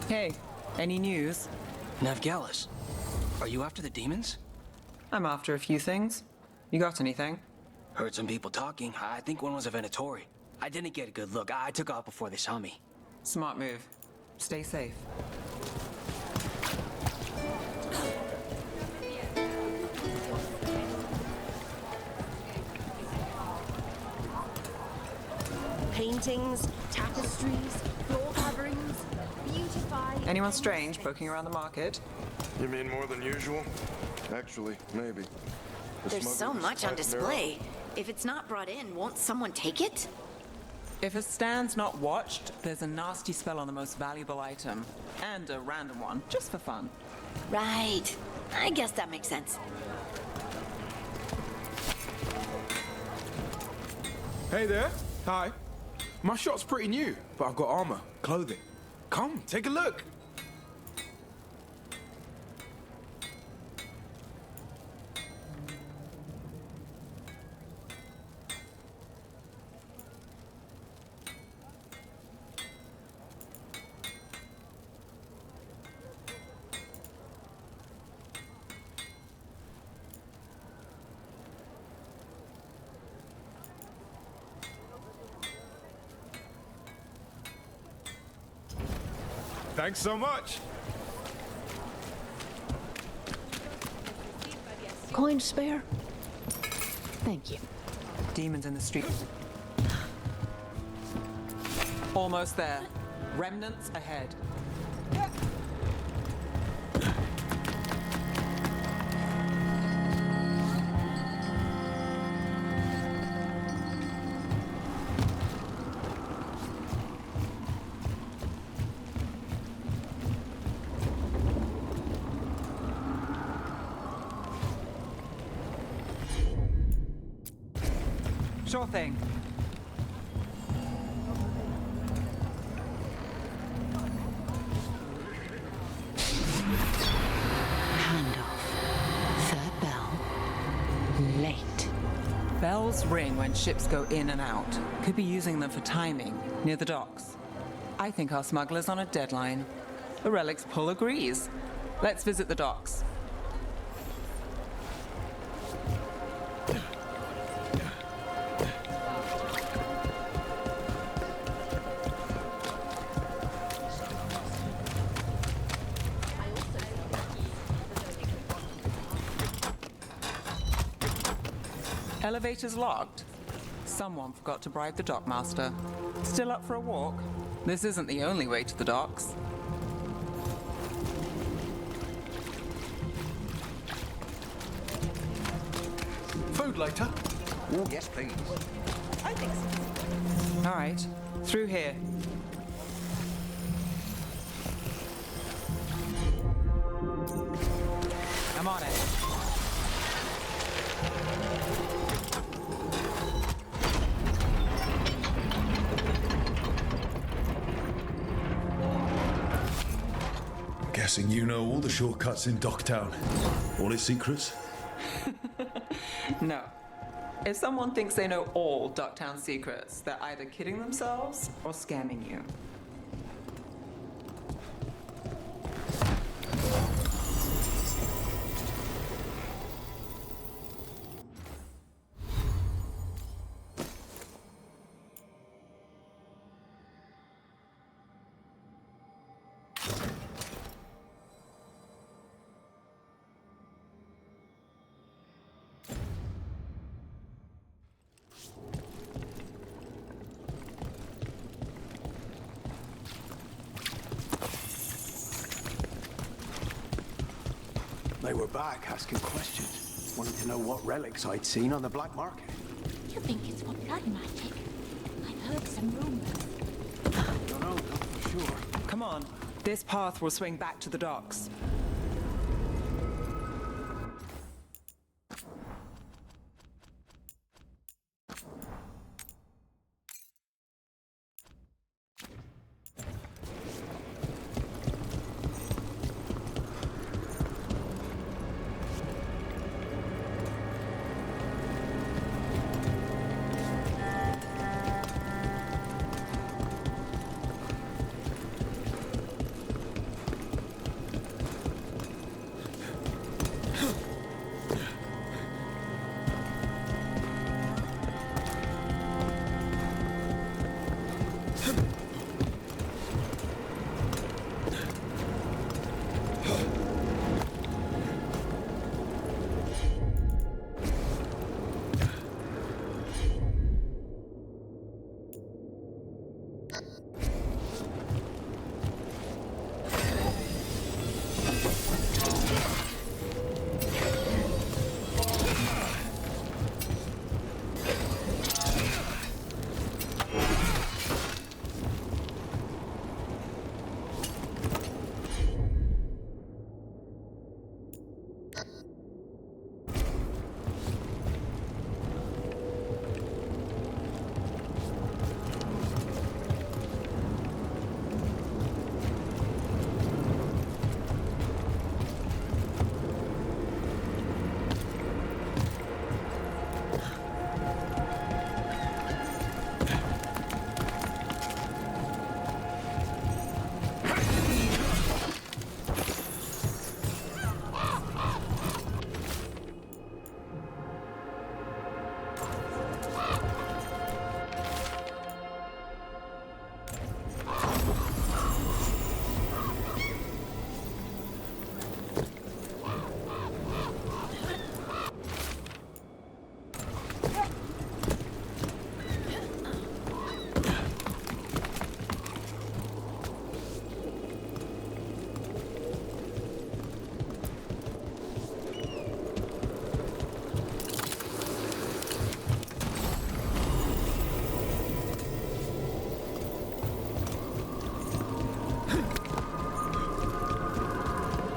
[SPEAKER 2] Hey, any news?
[SPEAKER 21] Navgalis, are you after the demons?
[SPEAKER 2] I'm after a few things. You got anything?
[SPEAKER 21] Heard some people talking. I think one was a Venatori. I didn't get a good look. I took off before they saw me.
[SPEAKER 2] Smart move. Stay safe.
[SPEAKER 1] Paintings, tapestries, floor coverings, beautify...
[SPEAKER 2] Anyone strange poking around the market?
[SPEAKER 22] You mean more than usual? Actually, maybe.
[SPEAKER 7] There's so much on display. If it's not brought in, won't someone take it?
[SPEAKER 2] If a stand's not watched, there's a nasty spell on the most valuable item. And a random one, just for fun.
[SPEAKER 7] Right. I guess that makes sense.
[SPEAKER 23] Hey there. Hi. My shop's pretty new, but I've got armor, clothing. Come, take a look. Thanks so much.
[SPEAKER 13] Coin spare? Thank you.
[SPEAKER 2] Demons in the street. Almost there. Remnants ahead. Sure thing.
[SPEAKER 13] Handoff. Third bell. Late.
[SPEAKER 2] Bells ring when ships go in and out. Could be using them for timing, near the docks. I think our smuggler's on a deadline. The relic's pull agrees. Let's visit the docks. Elevator's locked. Someone forgot to bribe the dockmaster. Still up for a walk? This isn't the only way to the docks.
[SPEAKER 23] Food later? Oh, yes, please.
[SPEAKER 1] I think so.
[SPEAKER 2] All right, through here. I'm on it.
[SPEAKER 12] Guessing you know all the shortcuts in Docktown. All its secrets?
[SPEAKER 2] No. If someone thinks they know all Docktown secrets, they're either kidding themselves or scamming you.
[SPEAKER 5] They were back asking questions, wanting to know what relics I'd seen on the black market.
[SPEAKER 8] You think it's for blood magic? I've heard some rumors.
[SPEAKER 5] Don't know, not for sure.
[SPEAKER 2] Come on. This path will swing back to the docks.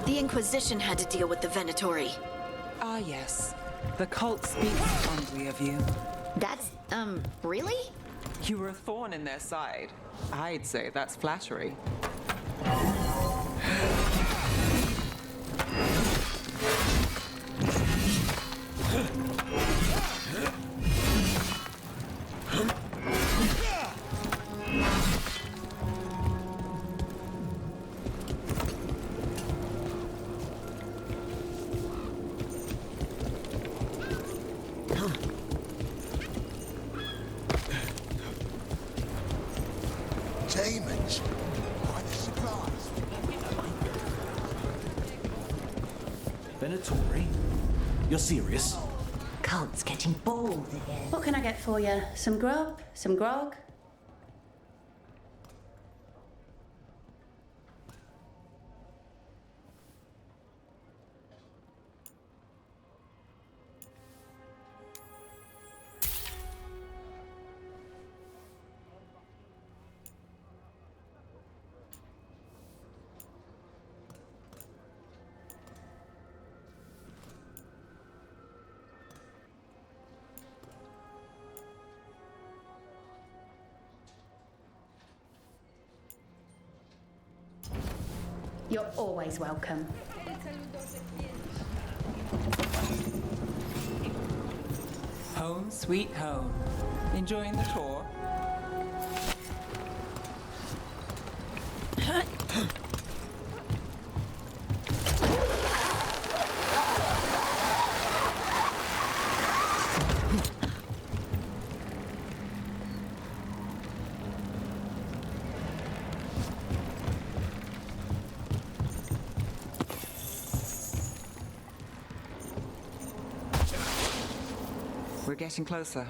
[SPEAKER 7] The Inquisition had to deal with the Venatori.
[SPEAKER 2] Ah, yes. The cult speaks fondly of you.
[SPEAKER 7] That's, really?
[SPEAKER 2] You were a thorn in their side. I'd say that's flattery.
[SPEAKER 19] Demons? Quite a surprise.
[SPEAKER 6] Venatori? You're serious?
[SPEAKER 8] Cult's getting bold again.
[SPEAKER 10] What can I get for you? Some grub? Some grog? You're always welcome.
[SPEAKER 2] Home sweet home. Enjoying the tour? We're getting closer.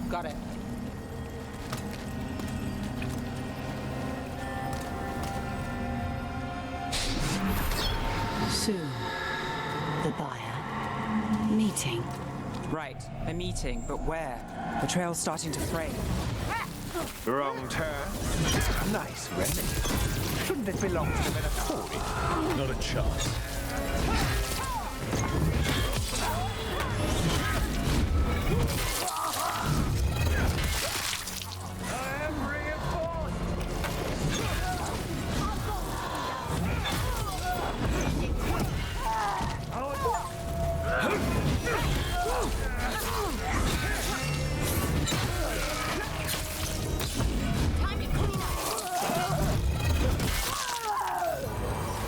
[SPEAKER 2] Got it.
[SPEAKER 13] Soon, the buyer. Meeting.
[SPEAKER 2] Right, a meeting, but where? The trail's starting to fray.
[SPEAKER 3] Wrong turn. Nice relic. Shouldn't it belong to the Minotaur?
[SPEAKER 12] Not a chance.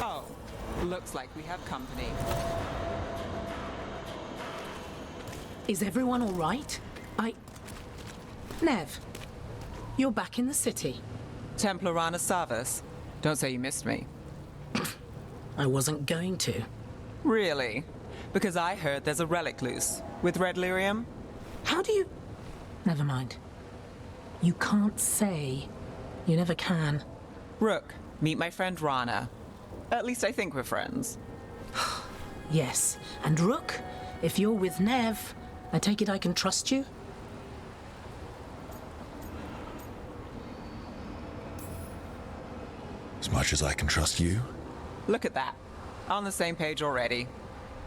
[SPEAKER 2] Oh, looks like we have company.
[SPEAKER 13] Is everyone all right? Nev, you're back in the city.
[SPEAKER 2] Templar Rana Savas. Don't say you missed me.
[SPEAKER 13] I wasn't going to.
[SPEAKER 2] Really? Because I heard there's a relic loose. With red lyrium?
[SPEAKER 13] How do you... Never mind. You can't say. You never can.
[SPEAKER 2] Rook, meet my friend Rana. At least I think we're friends.
[SPEAKER 13] Yes, and Rook, if you're with Nev, I take it I can trust you?
[SPEAKER 12] As much as I can trust you.
[SPEAKER 2] Look at that. On the same page already.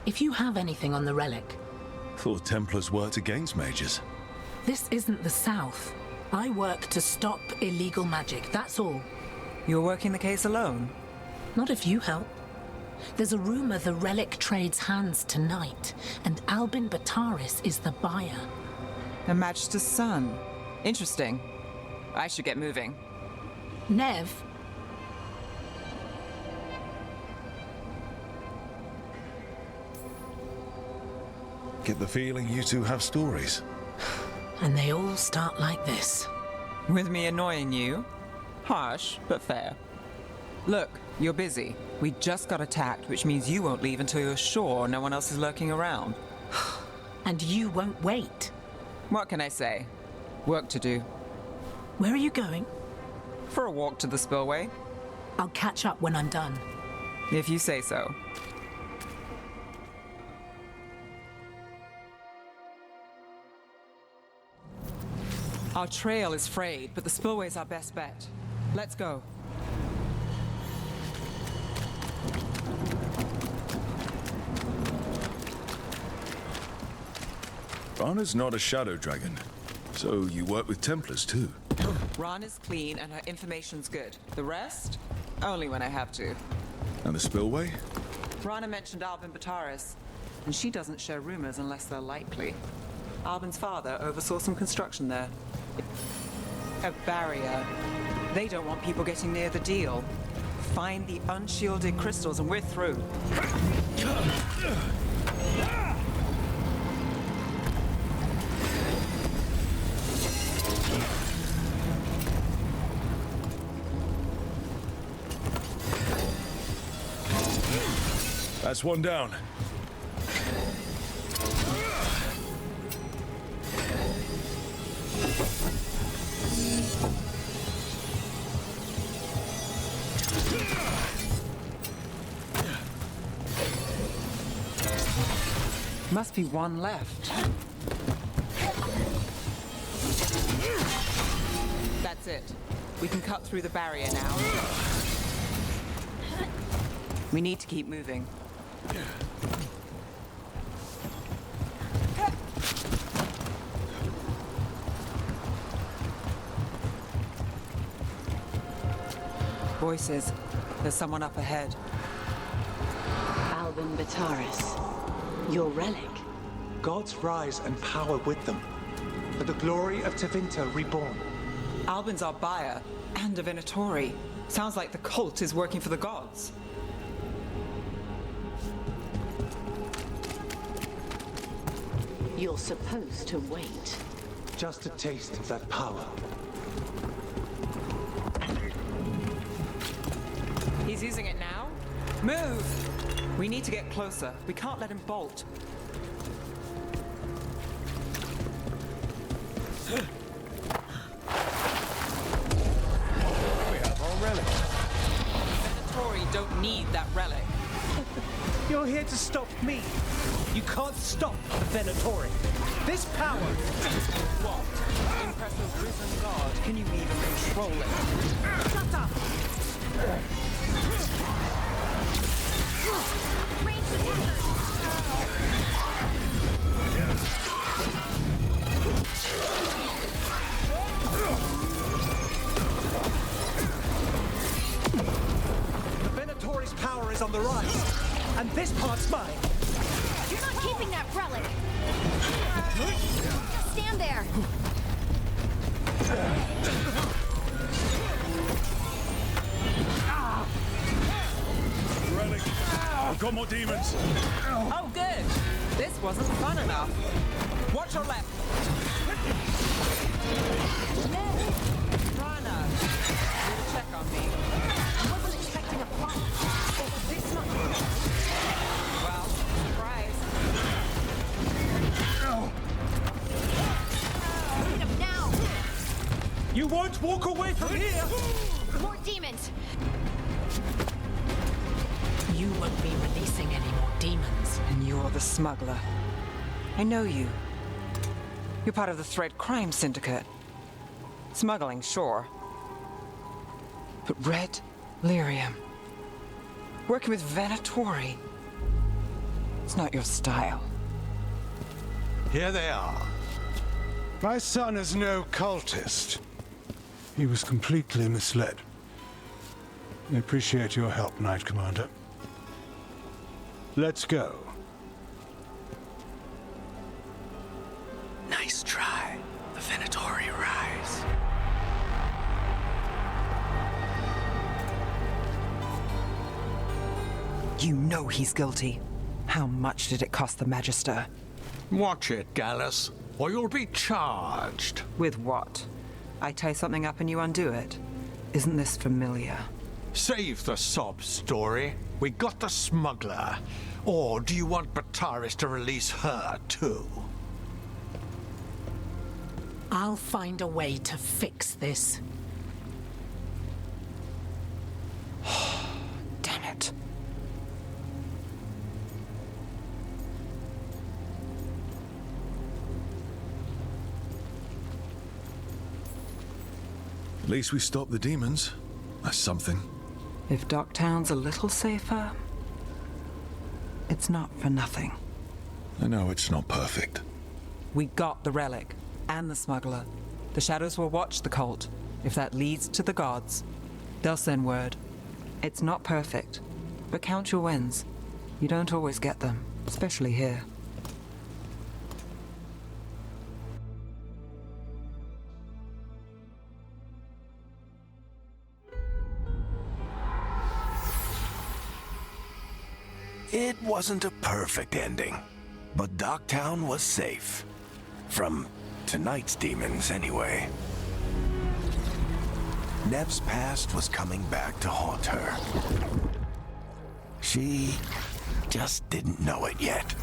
[SPEAKER 13] If you have anything on the relic...
[SPEAKER 12] Thought Templars worked against mages.
[SPEAKER 13] This isn't the South. I work to stop illegal magic, that's all.
[SPEAKER 2] You're working the case alone?
[SPEAKER 13] Not if you help. There's a rumor the relic trades hands tonight, and Albin Bataris is the buyer.
[SPEAKER 2] A Magister's son. Interesting. I should get moving.
[SPEAKER 13] Nev?
[SPEAKER 12] Get the feeling you two have stories.
[SPEAKER 13] And they all start like this.
[SPEAKER 2] With me annoying you? Harsh, but fair. Look, you're busy. We just got attacked, which means you won't leave until you're sure no one else is lurking around.
[SPEAKER 13] And you won't wait.
[SPEAKER 2] What can I say? Work to do.
[SPEAKER 13] Where are you going?
[SPEAKER 2] For a walk to the spillway.
[SPEAKER 13] I'll catch up when I'm done.
[SPEAKER 2] If you say so. Our trail is frayed, but the spillway's our best bet. Let's go.
[SPEAKER 12] Rana's not a shadow dragon, so you work with Templars too.
[SPEAKER 2] Rana's clean and her information's good. The rest? Only when I have to.
[SPEAKER 12] And the spillway?
[SPEAKER 2] Rana mentioned Albin Bataris, and she doesn't share rumors unless they're likely. Albin's father oversaw some construction there. A barrier. They don't want people getting near the deal. Find the unshielded crystals and we're through.
[SPEAKER 12] That's one down.
[SPEAKER 2] Must be one left. That's it. We can cut through the barrier now. We need to keep moving. Voices. There's someone up ahead.
[SPEAKER 11] Albin Bataris. Your relic.
[SPEAKER 5] Gods rise and power with them. For the glory of Tevinter reborn.
[SPEAKER 2] Albin's our buyer, and a Venatori. Sounds like the cult is working for the gods.
[SPEAKER 11] You're supposed to wait.
[SPEAKER 5] Just a taste of that power.
[SPEAKER 2] He's using it now? Move! We need to get closer. We can't let him bolt.
[SPEAKER 20] here to stop me. You can't stop the Venatori. This power...
[SPEAKER 14] What? Impressive risen god. Can you even control it?
[SPEAKER 20] Shut up! The Venatori's power is on the rise, and this part's mine.
[SPEAKER 8] You're not keeping that relic! Just stand there!
[SPEAKER 3] Relic. We've got more demons.
[SPEAKER 14] Oh, good. This wasn't fun enough. Watch your left. Rana, need to check on me.
[SPEAKER 1] I wasn't expecting a fight. This much.
[SPEAKER 14] Well, surprise.
[SPEAKER 8] Hit him now!
[SPEAKER 20] You won't walk away from here!
[SPEAKER 8] More demons!
[SPEAKER 13] You won't be releasing any more demons.
[SPEAKER 2] And you're the smuggler. I know you. You're part of the Thread Crime Syndicate. Smuggling, sure. But Red Lyrium. Working with Venatori. It's not your style.
[SPEAKER 3] Here they are. My son is no cultist. He was completely misled. I appreciate your help, Knight Commander. Let's go.
[SPEAKER 16] Nice try. The Venatori rise.
[SPEAKER 2] You know he's guilty. How much did it cost the Magister?
[SPEAKER 3] Watch it, Gallus, or you'll be charged.
[SPEAKER 2] With what? I tie something up and you undo it. Isn't this familiar?
[SPEAKER 3] Save the sob story. We got the smuggler. Or do you want Bataris to release her, too?
[SPEAKER 13] I'll find a way to fix this.
[SPEAKER 2] Damn it.
[SPEAKER 12] At least we stopped the demons. That's something.
[SPEAKER 2] If Docktown's a little safer, it's not for nothing.
[SPEAKER 12] I know it's not perfect.
[SPEAKER 2] We got the relic and the smuggler. The shadows will watch the cult. If that leads to the gods, they'll send word. It's not perfect, but count your wins. You don't always get them, especially here.
[SPEAKER 4] It wasn't a perfect ending, but Docktown was safe. From tonight's demons, anyway. Nev's past was coming back to haunt her. She just didn't know it yet.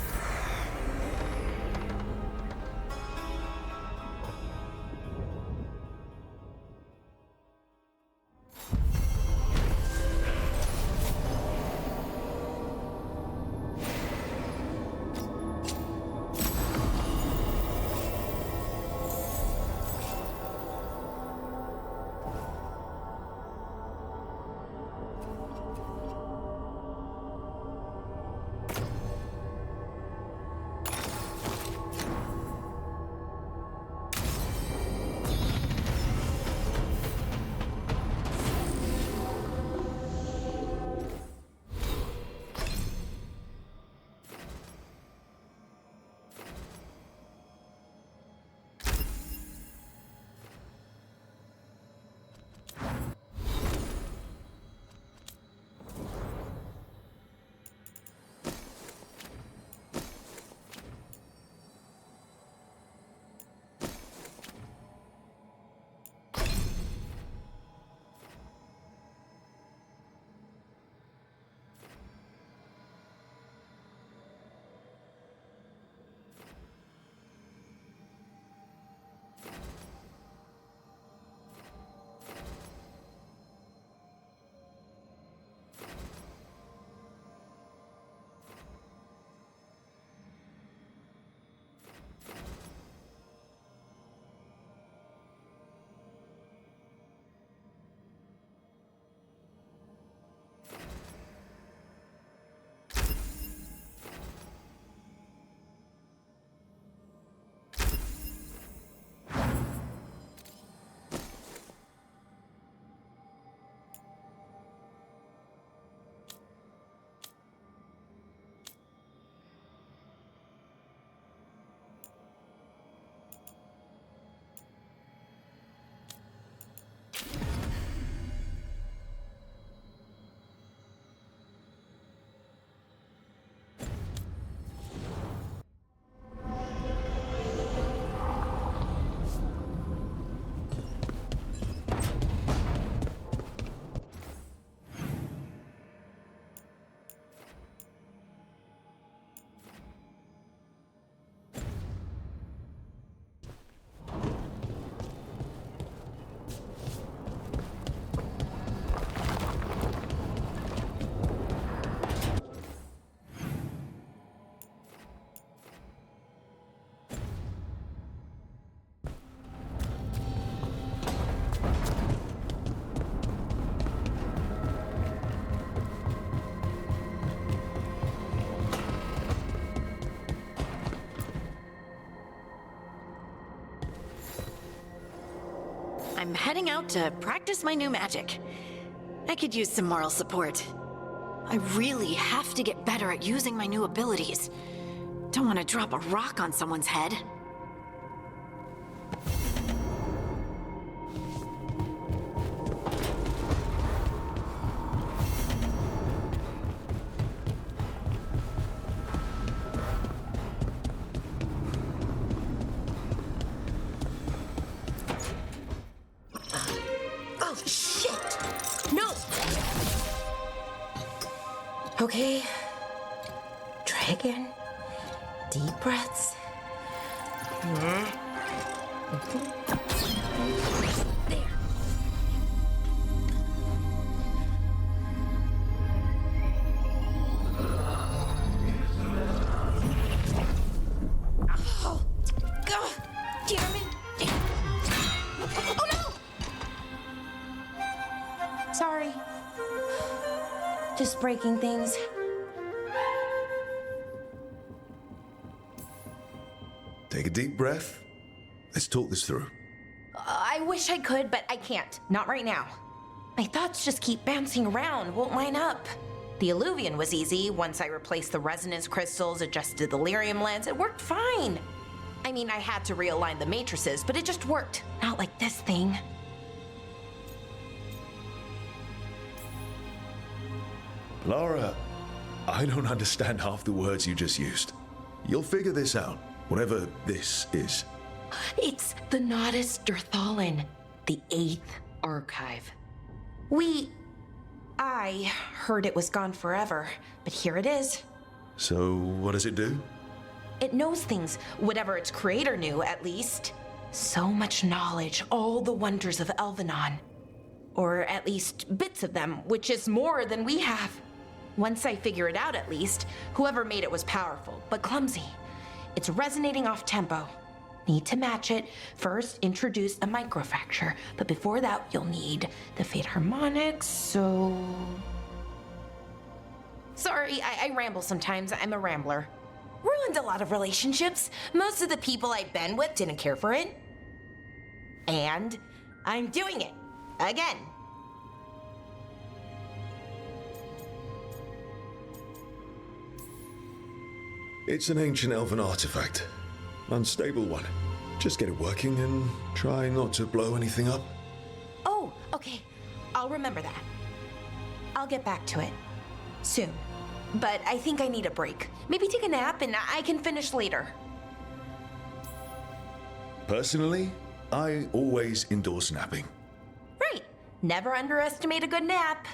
[SPEAKER 7] I'm heading out to practice my new magic. I could use some moral support. I really have to get better at using my new abilities. Don't want to drop a rock on someone's head.
[SPEAKER 1] Oh, shit! No! Okay. Try again. Deep breaths. There. Oh, God damn it! Oh no! Sorry. Just breaking things.
[SPEAKER 12] Take a deep breath. Let's talk this through.
[SPEAKER 1] I wish I could, but I can't. Not right now. My thoughts just keep bouncing around, won't line up. The Illuvian was easy. Once I replaced the resonance crystals, adjusted the lyrium lens, it worked fine. I mean, I had to realign the matrices, but it just worked. Not like this thing.
[SPEAKER 12] Lara, I don't understand half the words you just used. You'll figure this out, whatever this is.
[SPEAKER 1] It's the Nodus Dirthalin, the 8th archive. I heard it was gone forever, but here it is.
[SPEAKER 12] So, what does it do?
[SPEAKER 1] It knows things, whatever its creator knew, at least. So much knowledge, all the wonders of Elvenon. Or at least bits of them, which is more than we have. Once I figure it out, at least, whoever made it was powerful, but clumsy. It's resonating off tempo. Need to match it. First, introduce a microfracture, but before that, you'll need the Fate Harmonics, so... Sorry, I ramble sometimes. I'm a rambler. Ruined a lot of relationships. Most of the people I've been with didn't care for it. And I'm doing it. Again.
[SPEAKER 12] It's an ancient elven artifact. Unstable one. Just get it working and try not to blow anything up.
[SPEAKER 1] Oh, okay. I'll remember that. I'll get back to it. Soon. But I think I need a break. Maybe take a nap and I can finish later.
[SPEAKER 12] Personally, I always endorse napping.
[SPEAKER 1] Right. Never underestimate a good nap.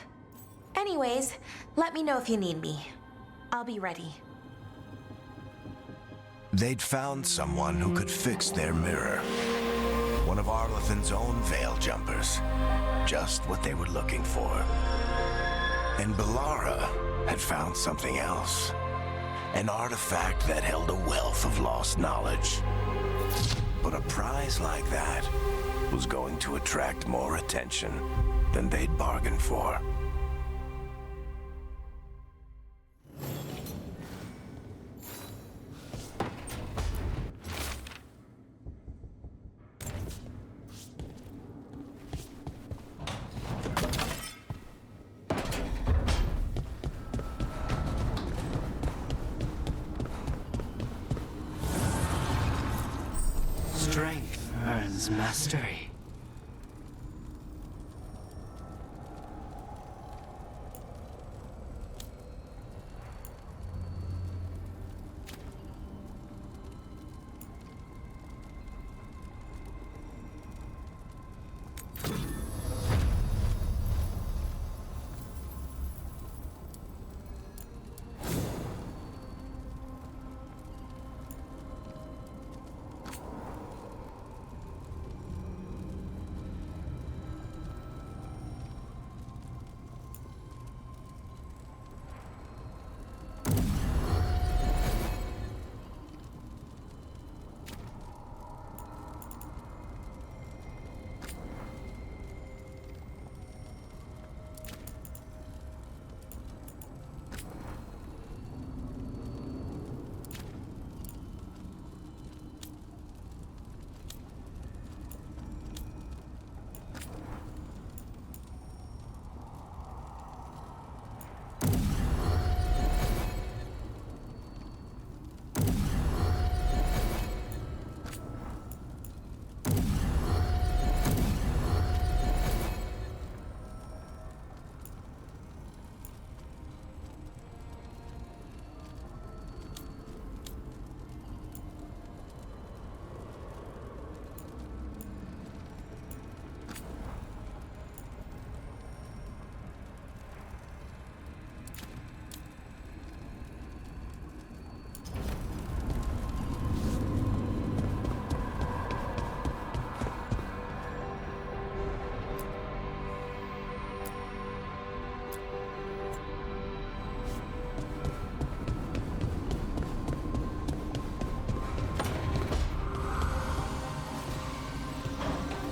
[SPEAKER 1] Anyways, let me know if you need me. I'll be ready.
[SPEAKER 4] They'd found someone who could fix their mirror. One of Arlethan's own veil jumpers. Just what they were looking for. And Belara had found something else. An artifact that held a wealth of lost knowledge. But a prize like that was going to attract more attention than they'd bargained for.
[SPEAKER 16] Strength earns mastery.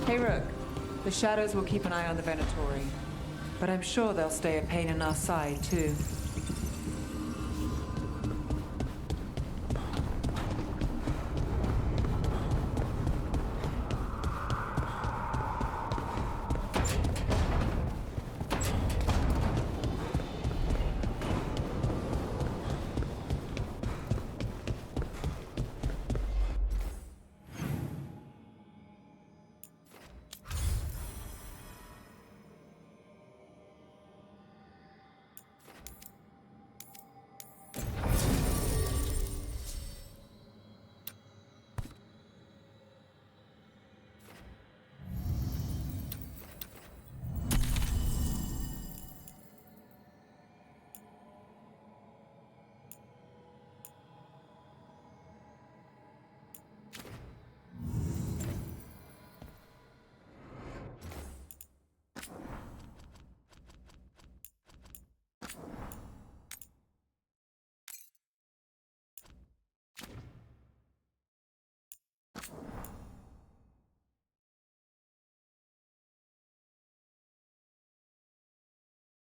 [SPEAKER 2] Hey, Rook. The Shadows will keep an eye on the Venatori. But I'm sure they'll stay a pain in our side, too.